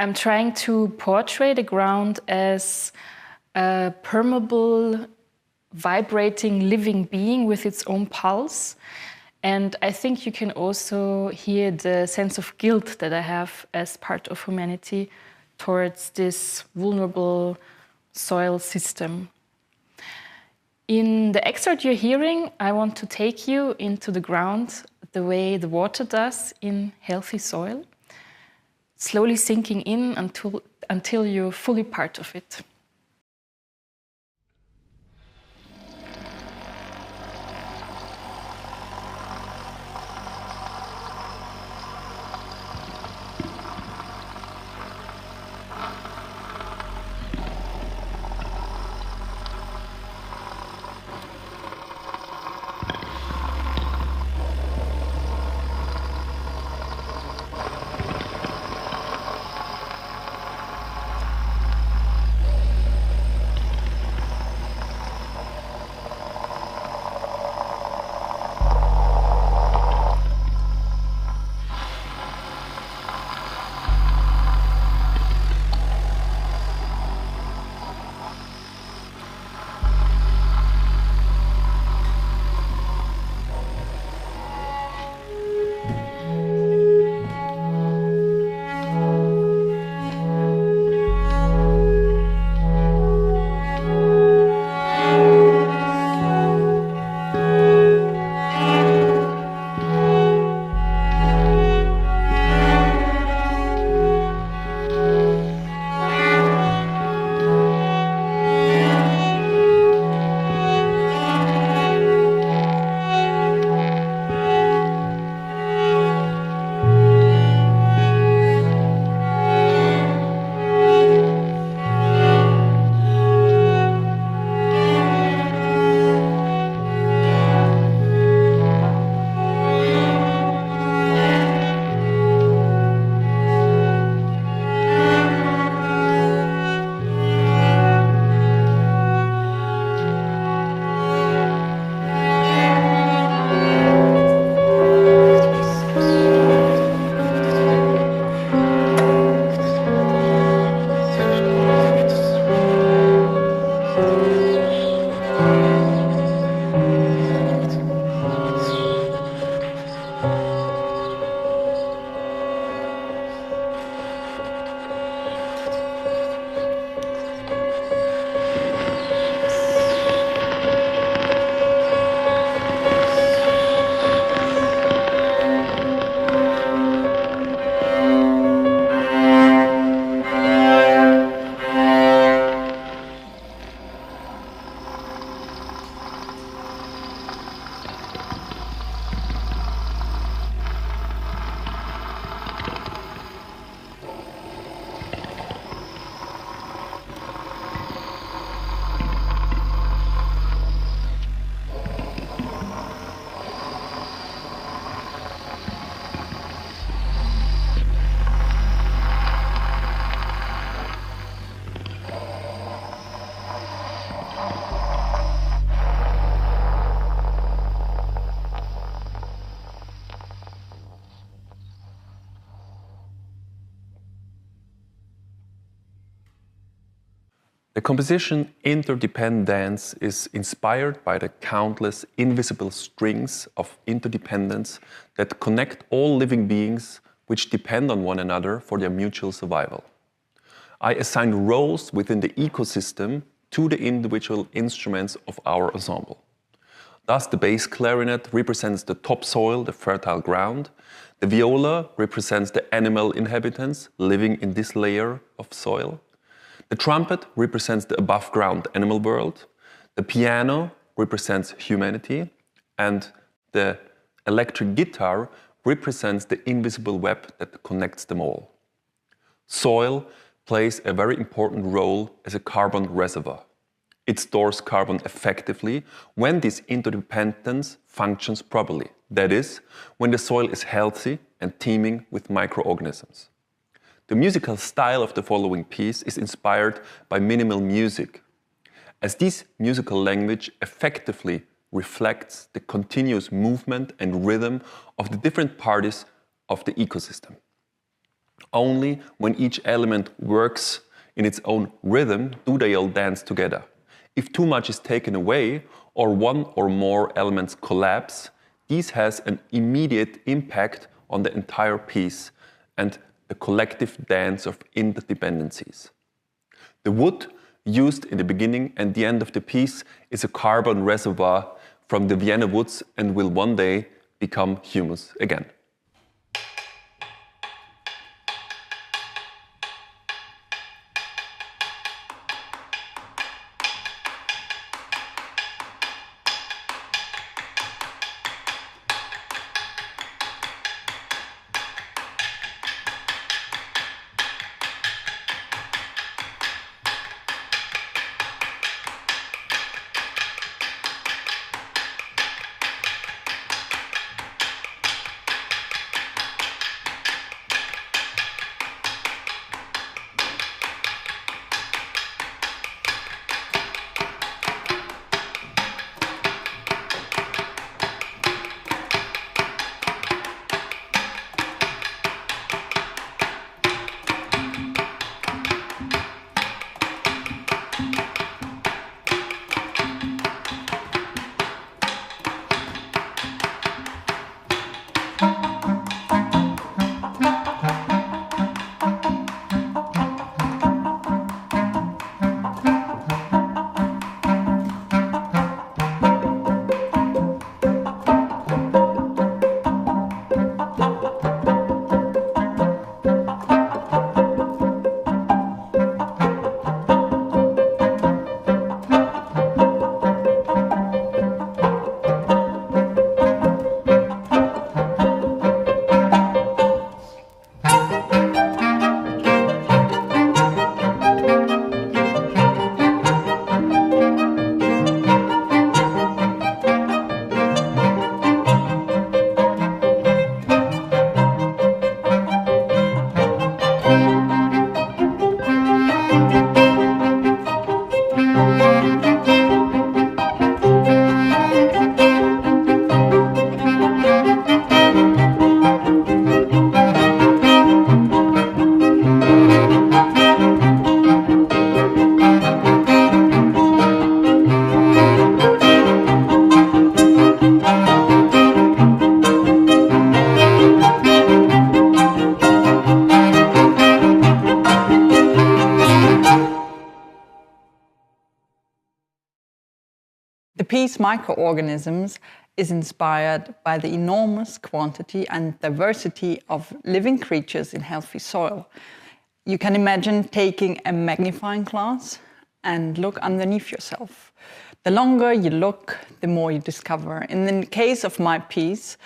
I'm trying to portray the ground as a permeable, vibrating, living being with its own pulse. And I think you can also hear the sense of guilt that I have as part of humanity towards this vulnerable soil system. In the excerpt you're hearing, I want to take you into the ground the way the water does in healthy soil, slowly sinking in until you're fully part of it. The composition interdependence is inspired by the countless invisible strings of interdependence that connect all living beings which depend on one another for their mutual survival. I assign roles within the ecosystem to the individual instruments of our ensemble. Thus, the bass clarinet represents the topsoil, the fertile ground. The viola represents the animal inhabitants living in this layer of soil. The trumpet represents the above-ground animal world. The piano represents humanity. And the electric guitar represents the invisible web that connects them all. Soil plays a very important role as a carbon reservoir. It stores carbon effectively when this interdependence functions properly. That is, when the soil is healthy and teeming with microorganisms. The musical style of the following piece is inspired by minimal music, as this musical language effectively reflects the continuous movement and rhythm of the different parts of the ecosystem. Only when each element works in its own rhythm do they all dance together. If too much is taken away or one or more elements collapse, this has an immediate impact on the entire piece and the collective dance of interdependencies. The wood used in the beginning and the end of the piece is a carbon reservoir from the Vienna woods and will one day become humus again. The piece Microorganisms is inspired by the enormous quantity and diversity of living creatures in healthy soil. You can imagine taking a magnifying glass and look underneath yourself. The longer you look, the more you discover. In the case of my piece,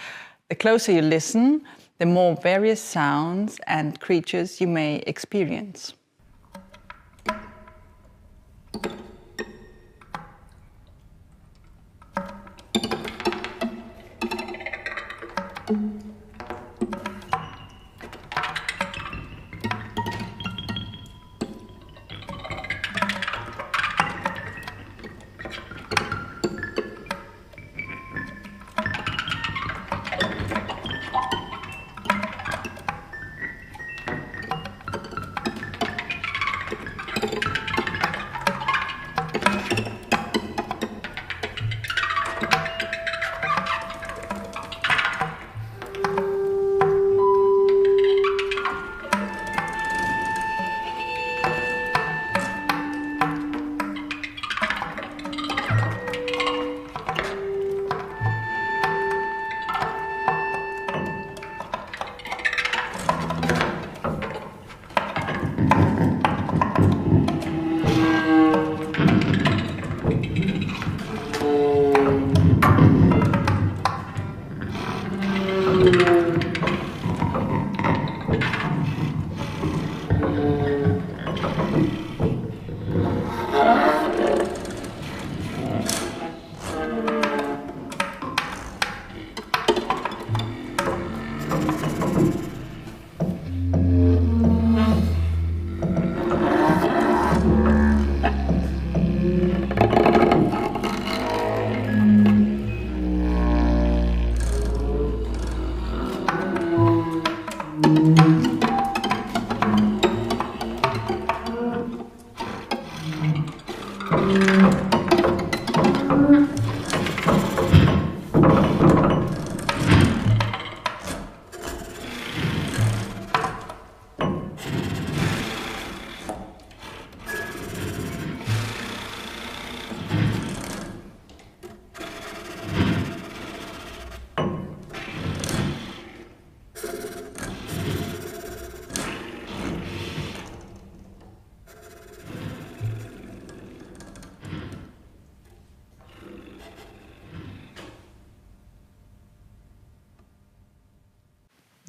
the closer you listen, the more various sounds and creatures you may experience.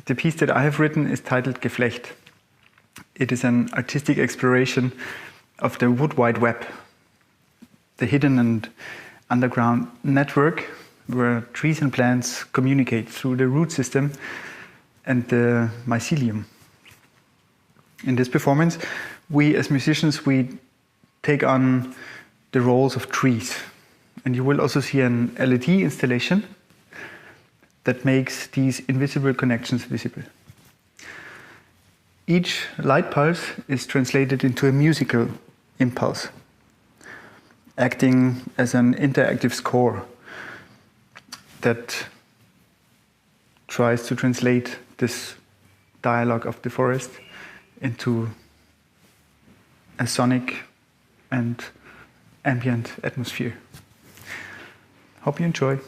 The piece that I have written is titled Geflecht. It is an artistic exploration of the wood wide web, the hidden and underground network where trees and plants communicate through the root system and the mycelium. In this performance, we as musicians, we take on the roles of trees. And you will also see an LED installation that makes these invisible connections visible. Each light pulse is translated into a musical impulse, acting as an interactive score that tries to translate this dialogue of the forest into a sonic and ambient atmosphere. Hope you enjoy.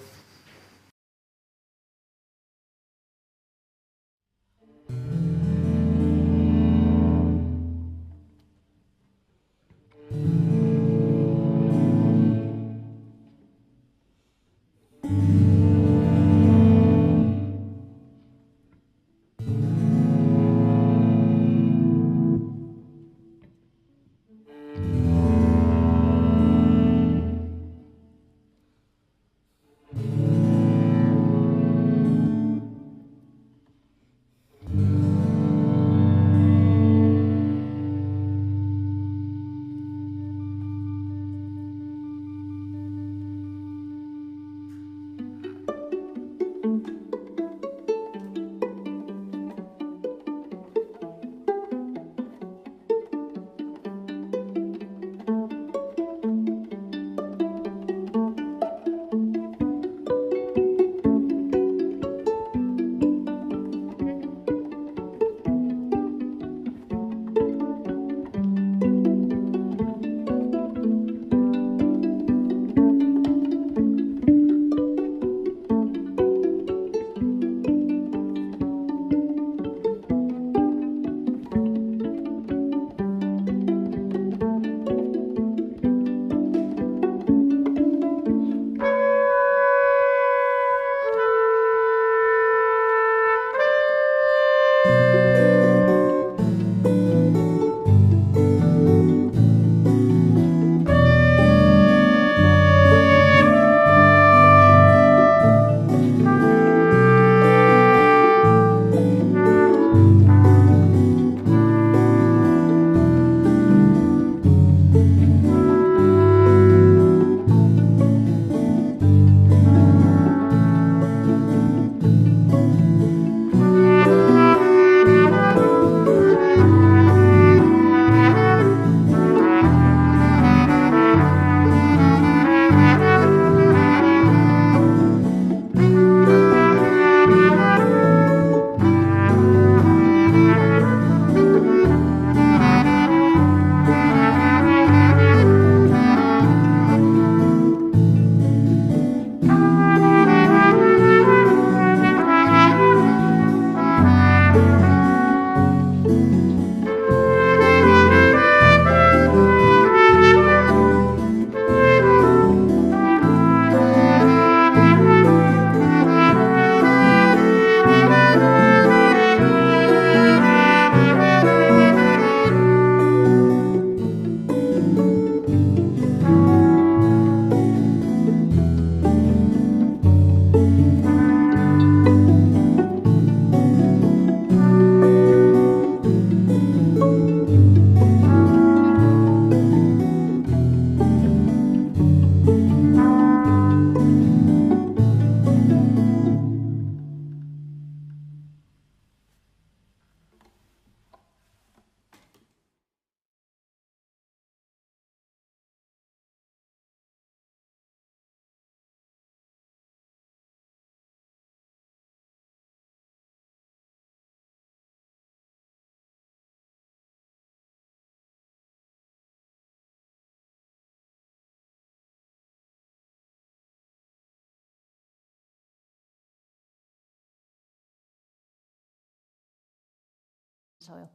soil.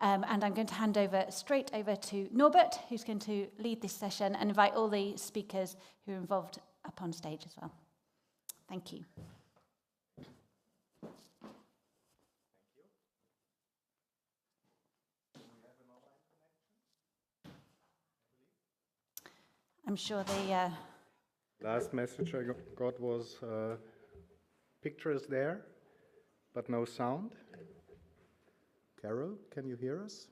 And I'm going to hand straight over to Norbert, who's going to lead this session, and invite all the speakers who are involved up on stage as well. Thank you. I'm sure the last message I got was pictures there, but no sound. Carol, can you hear us?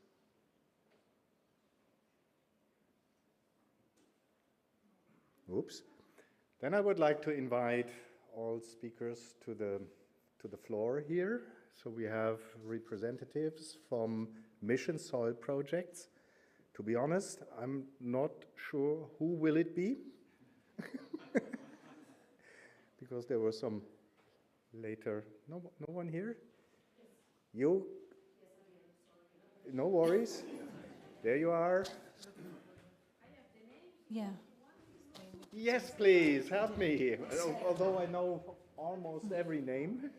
Oops. Then I would like to invite all speakers to the floor here. So we have representatives from Mission Soil projects. To be honest, I'm not sure who will it be, because there were some later. No one here? You? No worries. There you are. Yeah. Yes, please, help me. Although I know almost every name.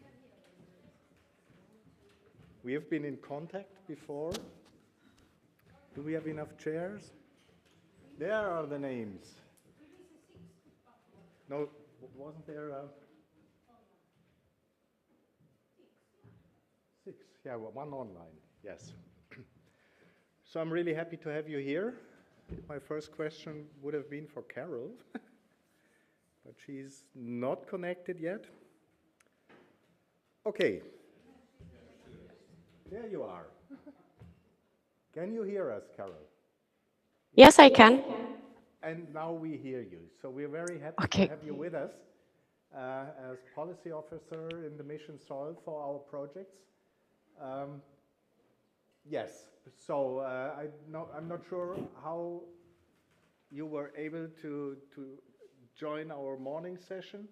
We have been in contact before. Do we have enough chairs? There are the names. No, wasn't there six? Yeah, well, one online, yes. So I'm really happy to have you here. My first question would have been for Carol, but she's not connected yet. Okay. There you are. Can you hear us, Carol? Yes, I can. And now we hear you. So we're very happy to have you with us as policy officer in the Mission Soil for our projects. Yes, so I'm not sure how you were able to join our morning session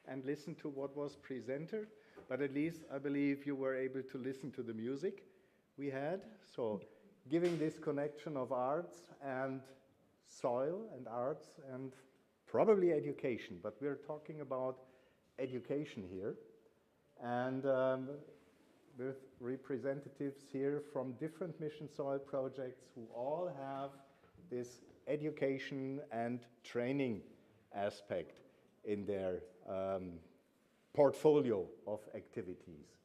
and listen to what was presented, but at least I believe you were able to listen to the music we had. So giving this connection of arts and soil and arts and probably education, but we're talking about education here. And with representatives here from different Mission Soil projects who all have this education and training aspect in their portfolio of activities.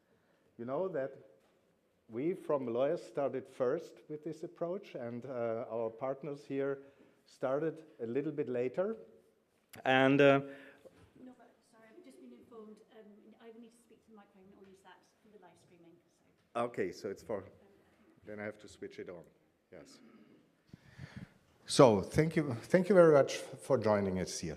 You know that we from LOESS started first with this approach, and our partners here started a little bit later. And no, but sorry, I've just been informed. I need to speak to the microphone or use that for the live streaming. So. Okay, so it's for, then I have to switch it on. Yes. So thank you very much for joining us here.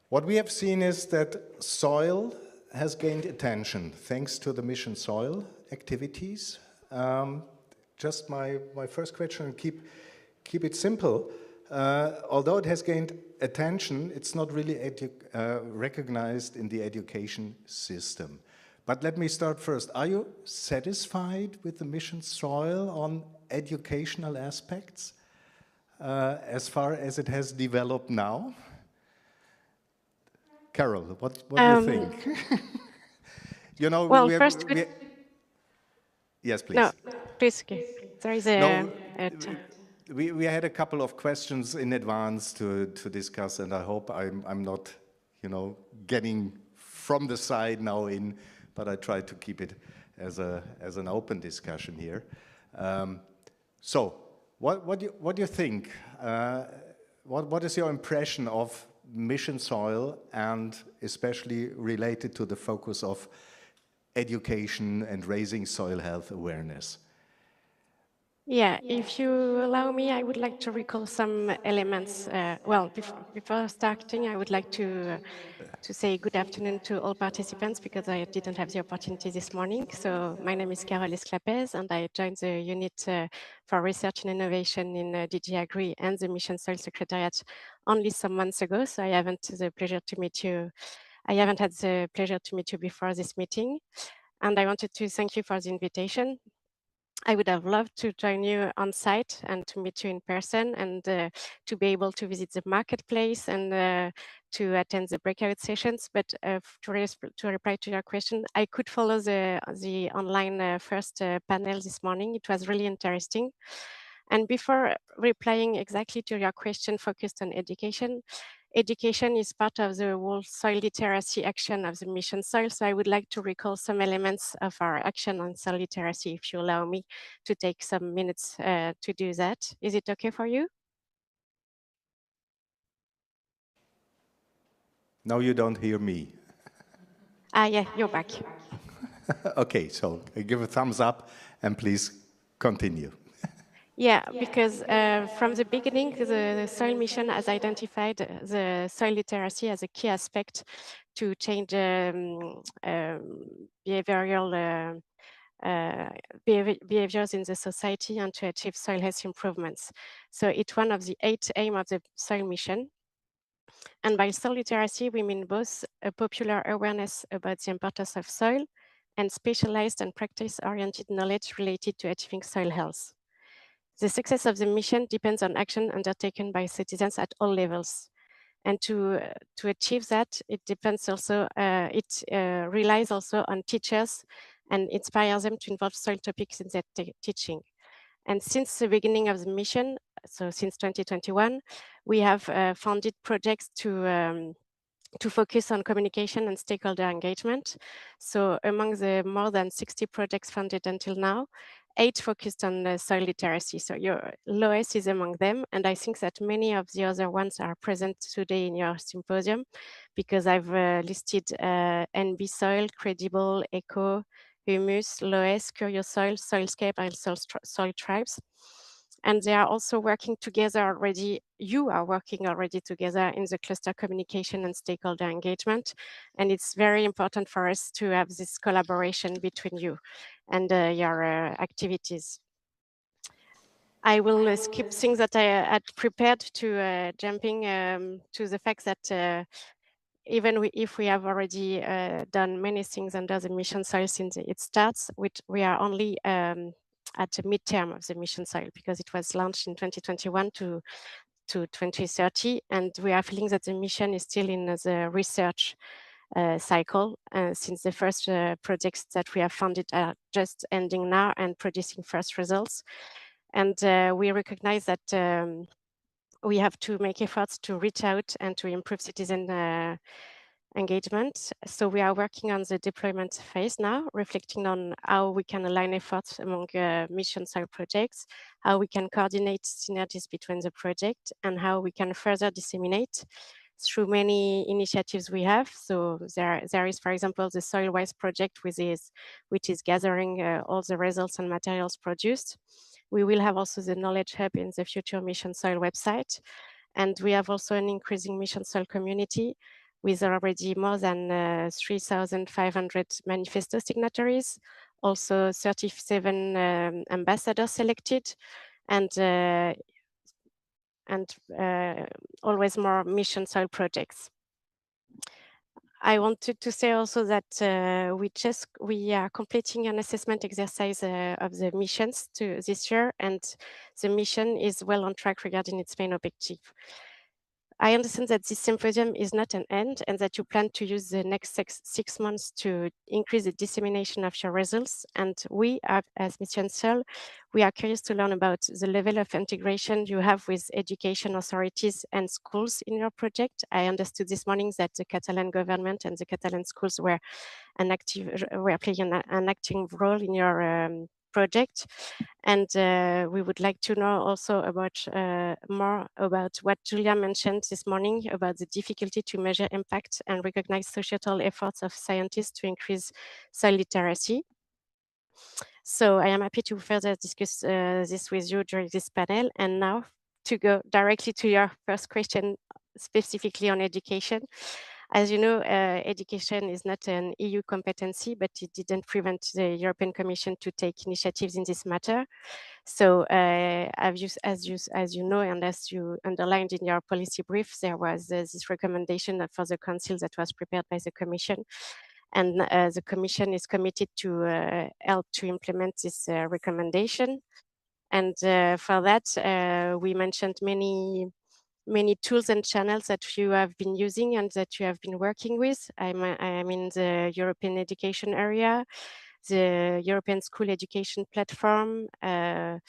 What we have seen is that soil has gained attention thanks to the Mission Soil activities. Just my first question, keep it simple. Although it has gained attention, it's not really recognized in the education system. But let me start first. Are you satisfied with the Mission Soil on educational aspects as far as it has developed now? Carol, what do you think? You know, well, yes, please. No, please. There is a. We had a couple of questions in advance to discuss, and I hope I'm not, getting from the side now in, but I try to keep it as an open discussion here. So, what do you think? What is your impression of Mission Soil, and especially related to the focus of education and raising soil health awareness? Yeah, if you allow me, I would like to recall some elements. Well, before starting, I would like to say good afternoon to all participants, because I didn't have the opportunity this morning. So my name is Carole Esclapez, and I joined the unit for research and innovation in DG Agri and the Mission Soil Secretariat only some months ago. So I haven't had the pleasure to meet you before this meeting. And I wanted to thank you for the invitation. I would have loved to join you on site and to meet you in person and to be able to visit the marketplace and to attend the breakout sessions. But to reply to your question, I could follow the online first panel this morning. It was really interesting. And before replying exactly to your question focused on education, education is part of the whole soil literacy action of the mission soil. So I would like to recall some elements of our action on soil literacy, if you allow me to take some minutes to do that. Is it okay for you? Now you don't hear me. Yeah, you're back. Okay, so give a thumbs up and please continue. Yeah, because from the beginning, the soil mission has identified the soil literacy as a key aspect to change behavioral behaviors in the society and to achieve soil health improvements. So it's one of the 8 aims of the soil mission. And by soil literacy, we mean both a popular awareness about the importance of soil and specialized and practice-oriented knowledge related to achieving soil health. The success of the mission depends on action undertaken by citizens at all levels. And to achieve that, it depends also, relies also on teachers and inspires them to involve soil topics in their teaching. And since the beginning of the mission, so since 2021, we have funded projects to focus on communication and stakeholder engagement. So among the more than 60 projects funded until now, 8 focused on soil literacy. So your LOESS is among them. And I think that many of the other ones are present today in your symposium because I've listed NB Soil, Credible, Eco, Humus, LOESS, Curious Soil, Soilscape, and Soil Tribes. And they are also working together already. You are working already together in the cluster communication and stakeholder engagement. And it's very important for us to have this collaboration between you and your activities. I will skip things that I had prepared to jumping to the fact that even if we have already done many things under the mission soil since it starts, which we are only at the midterm of the mission soil because it was launched in 2021 to 2030. And we are feeling that the mission is still in the research cycle since the first projects that we have funded are just ending now and producing first results. And we recognize that we have to make efforts to reach out and to improve citizen engagement. So we are working on the deployment phase now, reflecting on how we can align efforts among mission soil projects, how we can coordinate synergies between the project, and how we can further disseminate through many initiatives we have. So there is, for example, the Soil-Wise project, which is gathering all the results and materials produced. We will have also the Knowledge Hub in the future Mission Soil website. And we have also an increasing Mission Soil community with already more than 3,500 manifesto signatories, also 37 ambassadors selected, and always more mission soil projects. I wanted to say also that we are completing an assessment exercise of the missions this year, and the mission is well on track regarding its main objective. I understand that this symposium is not an end and that you plan to use the next six months to increase the dissemination of your results. And we, as Mission Soil, we are curious to learn about the level of integration you have with education authorities and schools in your project. I understood this morning that the Catalan government and the Catalan schools were playing an active role in your project. And we would like to know also about more about what Julia mentioned this morning about the difficulty to measure impact and recognize societal efforts of scientists to increase soil literacy. So I am happy to further discuss this with you during this panel. And now to go directly to your first question, specifically on education. As you know, education is not an EU competency, but it didn't prevent the European Commission to take initiatives in this matter. So as you know, and as you underlined in your policy brief, there was this recommendation for the Council that was prepared by the Commission. And the Commission is committed to help to implement this recommendation. And for that, we mentioned many tools and channels that you have been using and that you have been working with. I'm in the European education area, the European School Education Platform, the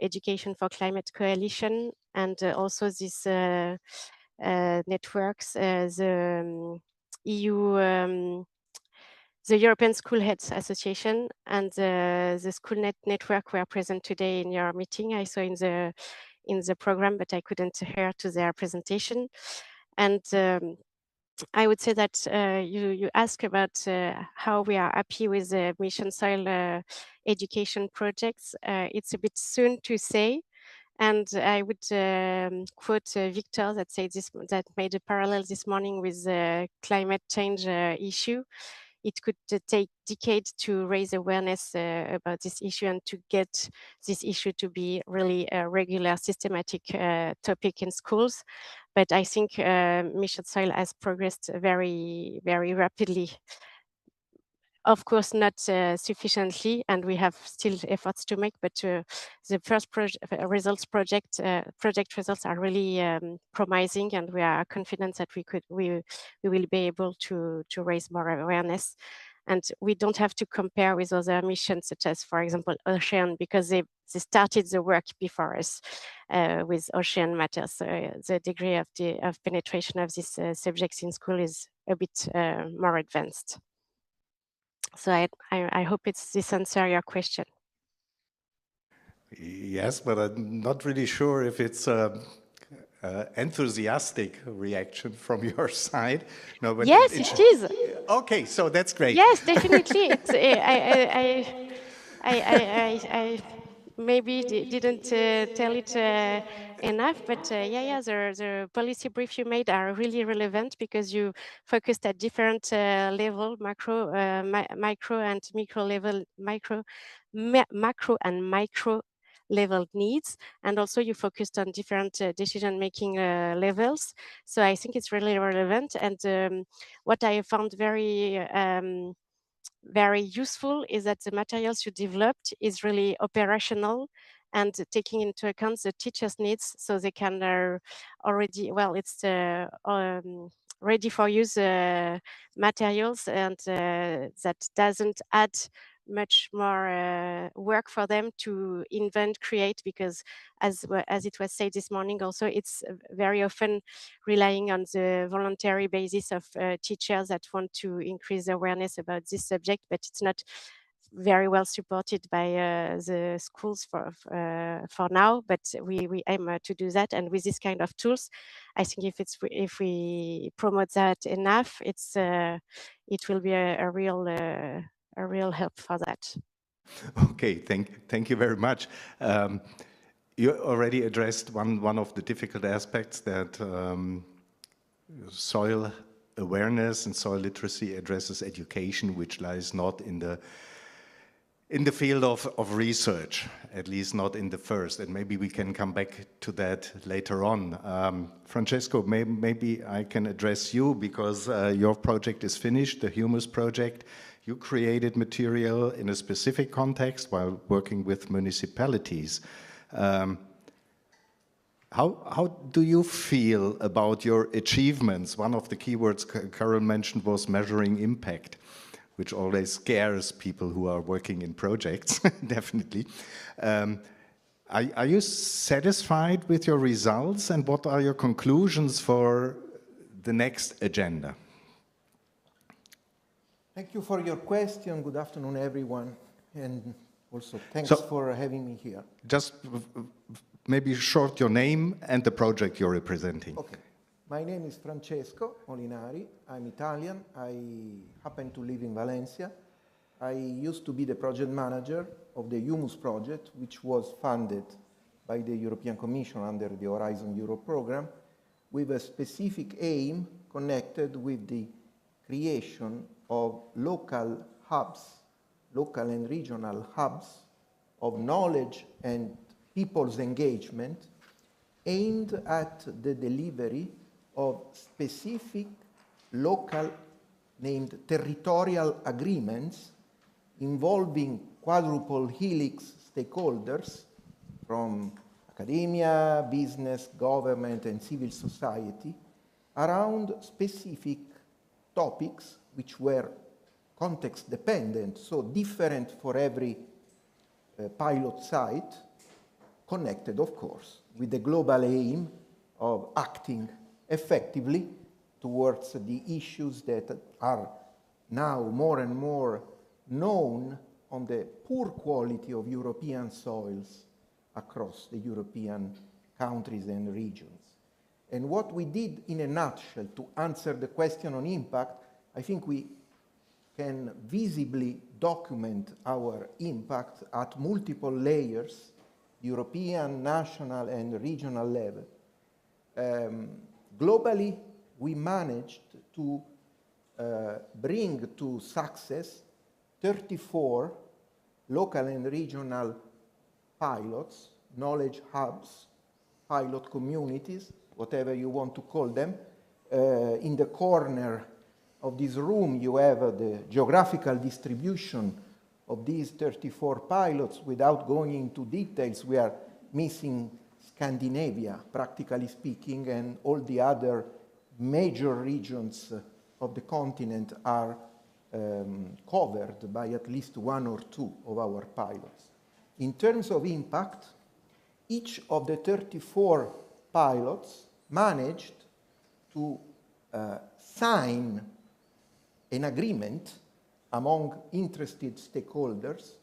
Education for Climate Coalition, and also these networks, the EU, the European School Heads Association and the School Network were present today in your meeting. I saw in the program, but I couldn't hear to their presentation. And I would say that you ask about how we are happy with the Mission Soil education projects. It's a bit soon to say, and I would quote Victor that made a parallel this morning with the climate change issue. It could take decades to raise awareness about this issue and to get this issue to be really a regular, systematic topic in schools. But I think Mission Soil has progressed very, very rapidly. Of course, not sufficiently, and we have still efforts to make, but the first project results are really promising, and we are confident that we will be able to raise more awareness. And we don't have to compare with other missions, such as, for example, Ocean, because they started the work before us with Ocean Matters. So the degree of penetration of these subjects in school is a bit more advanced. So I hope this answers your question. Yes, but I'm not really sure if it's enthusiastic reaction from your side. No, but yes, it is. Okay, so that's great. Yes, definitely. It's, I maybe didn't tell it enough, but the policy brief you made are really relevant because you focused at different level, macro, micro and micro level, macro and micro level needs, and also you focused on different decision-making levels. So I think it's really relevant. And what I found very useful is that the materials you developed is really operational and taking into account the teachers' needs, so they can already, well, it's ready for use materials, and that doesn't add much more work for them to invent, create, because as it was said this morning also, it's very often relying on the voluntary basis of teachers that want to increase awareness about this subject, but it's not very well supported by the schools for now, but we aim to do that. And with this kind of tools, I think if we promote that enough, it will be a real help for that. Okay, thank you very much. You already addressed one of the difficult aspects that soil awareness and soil literacy addresses education, which lies not in the field of research, at least not in the first, and maybe we can come back to that later on. Francesco, maybe I can address you because your project is finished, the Humus project. You created material in a specific context while working with municipalities. How do you feel about your achievements? One of the keywords Carol mentioned was measuring impact, which always scares people who are working in projects, definitely. Are you satisfied with your results, and what are your conclusions for the next agenda? Thank you for your question. Good afternoon, everyone. And also, thanks for having me here. Just maybe short your name and the project you're representing. Okay. My name is Francesco Molinari. I'm Italian. I happen to live in Valencia. I used to be the project manager of the Humus project, which was funded by the European Commission under the Horizon Europe program, with a specific aim connected with the creation of local hubs, local and regional hubs of knowledge and people's engagement aimed at the delivery of specific local named territorial agreements involving quadruple helix stakeholders from academia, business, government, and civil society around specific topics which were context dependent, so different for every pilot site, connected, of course, with the global aim of acting effectively towards the issues that are now more and more known on the poor quality of European soils across the European countries and regions. And what we did in a nutshell to answer the question on impact, I think we can visibly document our impact at multiple layers, European, national, and regional level. Globally, we managed to bring to success 34 local and regional pilots, knowledge hubs, pilot communities, whatever you want to call them. In the corner of this room, you have the geographical distribution of these 34 pilots. Without going into details, we are missing Scandinavia, practically speaking, and all the other major regions of the continent are covered by at least one or two of our pilots. In terms of impact, each of the 34 pilots managed to sign an agreement among interested stakeholders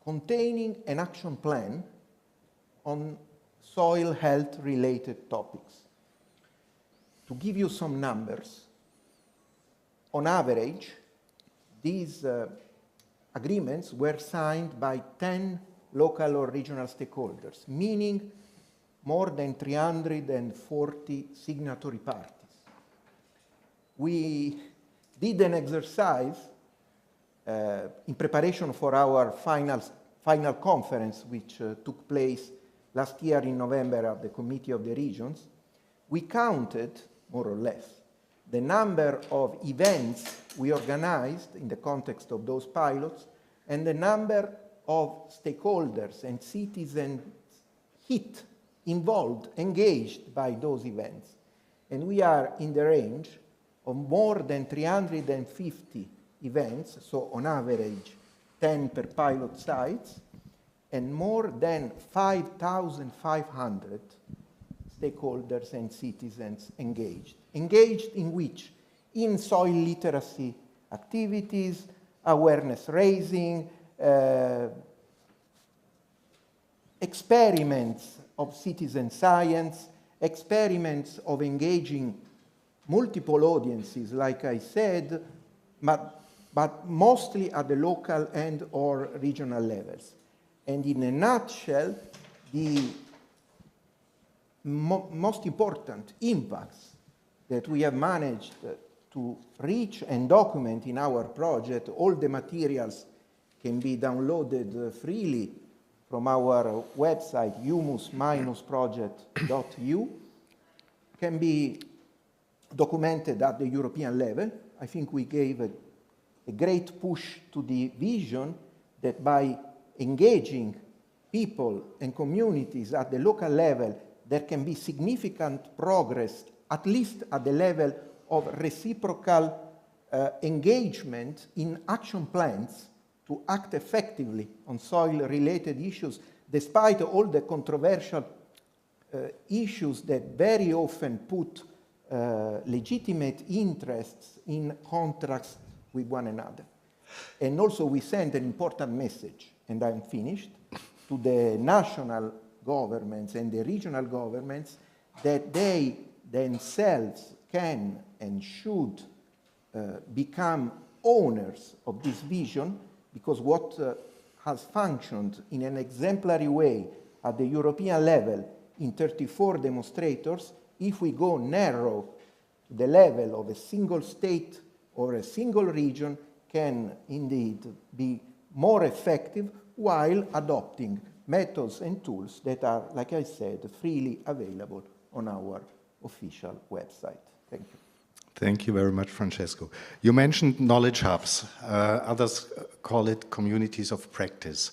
containing an action plan on soil health related topics. To give you some numbers, on average, these agreements were signed by 10 local or regional stakeholders, meaning more than 340 signatory parties. We did an exercise in preparation for our final conference, which took place last year in November at the Committee of the Regions. We counted, more or less, the number of events we organized in the context of those pilots and the number of stakeholders and citizens involved, engaged by those events. And we are in the range of more than 350 events, so on average 10 per pilot sites, and more than 5,500 stakeholders and citizens engaged. Engaged in which? In soil literacy activities, awareness raising, experiments of citizen science, experiments of engaging multiple audiences, like I said, but mostly at the local and or regional levels. And in a nutshell, the most important impacts that we have managed to reach and document in our project, all the materials can be downloaded freely from our website, humus-project.eu, can be documented at the European level. I think we gave a great push to the vision that by engaging people and communities at the local level, there can be significant progress, at least at the level of reciprocal engagement in action plans to act effectively on soil-related issues, despite all the controversial issues that very often put legitimate interests in contrast with one another. And also we send an important message, and I'm finished, to the national governments and the regional governments that they themselves can and should become owners of this vision, because what has functioned in an exemplary way at the European level in 34 demonstrators, if we go narrow to the level of a single state or a single region, can indeed be more effective while adopting methods and tools that are, like I said, freely available on our official website. Thank you. Thank you very much, Francesco. You mentioned knowledge hubs. Others call it communities of practice.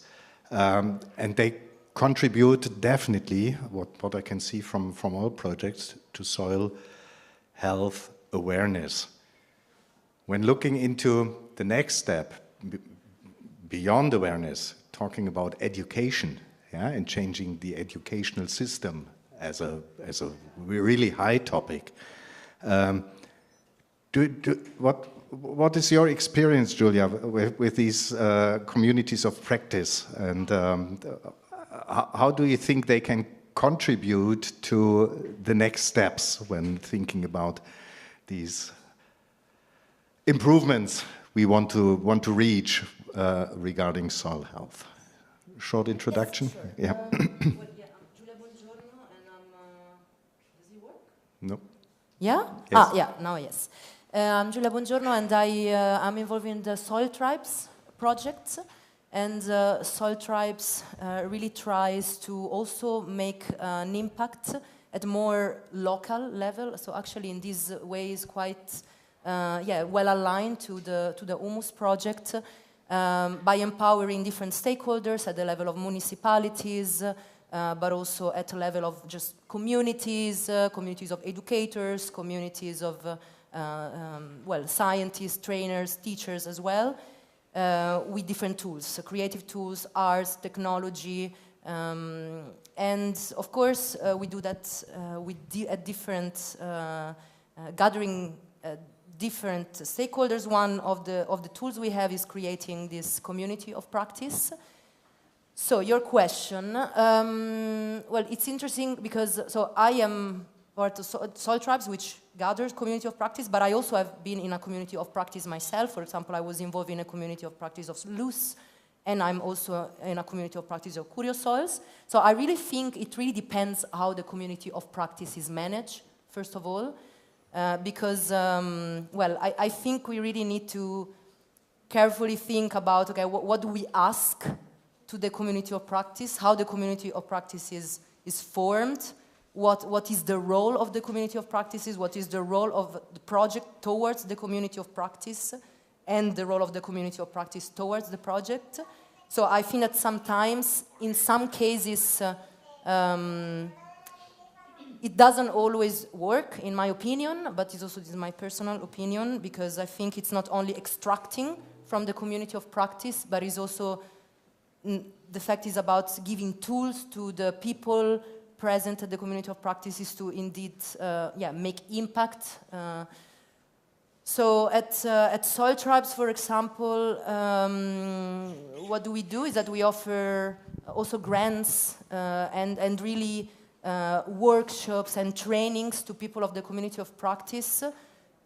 And they contribute definitely, what I can see from all projects, to soil health awareness. When looking into the next step, beyond awareness, talking about education, yeah, and changing the educational system as a really high topic. What is your experience, Julia, with these communities of practice, and how do you think they can contribute to the next steps when thinking about these improvements we want to reach regarding soil health? Short introduction. Yes, sure. Yeah. Julia, buongiorno, and does it work? No. Yeah? Yes. Yeah, now yes. I'm Julia Buongiorno, and I'm involved in the Soil Tribes project. And Soil Tribes really tries to also make an impact at more local level. So actually in this way is quite well aligned to the Humus project by empowering different stakeholders at the level of municipalities, but also at the level of just communities, communities of educators, communities of scientists, trainers, teachers as well, with different tools, so creative tools, arts, technology, and of course we do that with different gathering different stakeholders. One of the tools we have is creating this community of practice. So your question, well, it's interesting because I am part of Soil Tribes, which gathers community of practice, but I also have been in a community of practice myself. For example, I was involved in a community of practice of LOESS, and I'm also in a community of practice of Curious Soils. So I really think it really depends how the community of practice is managed, first of all, because, I think we really need to carefully think about, okay, what do we ask to the community of practice, how the community of practice is formed, what is the role of the community of practices, what is the role of the project towards the community of practice, and the role of the community of practice towards the project. So I think that sometimes, in some cases, it doesn't always work, in my opinion, but this is my personal opinion, because I think it's not only extracting from the community of practice, but it's also, the fact is about giving tools to the people present at the community of practices to indeed make impact. So at Soil Tribes, for example, what we do is that we offer also grants and really workshops and trainings to people of the community of practice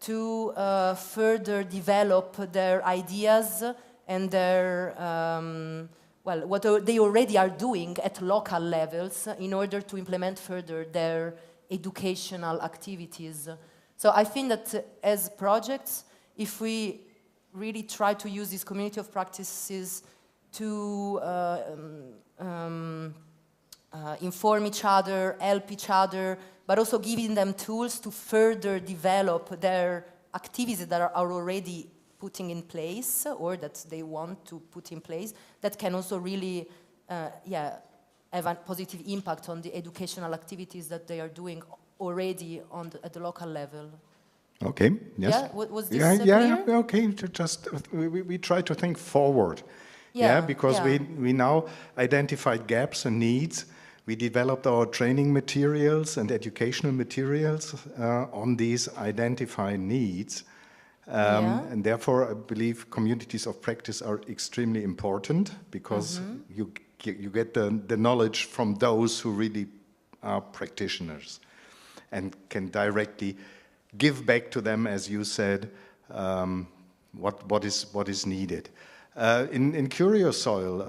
to further develop their ideas and their what they already are doing at local levels in order to implement further their educational activities. So I think that as projects, if we really try to use this community of practices to inform each other, help each other, but also giving them tools to further develop their activities that are already putting in place or that they want to put in place, that can also really have a positive impact on the educational activities that they are doing already at the local level. Okay, yes. Yeah, was this clear? Okay, just we try to think forward. Because we now identified gaps and needs. We developed our training materials and educational materials on these identified needs. And therefore, I believe communities of practice are extremely important because you get the knowledge from those who really are practitioners and can directly give back to them, as you said, what is needed. In Curious Soil,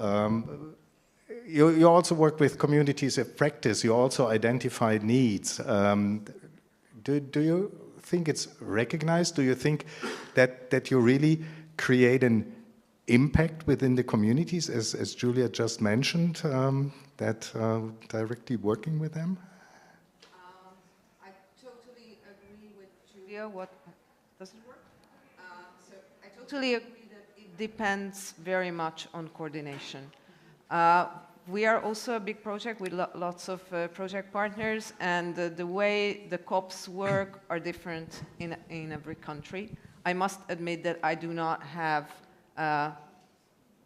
you also work with communities of practice. You also identified needs. Do you think it's recognized? Do you think that you really create an impact within the communities, as Julia just mentioned, that directly working with them? I totally agree with Julia. Does it work? So I totally agree that it depends very much on coordination. We are also a big project with lots of project partners, and the way the COPs work are different in every country. I must admit that I do not have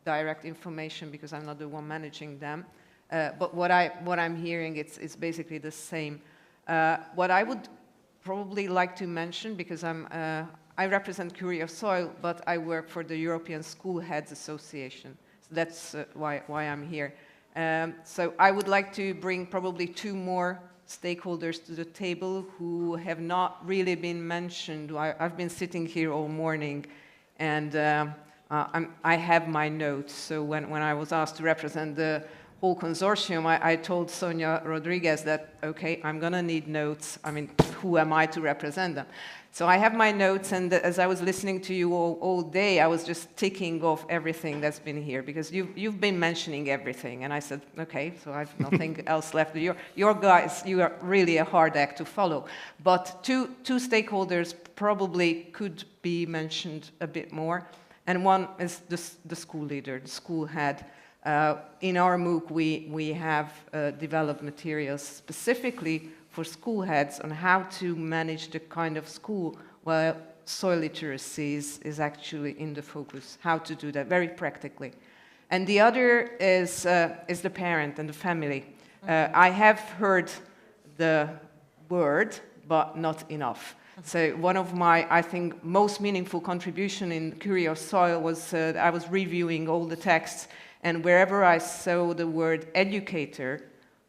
direct information because I'm not the one managing them. But what I'm hearing, it's basically the same. What I would probably like to mention, because I represent Curious Soil, but I work for the European School Heads Association. So that's why I'm here. So I would like to bring probably 2 more stakeholders to the table who have not really been mentioned. I've been sitting here all morning, and I have my notes. So when I was asked to represent the whole consortium, I told Sonia Rodriguez that, okay, I'm going to need notes. I mean, who am I to represent them? So I have my notes, and as I was listening to you all day, I was just ticking off everything that's been here, because you've been mentioning everything. And I said, okay, so I've nothing else left. Your guys, you are really a hard act to follow. But two stakeholders probably could be mentioned a bit more. And one is the school leader, the school head. In our MOOC, we have developed materials specifically for school heads on how to manage the kind of school where soil literacy is actually in the focus, how to do that very practically. And the other is the parent and the family. I have heard the word, but not enough. So one of my, I think, most meaningful contribution in Curious Soil was I was reviewing all the texts, and wherever I saw the word educator,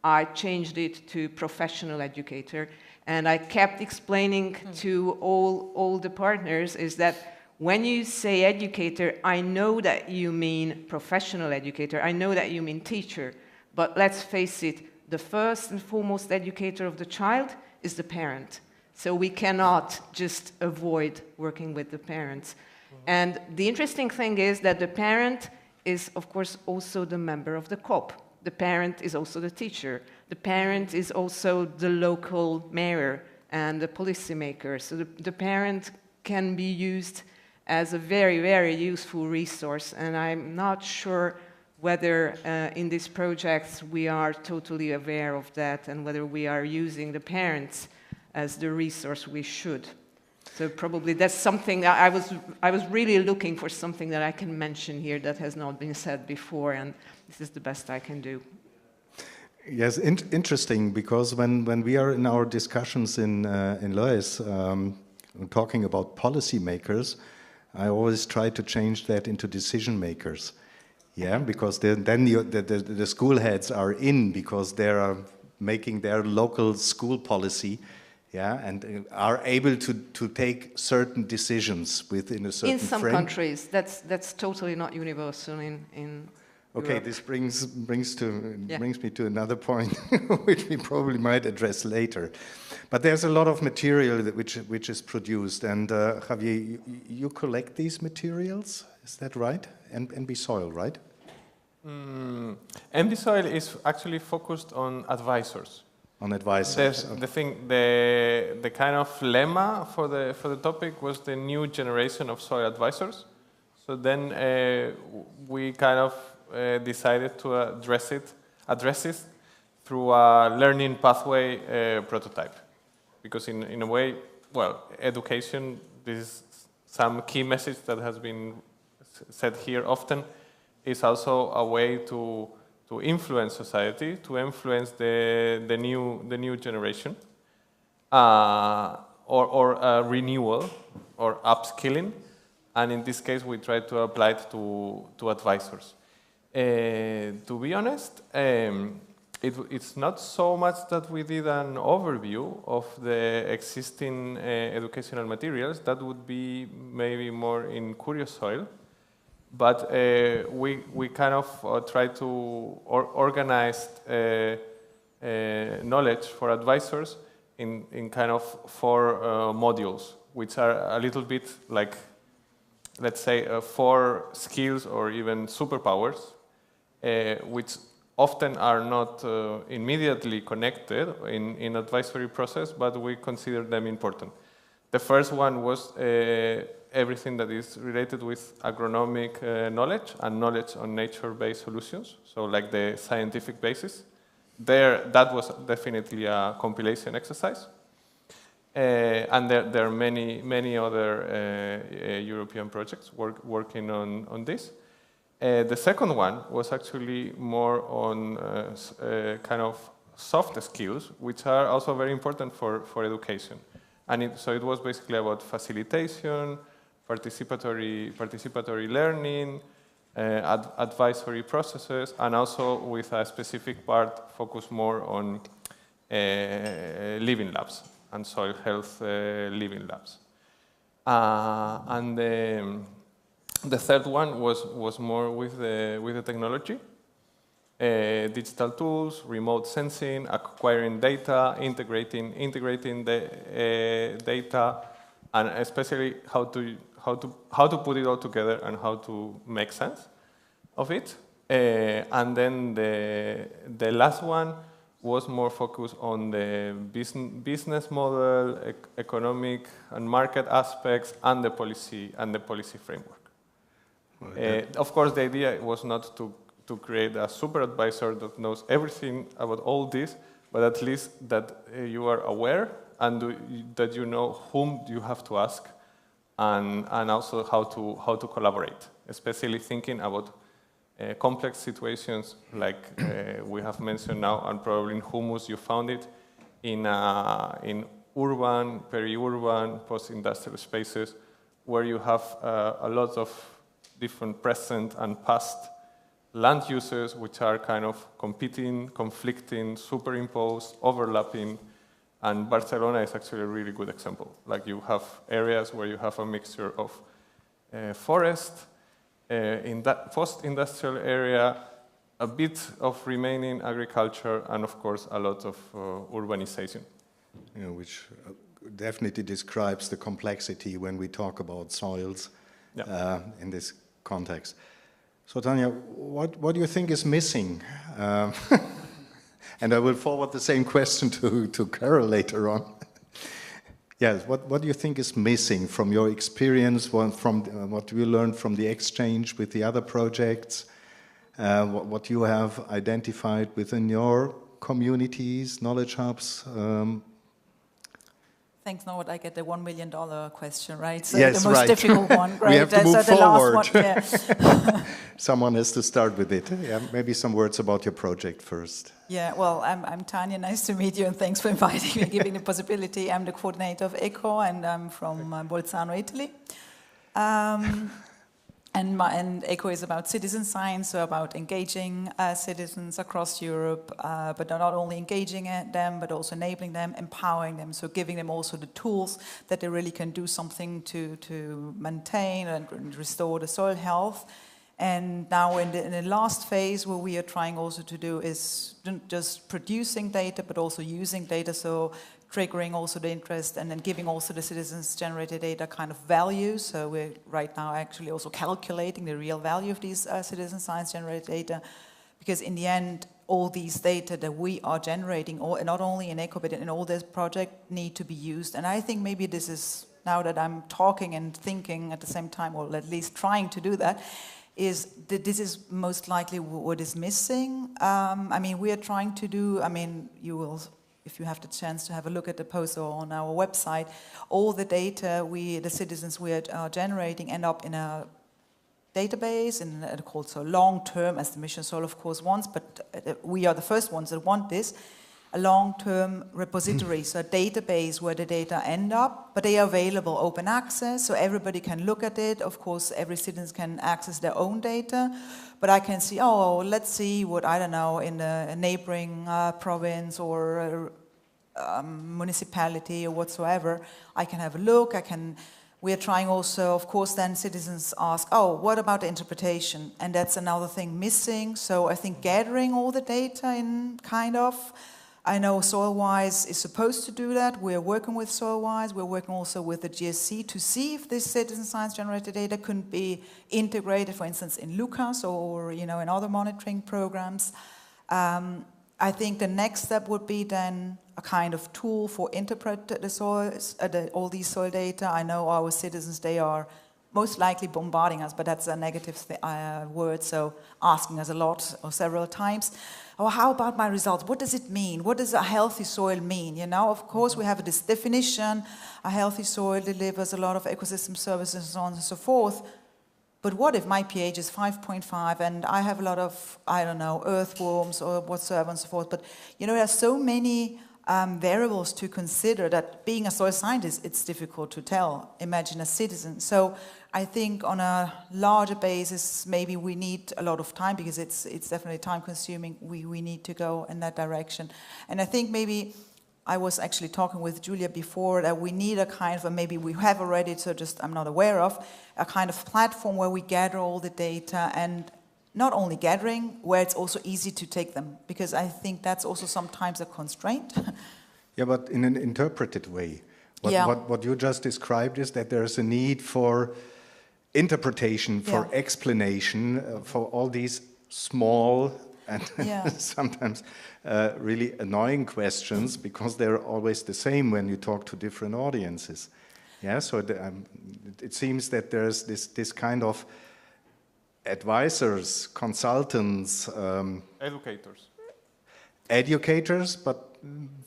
I changed it to professional educator. And I kept explaining to all the partners is that when you say educator, I know that you mean professional educator, I know that you mean teacher, but let's face it, the first and foremost educator of the child is the parent. So we cannot just avoid working with the parents. And the interesting thing is that the parent is, of course, also the member of the COP. The parent is also the teacher. The parent is also the local mayor and the policymaker. So the parent can be used as a very, very useful resource. And I'm not sure whether in these projects we are totally aware of that and whether we are using the parents as the resource we should. So probably that's something that I was really looking for, something that I can mention here that has not been said before, and this is the best I can do. Yes, interesting, because when we are in our discussions in LOESS, talking about policymakers, I always try to change that into decision makers. Yeah, because then the school heads are in, because they are making their local school policy. Yeah, and are able to take certain decisions within a certain frame. In some countries, that's totally not universal in Okay, Europe. this brings me to another point, which we probably might address later. But there's a lot of material which is produced, and Javier, you collect these materials, is that right? NB Soil, right? NB Soil is actually focused on advisors. On advisors. The kind of lemma for the topic was the new generation of soil advisors. So then we kind of decided to address it through a learning pathway prototype, because in a way, well, education, this is some key message that has been said here often, is also a way to influence society, to influence the new generation, or renewal or upskilling, and in this case we try to apply it to advisors. To be honest, it's not so much that we did an overview of the existing educational materials. That would be maybe more in Curious Soil. But we kind of try to organize knowledge for advisors in kind of 4 modules, which are a little bit like, let's say, 4 skills or even superpowers, which often are not immediately connected in advisory process, but we consider them important. The first one was everything that is related with agronomic knowledge and knowledge on nature-based solutions, so like the scientific basis. That was definitely a compilation exercise. And there are many other European projects working on this. The second one was actually more on kind of soft skills, which are also very important for education. And so it was basically about facilitation, participatory learning, advisory processes, and also with a specific part focused more on living labs and soil health living labs. And the third one was more with the technology, digital tools, remote sensing, acquiring data, integrating the data, and especially how to put it all together and how to make sense of it. And then the last one was more focused on the business model, economic and market aspects, and the policy framework. Of course, the idea was not to create a super advisor that knows everything about all this, but at least that you are aware and that you know whom you have to ask, and also how to collaborate, especially thinking about complex situations like we have mentioned now, and probably in humus you found it in urban, peri-urban, post-industrial spaces where you have a lot of different present and past land uses which are kind of competing, conflicting, superimposed, overlapping. And Barcelona is actually a really good example. Like you have areas where you have a mixture of forest, in that post-industrial area, a bit of remaining agriculture, and of course a lot of urbanization. Which definitely describes the complexity when we talk about soils in this context. So Tanya, what do you think is missing? And I will forward the same question to Carol later on. Yes, what do you think is missing from your experience, from what you learned from the exchange with the other projects, what you have identified within your communities, knowledge hubs? Thanks, Norbert. I get the $1 million question, right? So yes, the most difficult one, right? We have to move forward. Last one, yeah. Someone has to start with it. Yeah, maybe some words about your project first. Yeah, well, I'm Tanya. Nice to meet you, and thanks for inviting me and giving the possibility. I'm the coordinator of ECHO, and I'm from Bolzano, Italy. And ECHO is about citizen science, so about engaging citizens across Europe, but not only engaging them, but also enabling them, empowering them, so giving them also the tools that they really can do something to maintain and restore the soil health. And now in the last phase, what we are trying also to do is just producing data, but also using data, so triggering also the interest and then giving also the citizens-generated data kind of value. So we're right now actually also calculating the real value of these citizen science-generated data, because in the end, all these data that we are generating, not only in ECHO, but in all this project, need to be used. And I think maybe this is, now that I'm talking and thinking at the same time, or at least trying to do that, is that this is most likely what is missing. I mean, we are trying to do, I mean, you will, if you have the chance to have a look at the post or on our website, all the data the citizens we are generating end up in a database, and called so long-term, as the Mission Soil of course wants, but we are the first ones that want this, a long-term repository, so a database where the data end up, but they are available open access, so everybody can look at it. Of course, every citizen can access their own data, but I can see, oh, let's see what, I don't know, in the neighboring province or municipality or whatsoever. I can have a look, we are trying also, of course, then citizens ask, oh, what about the interpretation? And that's another thing missing. So I think gathering all the data in kind of, I know SoilWise is supposed to do that. We're working with SoilWise. We're working also with the GSC to see if this citizen science-generated data could be integrated, for instance, in Lucas or in other monitoring programs. I think the next step would be then a kind of tool for interpret the soils, all these soil data. I know our citizens, they are most likely bombarding us, but that's a negative word, so asking us a lot or several times. Oh, how about my results? What does it mean? What does a healthy soil mean? You know, of course, we have this definition. A healthy soil delivers a lot of ecosystem services and so on and so forth. But what if my pH is 5.5 and I have a lot of, I don't know, earthworms or whatsoever and so forth? But, you know, there are so many variables to consider that being a soil scientist, it's difficult to tell. Imagine a citizen. So I think on a larger basis, maybe we need a lot of time because it's definitely time consuming. We need to go in that direction. And I think maybe I was actually talking with Julia before that we need a kind of, maybe we have already, so just I'm not aware of, a kind of platform where we gather all the data and not only gathering, where it's also easy to take them, because I think that's also sometimes a constraint. Yeah, but in an interpreted way. What you just described is that there's a need for interpretation, for explanation, for all these small and sometimes really annoying questions, because they're always the same when you talk to different audiences. Yeah, so it seems that there's this kind of advisors, consultants, educators, but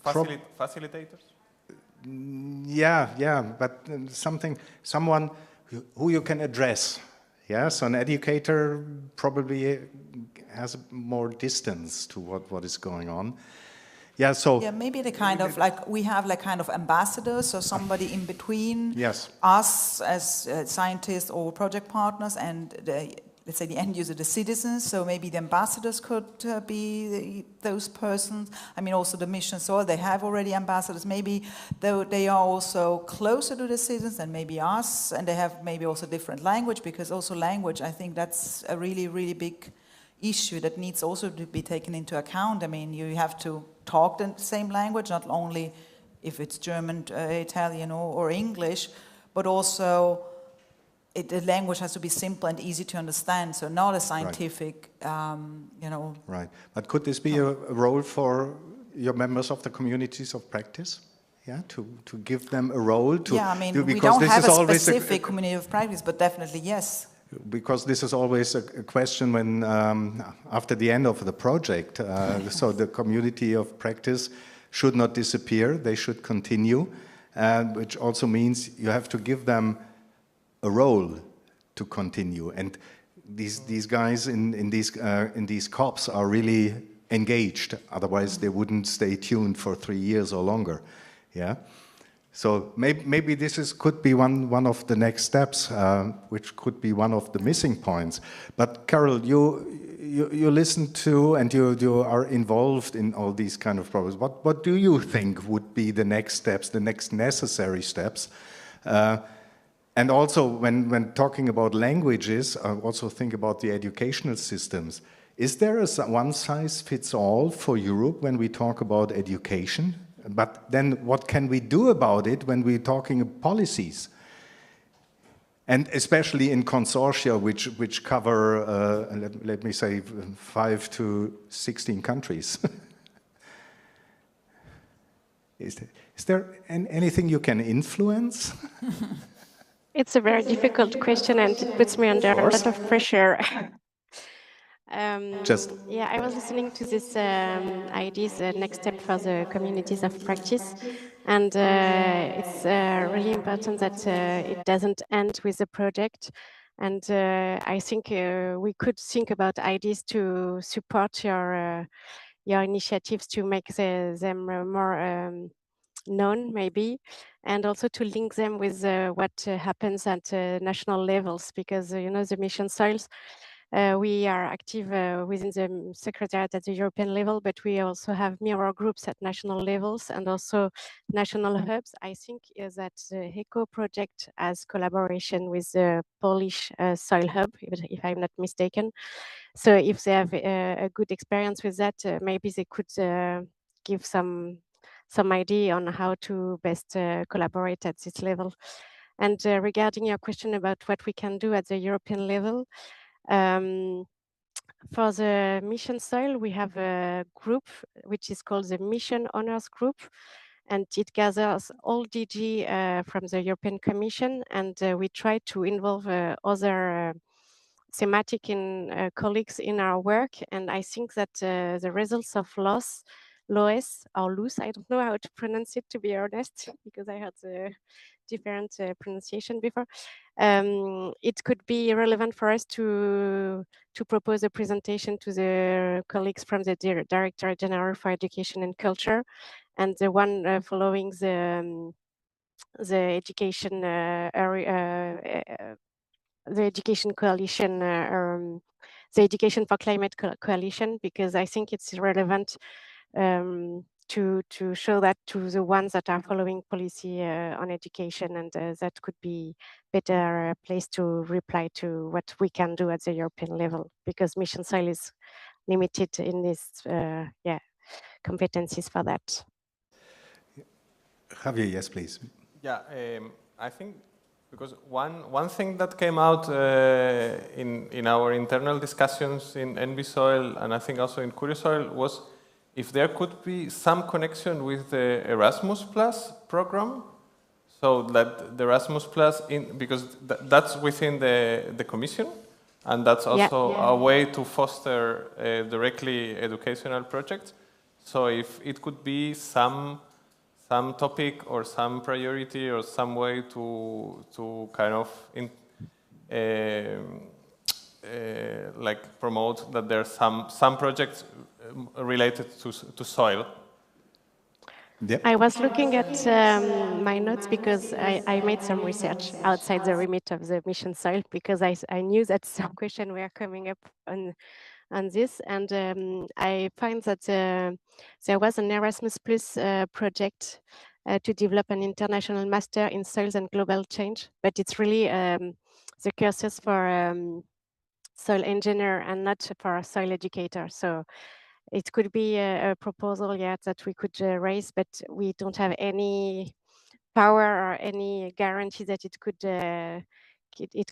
facilitators. Yeah, but someone who you can address. Yeah, so an educator probably has more distance to what is going on. Yeah, so maybe the kind of like we have like kind of ambassadors, so somebody in between us as scientists or project partners and let's say the end user, the citizens. So maybe the ambassadors could be those persons. I mean, also the mission soil, they have already ambassadors. Maybe though they are also closer to the citizens than maybe us, and they have maybe also different language, because also language, I think that's a really, really big issue that needs also to be taken into account. I mean, you have to talk the same language, not only if it's German, Italian, or English, but also the language has to be simple and easy to understand, so not a scientific, Right, but could this be a role for your members of the communities of practice? Yeah, to give them a role to. Yeah, I mean, we don't have a specific community of practice, but definitely yes. Because this is always a question when, after the end of the project, so the community of practice should not disappear, they should continue, which also means you have to give them a role to continue. And these guys in these COPs are really engaged, otherwise they wouldn't stay tuned for 3 years or longer. Yeah. So maybe this could be one of the next steps, which could be one of the missing points. But Carol, you listen to and you are involved in all these kind of problems. What do you think would be the next steps, the next necessary steps? And also, when talking about languages, I also think about the educational systems. Is there a one-size-fits-all for Europe when we talk about education? But then what can we do about it when we're talking policies? And especially in consortia which cover, let me say, 5 to 16 countries. Is there anything you can influence? It's a very difficult question, and it puts me under a lot of pressure. Yeah, I was listening to this ideas, next step for the communities of practice, and it's really important that it doesn't end with the project. And I think we could think about ideas to support your initiatives to make them more known, maybe, and also to link them with what happens at national levels, because the mission soils. We are active within the Secretariat at the European level, but we also have mirror groups at national levels and also national hubs. I think that the HECO project has collaboration with the Polish soil hub, if I'm not mistaken. So if they have a good experience with that, maybe they could give some idea on how to best collaborate at this level. And regarding your question about what we can do at the European level, For the mission soil, we have a group which is called the Mission Owners Group, and it gathers all DG from the European Commission, and we try to involve other thematic colleagues in our work. And I think that the results of LOESS or LOESS, I don't know how to pronounce it, to be honest, because I heard the different pronunciation before. It could be relevant for us to propose a presentation to the colleagues from the Director General for Education and Culture, and the one following the education the Education Coalition, the Education for Climate Coalition, because I think it's relevant to show that to the ones that are following policy on education, and that could be better place to reply to what we can do at the European level, because Mission Soil is limited in its competencies for that. Javier, yes, please. Yeah, I think because one thing that came out in our internal discussions in Envy Soil, and I think also in Curious Soil, was if there could be some connection with the Erasmus Plus program, so that the Erasmus Plus, because that's within the Commission, and that's also a way to foster directly educational projects. So if it could be some topic or some priority or some way to kind of like promote that there's some projects related to soil. Yep. I was looking at my notes because I made some research outside the remit of the Mission Soil, because I knew that some questions were coming up on this, and I find that there was an Erasmus Plus project to develop an international master in soils and global change, but it's really the courses for soil engineer and not for a soil educator. So it could be a proposal, that we could raise, but we don't have any power or any guarantee that it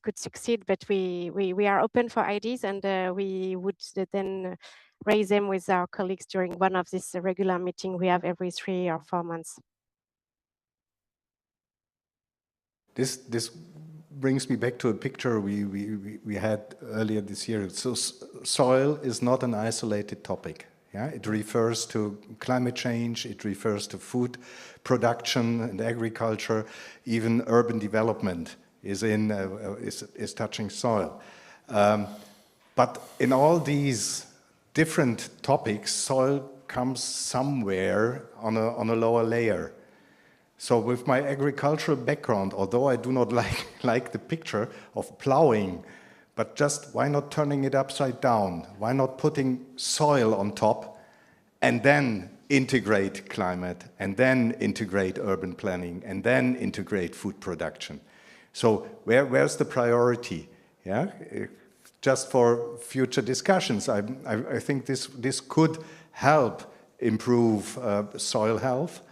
could succeed. But we are open for ideas, and we would then raise them with our colleagues during one of these regular meetings we have every 3 or 4 months. This brings me back to a picture we had earlier this year. So soil is not an isolated topic. Yeah? It refers to climate change, it refers to food production and agriculture, even urban development is touching soil. But in all these different topics, soil comes somewhere on a lower layer. So with my agricultural background, although I do not like the picture of plowing, but just why not turning it upside down? Why not putting soil on top and then integrate climate, and then integrate urban planning, and then integrate food production? So where's the priority? Yeah, just for future discussions, I think this could help improve soil health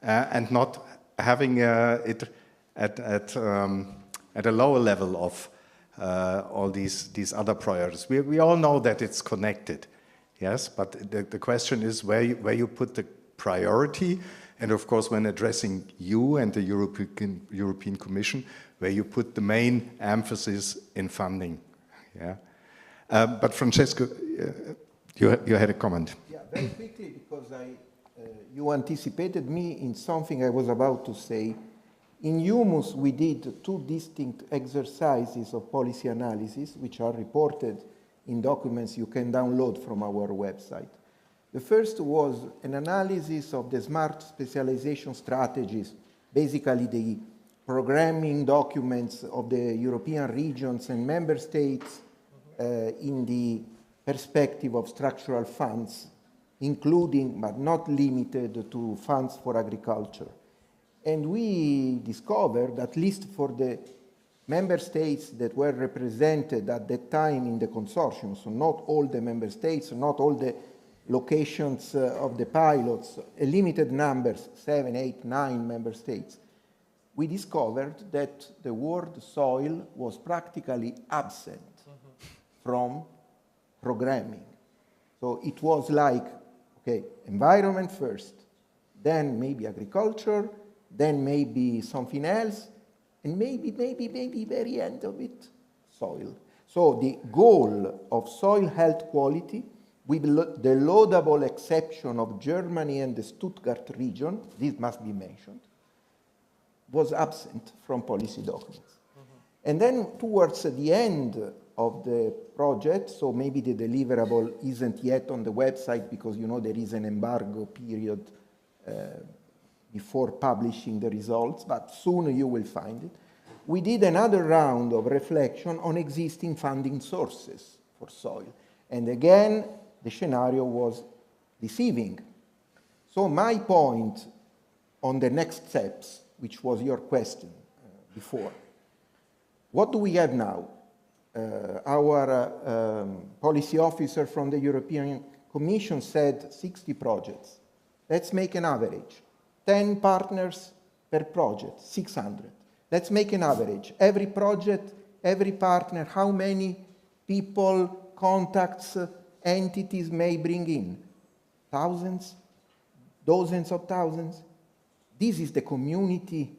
and not having it at a lower level of all these other priorities. We all know that it's connected, yes, but the question is where you put the priority, and of course when addressing you and the European Commission, where you put the main emphasis in funding. Yeah, but Francesco, you had a comment. Yeah, very quickly, because you anticipated me in something I was about to say. In Humus, we did 2 distinct exercises of policy analysis, which are reported in documents you can download from our website. The first was an analysis of the smart specialization strategies, basically the programming documents of the European regions and member states in the perspective of structural funds, including but not limited to funds for agriculture. And we discovered, at least for the member states that were represented at that time in the consortium, so not all the member states, not all the locations of the pilots, a limited numbers, 7, 8, 9 member states, we discovered that the word soil was practically absent from programming. So it was like, okay, environment first, then maybe agriculture, then maybe something else, and maybe very end of it, soil. So the goal of soil health quality, with the laudable exception of Germany and the Stuttgart region, this must be mentioned, was absent from policy documents. And then towards the end of the project, so maybe the deliverable isn't yet on the website because you know there is an embargo period before publishing the results, but soon you will find it. We did another round of reflection on existing funding sources for soil. And again, the scenario was deceiving. So my point on the next steps, which was your question before, what do we have now? Our policy officer from the European Commission said 60 projects. Let's make an average. 10 partners per project, 600. Let's make an average. Every project, every partner, how many people, contacts, entities may bring in? Thousands? Dozens of thousands? This is the community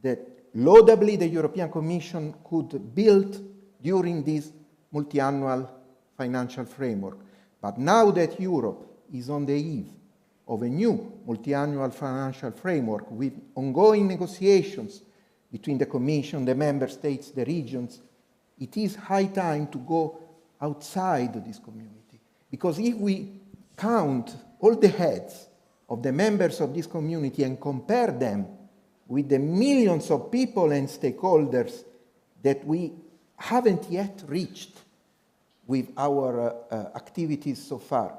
that laudably the European Commission could build during this multi-annual financial framework. But now that Europe is on the eve of a new multi-annual financial framework with ongoing negotiations between the Commission, the Member States, the regions, it is high time to go outside this community. Because if we count all the heads of the members of this community and compare them with the millions of people and stakeholders that we haven't yet reached with our activities so far,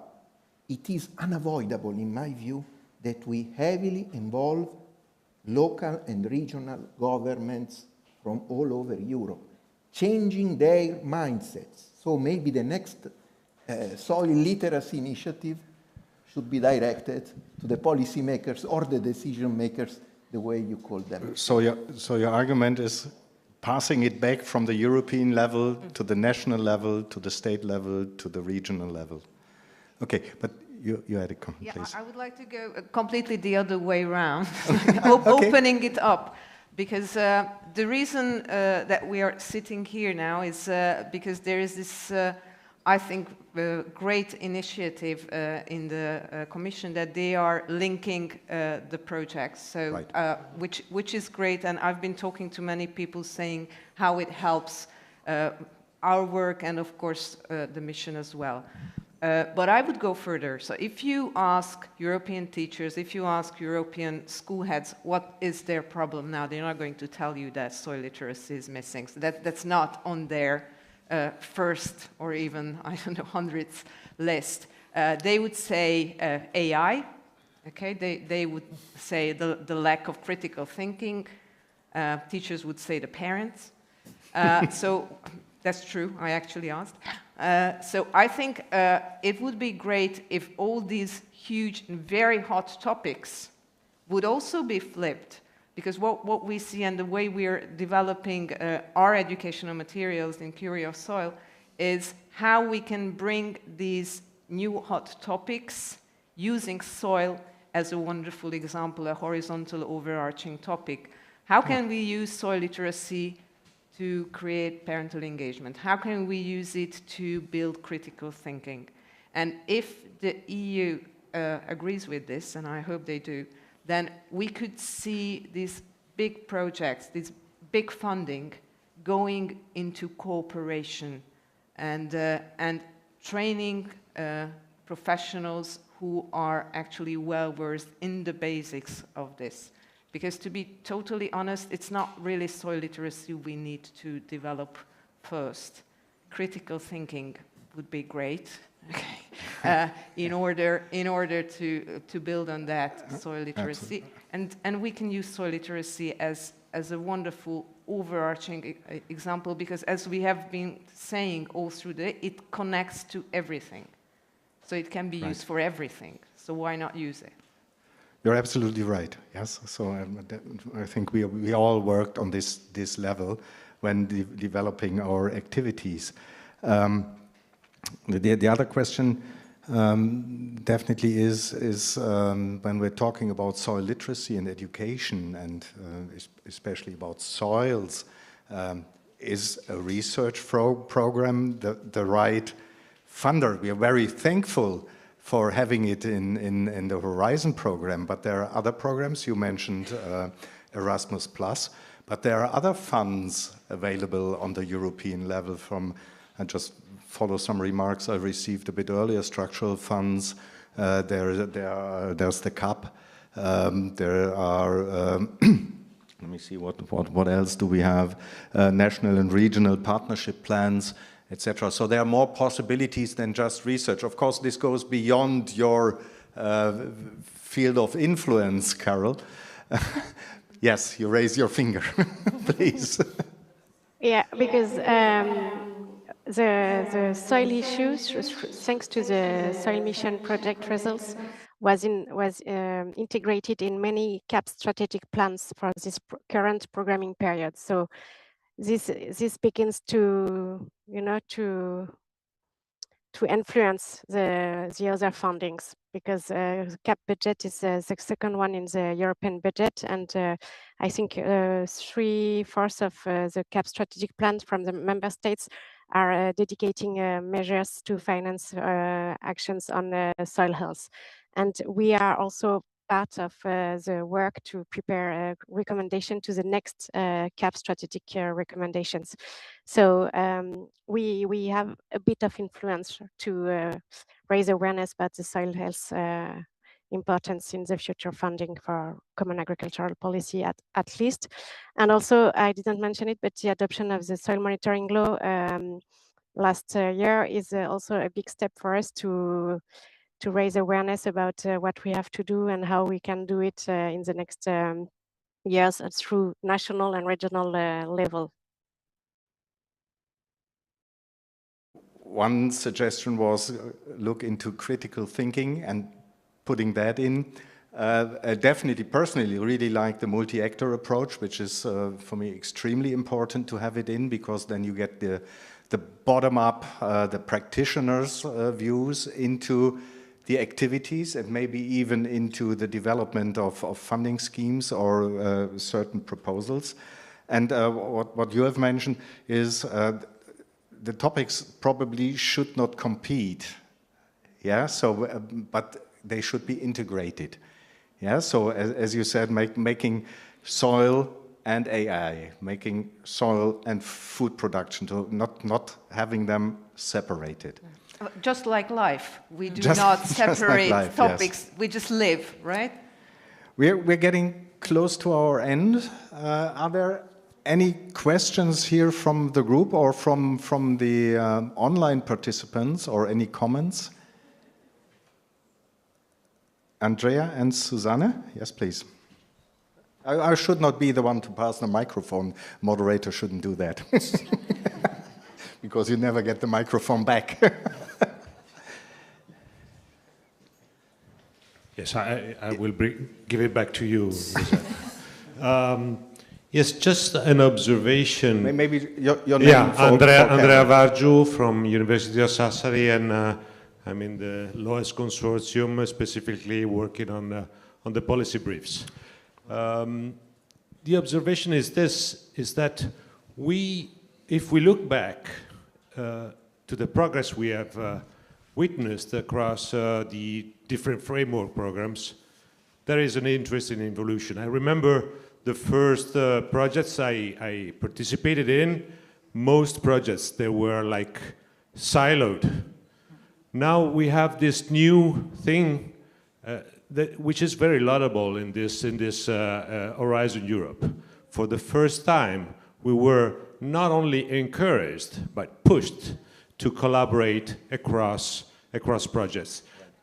it is unavoidable, in my view, that we heavily involve local and regional governments from all over Europe, changing their mindsets. So maybe the next soil literacy initiative should be directed to the policymakers or the decision makers, the way you call them. So your argument is passing it back from the European level to the national level, to the state level, to the regional level. Okay, but you had a comment, please. Yeah, I would like to go completely the other way around, opening it up. Because the reason that we are sitting here now is because there is this, I think, great initiative in the Commission that they are linking the projects, so right. Which is great. And I've been talking to many people saying how it helps our work and, of course, the mission as well. But I would go further. So if you ask European teachers, if you ask European school heads, what is their problem now, they're not going to tell you that soil literacy is missing. So that's not on their first or even, I don't know, hundredth list. They would say AI. Okay, they would say the lack of critical thinking. Teachers would say the parents. So that's true, I actually asked. So I think it would be great if all these huge and very hot topics would also be flipped, because what we see and the way we're developing our educational materials in Theory of Soil is how we can bring these new hot topics using soil as a wonderful example, a horizontal overarching topic. How can we use soil literacy to create parental engagement? How can we use it to build critical thinking? And if the EU agrees with this, and I hope they do, then we could see these big projects, this big funding going into cooperation and training professionals who are actually well-versed in the basics of this. Because to be totally honest, it's not really soil literacy we need to develop first. Critical thinking would be great, okay, in order to build on that soil literacy. And we can use soil literacy as a wonderful overarching example, because as we have been saying all through the day, it connects to everything. So it can be used for everything. So why not use it? You're absolutely right. Yes. So I think we all worked on this level when developing our activities. The other question definitely is when we're talking about soil literacy and education, and especially about soils, is a research program the right funder? We are very thankful for having it in the Horizon program, but there are other programs. You mentioned Erasmus+, but there are other funds available on the European level from, I just follow some remarks I received a bit earlier, structural funds, there's the CAP, there are, let me see, what else do we have, national and regional partnership plans, etc. So there are more possibilities than just research. Of course, this goes beyond your field of influence, Carol. Yes, you raise your finger, please. Yeah, because the soil issues, thanks to the soil mission project results, was integrated in many CAP strategic plans for this current programming period. So this begins to, to influence the other fundings, because CAP budget is the second one in the European budget, and I think 3/4 of the CAP strategic plans from the member states are dedicating measures to finance actions on soil health. And we are also part of the work to prepare a recommendation to the next CAP strategic recommendations. So we have a bit of influence to raise awareness about the soil health importance in the future funding for common agricultural policy at least. And also, I didn't mention it, but the adoption of the soil monitoring law last year is also a big step for us to raise awareness about what we have to do and how we can do it in the next years through national and regional level. One suggestion was look into critical thinking and putting that in. I definitely personally really like the multi-actor approach, which is for me extremely important to have it in, because then you get the bottom-up, the practitioners' views into the activities and maybe even into the development of funding schemes or certain proposals. And what you have mentioned is the topics probably should not compete, yeah. So, but they should be integrated, yeah. So, as you said, making soil and AI, making soil and food production, to not having them separated. Just like life, we do not separate like topics. Yes. We just live, right? We're getting close to our end. Are there any questions here from the group or from the online participants, or any comments? Andrea and Susanne, yes, please. I should not be the one to pass the microphone. Moderator shouldn't do that. Because you never get the microphone back. Yes, I will give it back to you. Yes, just an observation. Maybe your name. Yeah, Andrea Vargiu from University of Sassari, and I'm in the LOESS Consortium, specifically working on the policy briefs. The observation is this, is that if we look back to the progress we have witnessed across the different framework programs, there is an interesting evolution. I remember the first projects I participated in, most projects, they were like siloed. Now we have this new thing which is very laudable in this Horizon Europe. For the first time, we were not only encouraged, but pushed to collaborate across projects.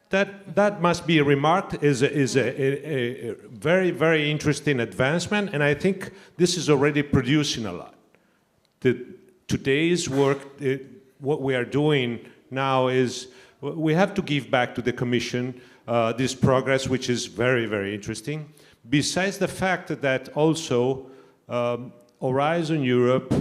That must be remarked is a very, very interesting advancement, and I think this is already producing a lot. Today's work, what we are doing now is, we have to give back to the Commission this progress, which is very, very interesting. Besides the fact that also Horizon Europe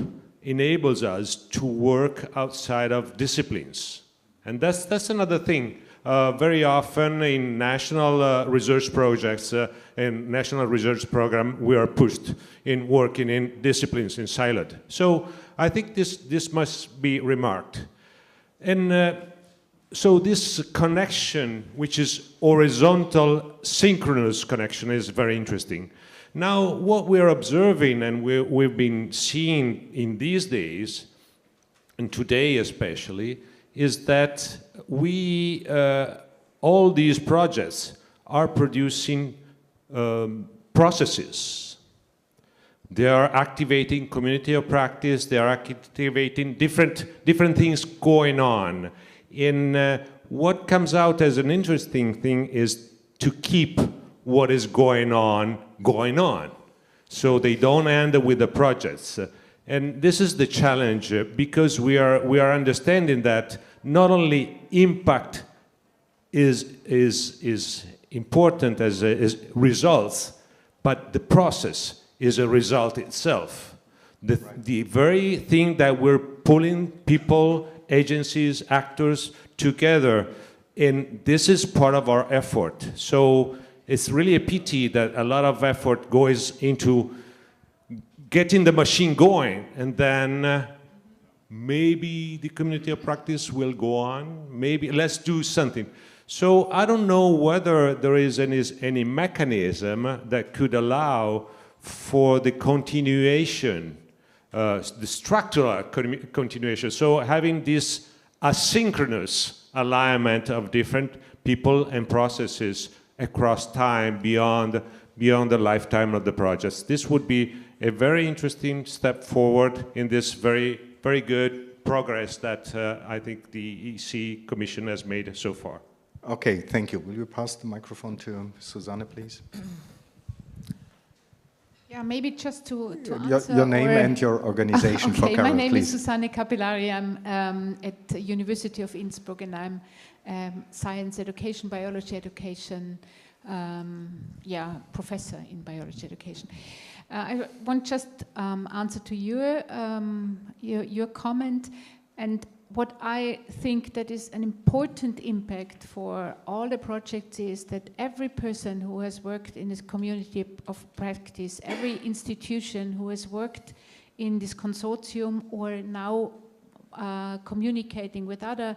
enables us to work outside of disciplines. And that's another thing. Very often in national research projects and national research program, we are pushed in working in disciplines in siloed. So I think this must be remarked. And so this connection, which is horizontal synchronous connection, is very interesting. Now, what we're observing and we've been seeing in these days, and today especially, is that we, all these projects are producing processes. They are activating community of practice, they are activating different things going on. And what comes out as an interesting thing is to keep what is going on. So they don't end with the projects. And this is the challenge, because we are understanding that not only impact is important as results, but the process is a result itself. The very thing that we're pulling people, agencies, actors together, and this is part of our effort. So it's really a pity that a lot of effort goes into getting the machine going, and then maybe the community of practice will go on, maybe let's do something. So I don't know whether there is any mechanism that could allow for the continuation, the structural continuation. So having this asynchronous alignment of different people and processes across time beyond the lifetime of the projects. This would be a very interesting step forward in this very, very good progress that I think the EC Commission has made so far. Okay, thank you. Will you pass the microphone to Susanne, please? Yeah, maybe just to answer. Your name and your organization for Carol, my name please. is Susanne Capillari. I'm at the University of Innsbruck, and I'm science education, biology education, professor in biology education. I want just answer to your comment, and what I think that is an important impact for all the projects is that every person who has worked in this community of practice, every institution who has worked in this consortium or now communicating with other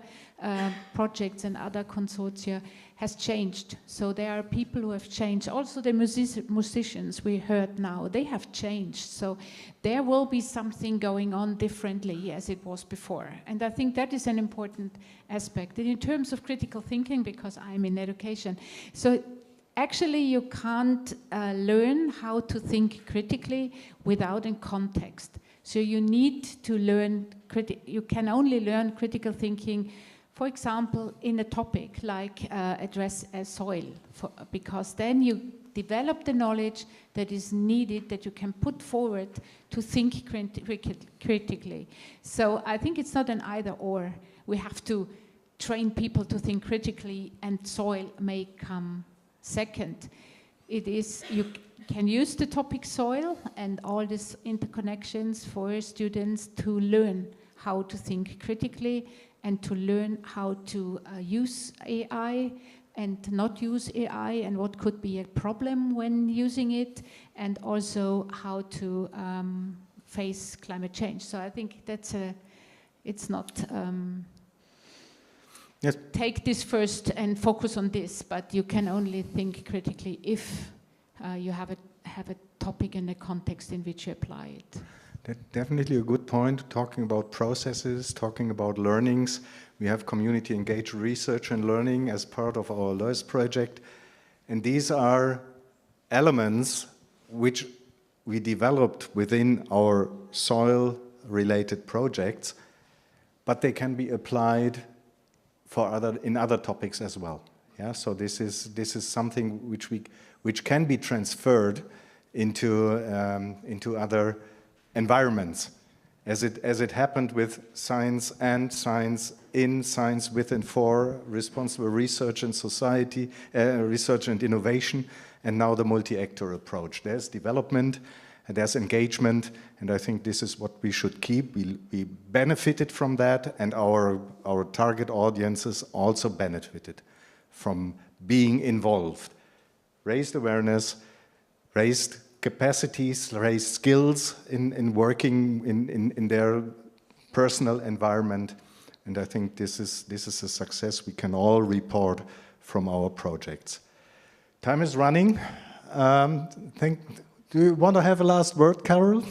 projects and other consortia has changed. So there are people who have changed. Also the musicians we heard now, they have changed. So there will be something going on differently as it was before. And I think that is an important aspect. And in terms of critical thinking, because I'm in education, so actually you can't learn how to think critically without a context. So you need to learn, you can only learn critical thinking, for example, in a topic like address soil, because then you develop the knowledge that is needed, that you can put forward to think critically. So I think it's not an either or. We have to train people to think critically, and soil may come second. It is, you can use the topic soil and all these interconnections for students to learn how to think critically and to learn how to use AI and not use AI, and what could be a problem when using it, and also how to face climate change. So I think that's it's not yes. Take this first and focus on this, but you can only think critically if you have a topic and a context in which you apply it. That's definitely a good point, talking about processes, talking about learnings. We have community engaged research and learning as part of our LOESS project. And these are elements which we developed within our soil-related projects, but they can be applied in other topics as well. Yeah, so this is something which can be transferred into other environments, as it happened with science and science in, science with and for, responsible research and research and innovation, and now the multi-actor approach. There's development, and there's engagement, and I think this is what we should keep. We benefited from that, and our target audiences also benefited from being involved. Raised awareness, raised capacities, raised skills in working in their personal environment, and I think this is a success we can all report from our projects. Time is running. Do you want to have a last word, Carol?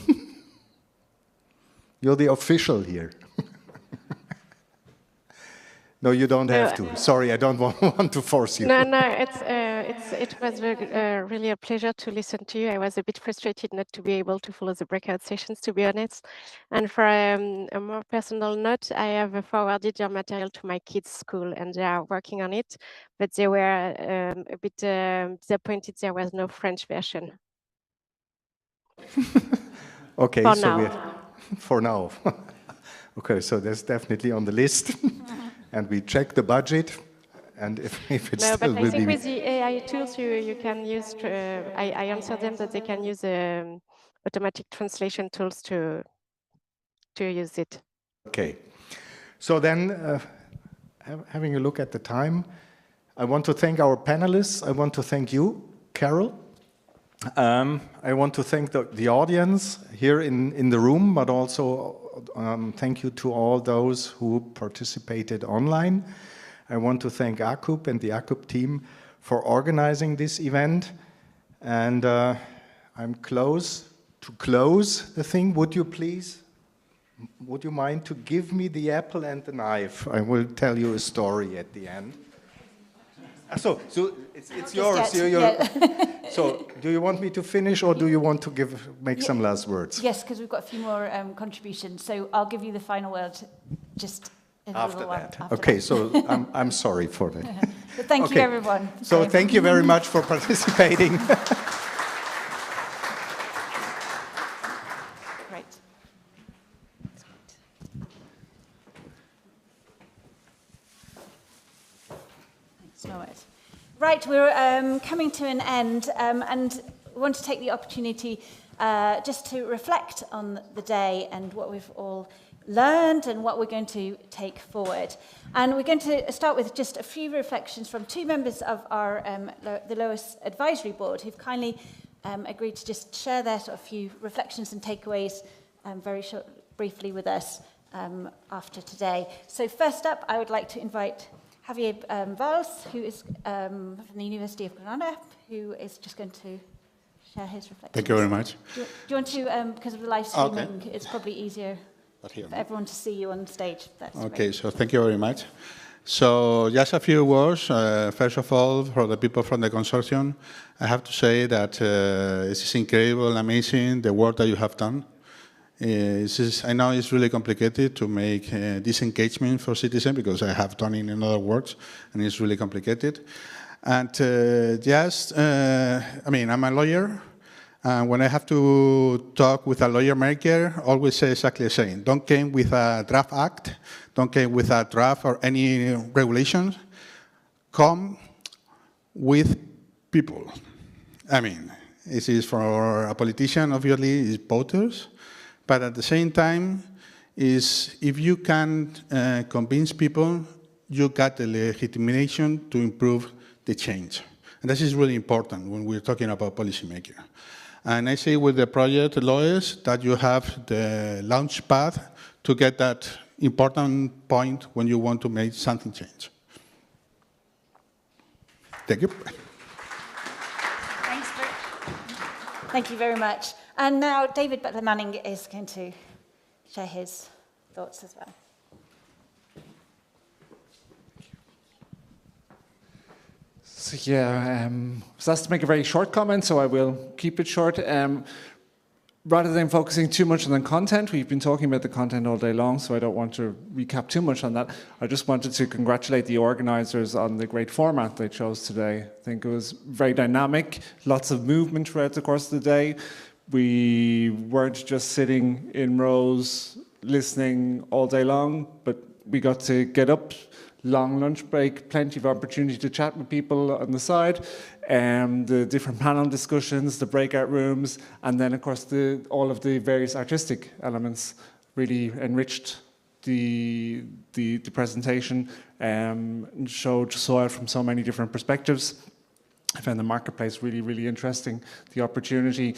You're the official here. No, you don't have to. Sorry, I don't want to force you. No, it was really a pleasure to listen to you. I was a bit frustrated not to be able to follow the breakout sessions, to be honest. And for a more personal note, I have forwarded your material to my kids' school, and they are working on it. But they were a bit disappointed there was no French version. Okay, for so now. For now. Okay, so that's definitely on the list. And we check the budget, and if it No, still but will I think be... with the AI tools, you can use, I answered them that they can use automatic translation tools to use it. Okay, so then, having a look at the time, I want to thank our panelists. I want to thank you, Carol. I want to thank the audience here in the room, but also thank you to all those who participated online. I want to thank ACUP and the ACUP team for organizing this event. And I'm close to close the thing. Would you mind to give me the apple and the knife? I will tell you a story at the end. So it's yours. So do you want me to finish, or do you want to make some last words? Yes, because we've got a few more contributions. So I'll give you the final word just in a little while. Okay, so I'm sorry for that. But thank you, everyone. So thank you very much for participating. Great. Thanks, Norbert. Right, we're coming to an end, and we want to take the opportunity just to reflect on the day and what we've all learned and what we're going to take forward. And we're going to start with just a few reflections from two members of our the LOESS Advisory Board who've kindly agreed to just share their sort of few reflections and takeaways briefly with us after today. So first up, I would like to invite Javier Valls, who is from the University of Granada, who is just going to share his reflections. Thank you very much. Do you want to, because of the live streaming, it's probably easier for everyone to see you on stage. Okay, so thank you very much. So just a few words. First of all, for the people from the consortium, I have to say that this is incredible, amazing, the work that you have done. I know it's really complicated to make this engagement for citizens because I have done it in other works and it's really complicated. And I'm a lawyer, and when I have to talk with a lawyer maker, always say exactly the same. Don't come with a draft act, don't come with a draft or any regulations. Come with people. I mean, this is for a politician, obviously, it's voters. But at the same time, if you can convince people, you got the legitimation to improve the change. And this is really important when we're talking about policymaking. And I say with the project LOESS that you have the launch pad to get that important point when you want to make something change. Thank you. Thank you very much. And now David Butler-Manning is going to share his thoughts as well. So yeah, I was asked to make a very short comment, so I will keep it short. Rather than focusing too much on the content, we've been talking about the content all day long, so I don't want to recap too much on that. I just wanted to congratulate the organizers on the great format they chose today. I think it was very dynamic, lots of movement throughout the course of the day. We weren't just sitting in rows listening all day long, but we got to get up, long lunch break, plenty of opportunity to chat with people on the side, the different panel discussions, the breakout rooms, and then of course all of the various artistic elements really enriched the presentation, showed soil from so many different perspectives. I found the marketplace really, really interesting. The opportunity,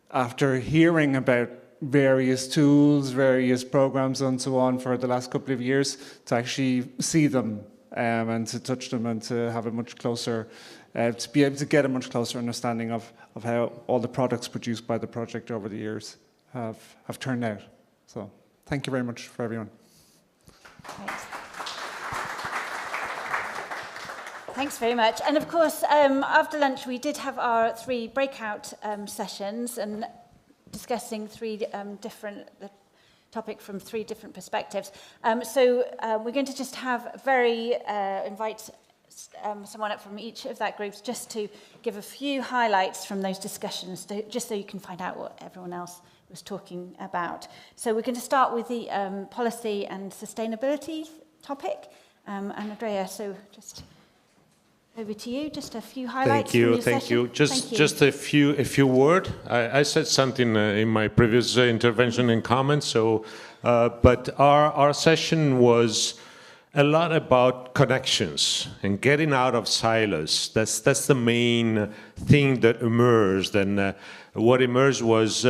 after hearing about various tools, various programs and so on for the last couple of years, to actually see them and to touch them and to have a much closer, to be able to get a much closer understanding of how all the products produced by the project over the years have turned out. So thank you very much for everyone. Thanks. Thanks very much. And of course, after lunch, we did have our 3 breakout sessions and discussing the topic from 3 different perspectives. So we're going to just invite someone up from each of that groups just to give a few highlights from those discussions, just so you can find out what everyone else was talking about. So we're going to start with the policy and sustainability topic. And Andrea, so just over to you, just a few highlights. Thank you. Thank you. Just a few words. I said something in my previous intervention and comments. So, but our session was a lot about connections and getting out of silos. That's the main thing that emerged, and what emerged was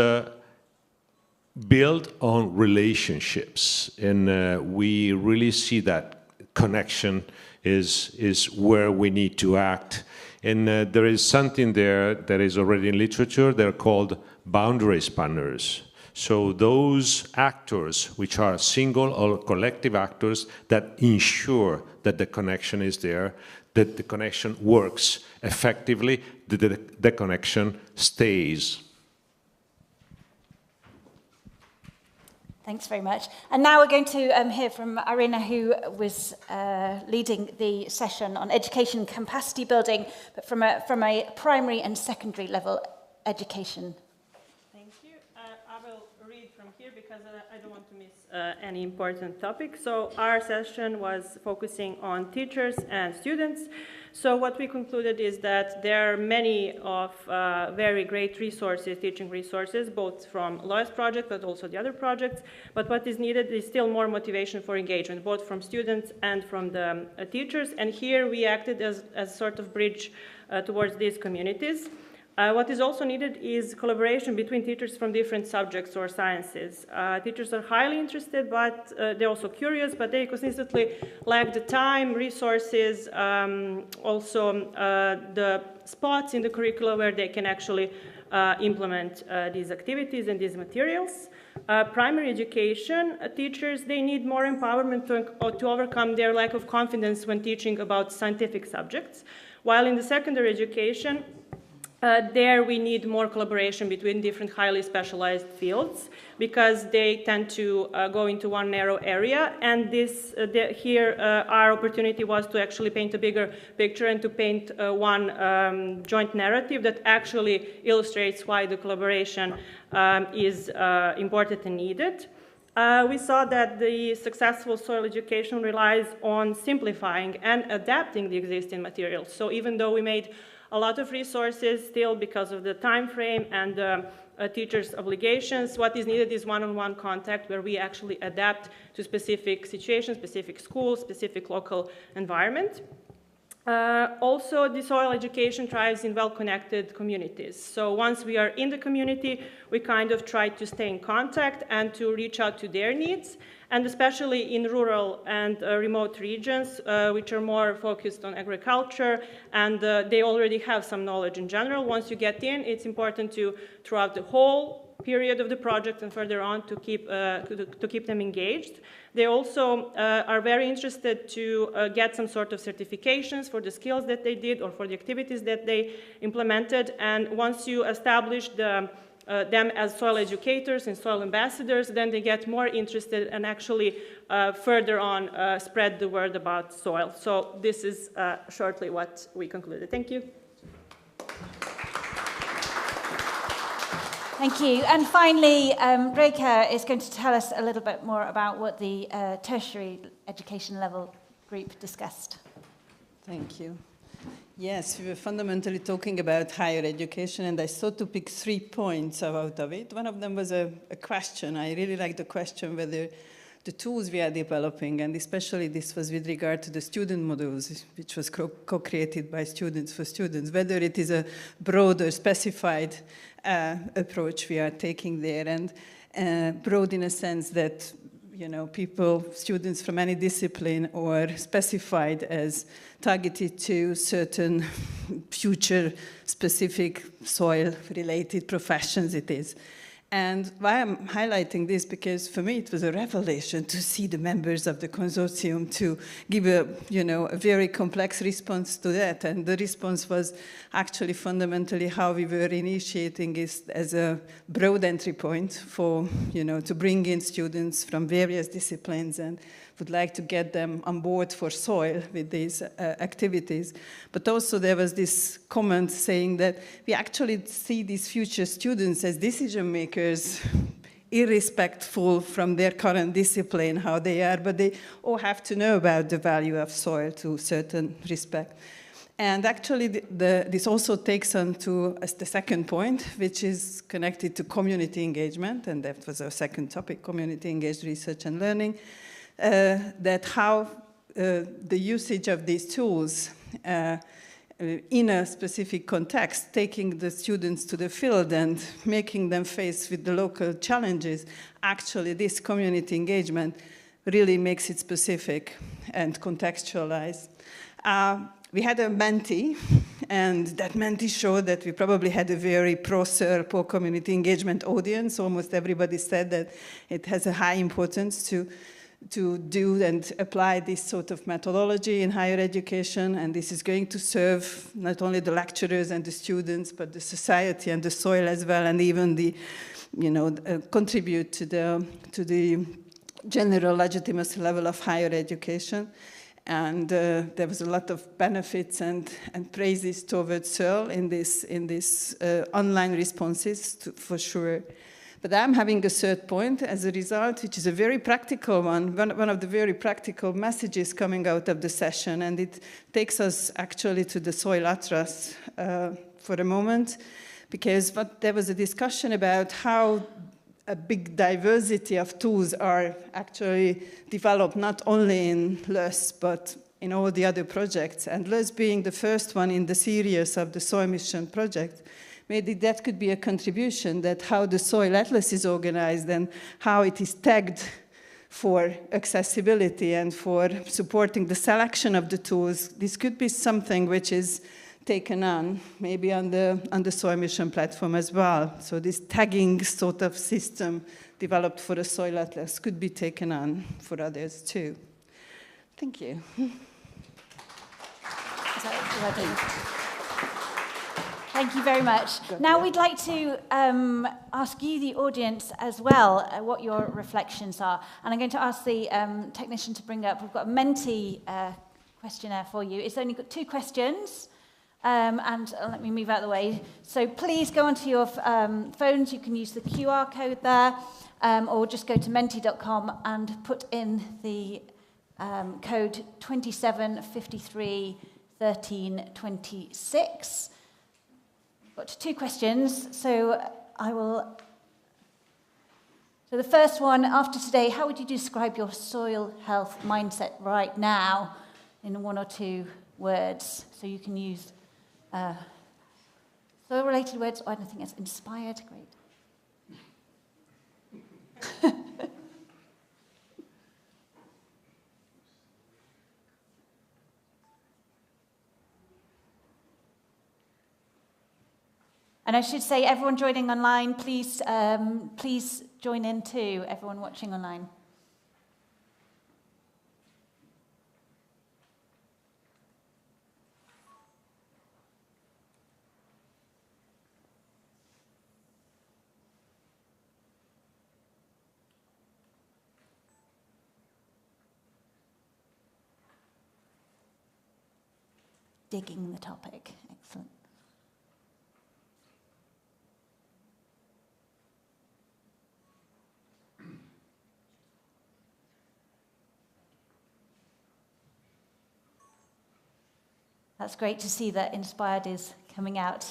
built on relationships, and we really see that connection is where we need to act. And there is something there that is already in literature. They're called boundary spanners. So those actors, which are single or collective actors, that ensure that the connection is there, that the connection works effectively, that the connection stays. Thanks very much. And now we're going to hear from Irina, who was leading the session on education capacity building, but from a primary and secondary level education. Thank you. I will read from here because I don't want to miss any important topic. So our session was focusing on teachers and students. So what we concluded is that there are many of very great resources, teaching resources, both from LOESS project, but also the other projects. But what is needed is still more motivation for engagement, both from students and from the teachers. And here we acted as sort of bridge towards these communities. What is also needed is collaboration between teachers from different subjects or sciences. Teachers are highly interested, but they're also curious, but they consistently lack the time, resources, also the spots in the curricula where they can actually implement these activities and these materials. Primary education teachers, they need more empowerment to overcome their lack of confidence when teaching about scientific subjects, while in the secondary education, there we need more collaboration between different highly specialized fields because they tend to go into one narrow area, and here our opportunity was to actually paint a bigger picture and to paint one joint narrative that actually illustrates why the collaboration is important and needed. We saw that the successful soil education relies on simplifying and adapting the existing materials. So even though we made a lot of resources, still because of the time frame and teachers' obligations, what is needed is one-on-one contact where we actually adapt to specific situations, specific schools, specific local environment. Also, the soil education thrives in well-connected communities. So once we are in the community, we kind of try to stay in contact and to reach out to their needs. And especially in rural and remote regions, which are more focused on agriculture, and they already have some knowledge in general. Once you get in, it's important to, throughout the whole period of the project and further on, to keep them engaged. They also are very interested to get some sort of certifications for the skills that they did or for the activities that they implemented. And once you establish them as soil educators and soil ambassadors, then they get more interested and actually further on spread the word about soil. So this is shortly what we concluded. Thank you. Thank you. And finally, Reka is going to tell us a little bit more about what the tertiary education level group discussed. Thank you. Yes, we were fundamentally talking about higher education, and I thought to pick 3 points out of it. One of them was a question. I really liked the question whether the tools we are developing, and especially this was with regard to the student modules, which was co-created by students for students, whether it is a broader, specified approach we are taking there, and broad in a sense that people, students from any discipline, or specified as targeted to certain future-specific soil-related professions it is. And why I'm highlighting this, because for me it was a revelation to see the members of the consortium to give a very complex response to that. And the response was actually fundamentally how we were initiating is as a broad entry point for, to bring in students from various disciplines, and would like to get them on board for soil with these activities. But also there was this comment saying that we actually see these future students as decision makers, irrespectful from their current discipline, how they are, but they all have to know about the value of soil to a certain respect. And actually, this also takes on to the second point, which is connected to community engagement, and that was our second topic, community engaged research and learning. That how the usage of these tools in a specific context, taking the students to the field and making them face with the local challenges, actually this community engagement really makes it specific and contextualized. We had a mentee, and that mentee showed that we probably had a very pro-SERP, pro-community engagement audience. Almost everybody said that it has a high importance to do and apply this sort of methodology in higher education, and this is going to serve not only the lecturers and the students, but the society and the soil as well, and even the, contribute to the general legitimacy level of higher education. And there was a lot of benefits and praises towards SERL in this online responses, for sure. But I'm having a third point as a result, which is a very practical one of the very practical messages coming out of the session, and it takes us actually to the Soil Atlas for a moment, because there was a discussion about how a big diversity of tools are actually developed not only in LOESS, but in all the other projects, and LOESS being the first one in the series of the Soil Mission project. Maybe that could be a contribution, that how the Soil Atlas is organized and how it is tagged for accessibility and for supporting the selection of the tools. This could be something which is taken on, maybe on the Soil Mission platform as well. So this tagging sort of system developed for the Soil Atlas could be taken on for others too. Thank you. Thank you very much. Now we'd like to ask you, the audience, as well, what your reflections are. And I'm going to ask the technician to bring up, we've got a Menti questionnaire for you. It's only got 2 questions, and let me move out of the way. So please go onto your phones. You can use the QR code there, or just go to menti.com and put in the code 27531326. Got 2 questions, so So the first one, after today, how would you describe your soil health mindset right now in 1 or 2 words? So you can use soil-related words, or anything else. Inspired, great. And I should say, everyone joining online, please join in too, everyone watching online. Digging the topic, excellent. That's great to see that Inspired is coming out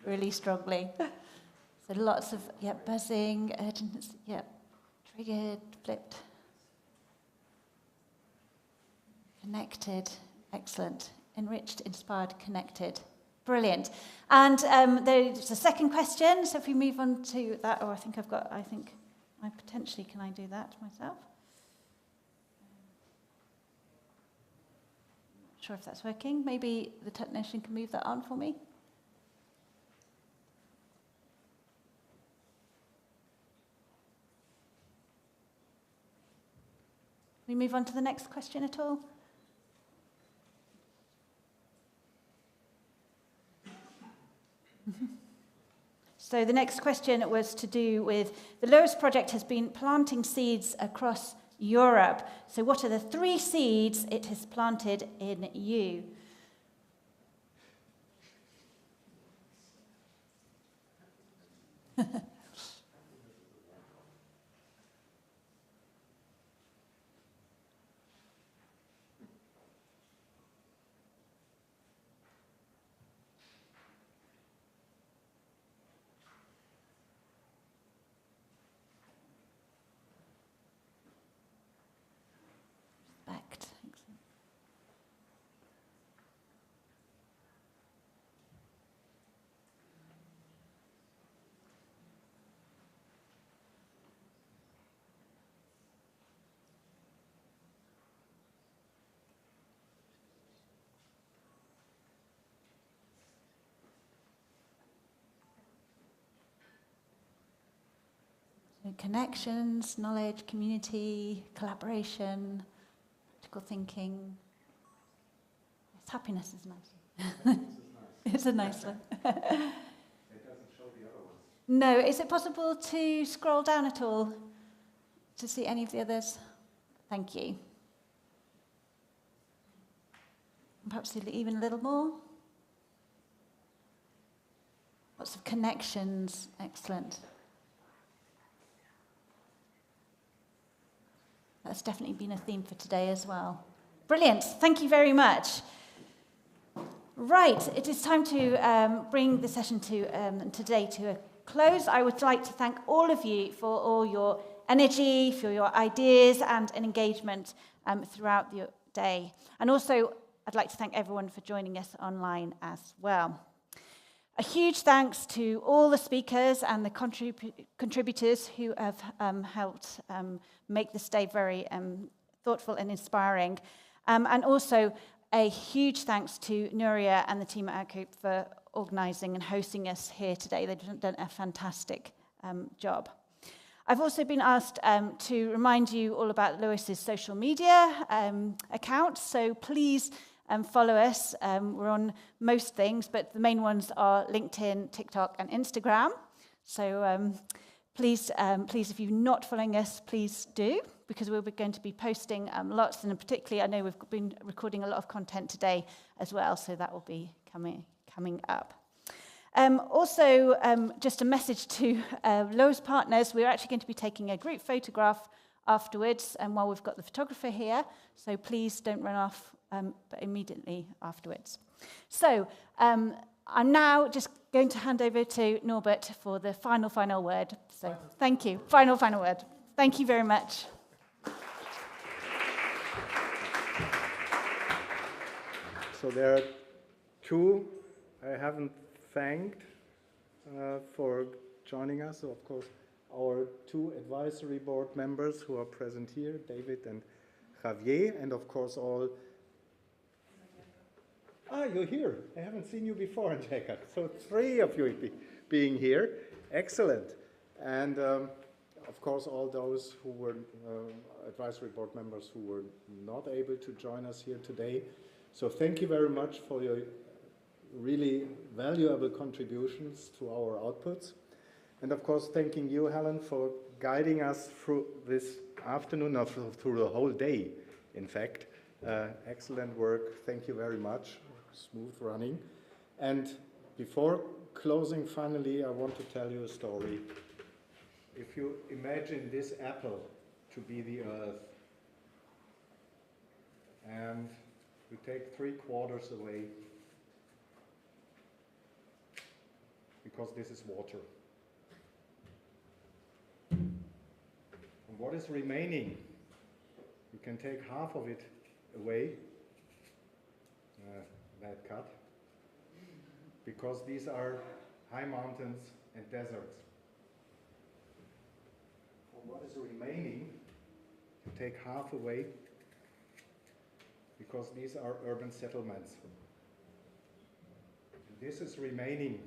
really strongly. So lots of, buzzing, urgency, triggered, flipped, connected, excellent, enriched, inspired, connected. Brilliant. And there's a second question, so if we move on to that, I potentially, can I do that myself? Not sure if that's working. Maybe the technician can move that on for me. Can we move on to the next question at all? So the next question was to do with the LOESS project has been planting seeds across Europe. So what are the 3 seeds it has planted in you? Connections, knowledge, community, collaboration, critical thinking. Yes, happiness is nice. It's a nice one. It doesn't show the other ones. No, is it possible to scroll down at all to see any of the others? Thank you. Perhaps even a little more. Lots of connections, excellent. That's definitely been a theme for today as well. Brilliant, thank you very much. Right, it is time to bring the session today to a close. I would like to thank all of you for all your energy, for your ideas and engagement throughout the day. And also, I'd like to thank everyone for joining us online as well. A huge thanks to all the speakers and the contributors who have helped make this day very thoughtful and inspiring. And also a huge thanks to Nuria and the team at Outcoop for organising and hosting us here today. They've done a fantastic job. I've also been asked to remind you all about LOESS's social media accounts, so please follow us. We're on most things, but the main ones are LinkedIn, TikTok, and Instagram. So please, if you're not following us, please do, because we're going to be posting lots, and particularly I know we've been recording a lot of content today as well, so that will be coming up. Also, just a message to LOESS partners, we're actually going to be taking a group photograph afterwards, and while we've got the photographer here, so please don't run off but immediately afterwards. So I'm now just going to hand over to Norbert for the final word. So thank you. Final word. Thank you very much. So there are 2 I haven't thanked for joining us. So of course, our 2 advisory board members who are present here, David and Javier, and of course all. You're here. I haven't seen you before, Jacob. So 3 of you being here. Excellent. And of course, all those who were advisory board members who were not able to join us here today. So thank you very much for your really valuable contributions to our outputs. And of course, thanking you, Helen, for guiding us through this afternoon, or through the whole day, in fact. Excellent work. Thank you very much. Smooth running. And before closing, finally, I want to tell you a story. If you imagine this apple to be the Earth, and you take 3/4 away, because this is water. And what is remaining? You can take half of it away, that cut, because these are high mountains and deserts. And what is remaining, you take half away, because these are urban settlements. And this is remaining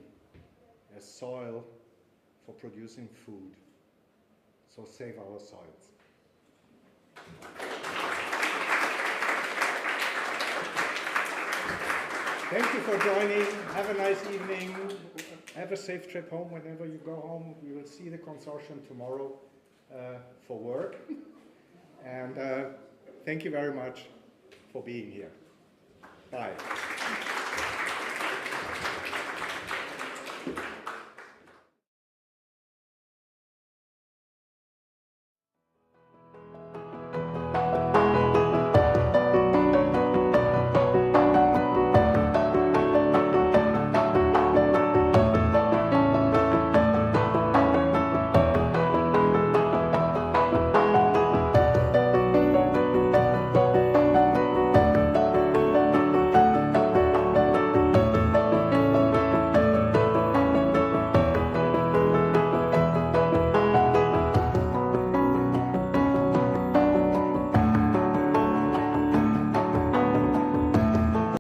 as soil for producing food. So save our soils. Thank you for joining. Have a nice evening. Have a safe trip home whenever you go home. We will see the consortium tomorrow for work. And thank you very much for being here. Bye.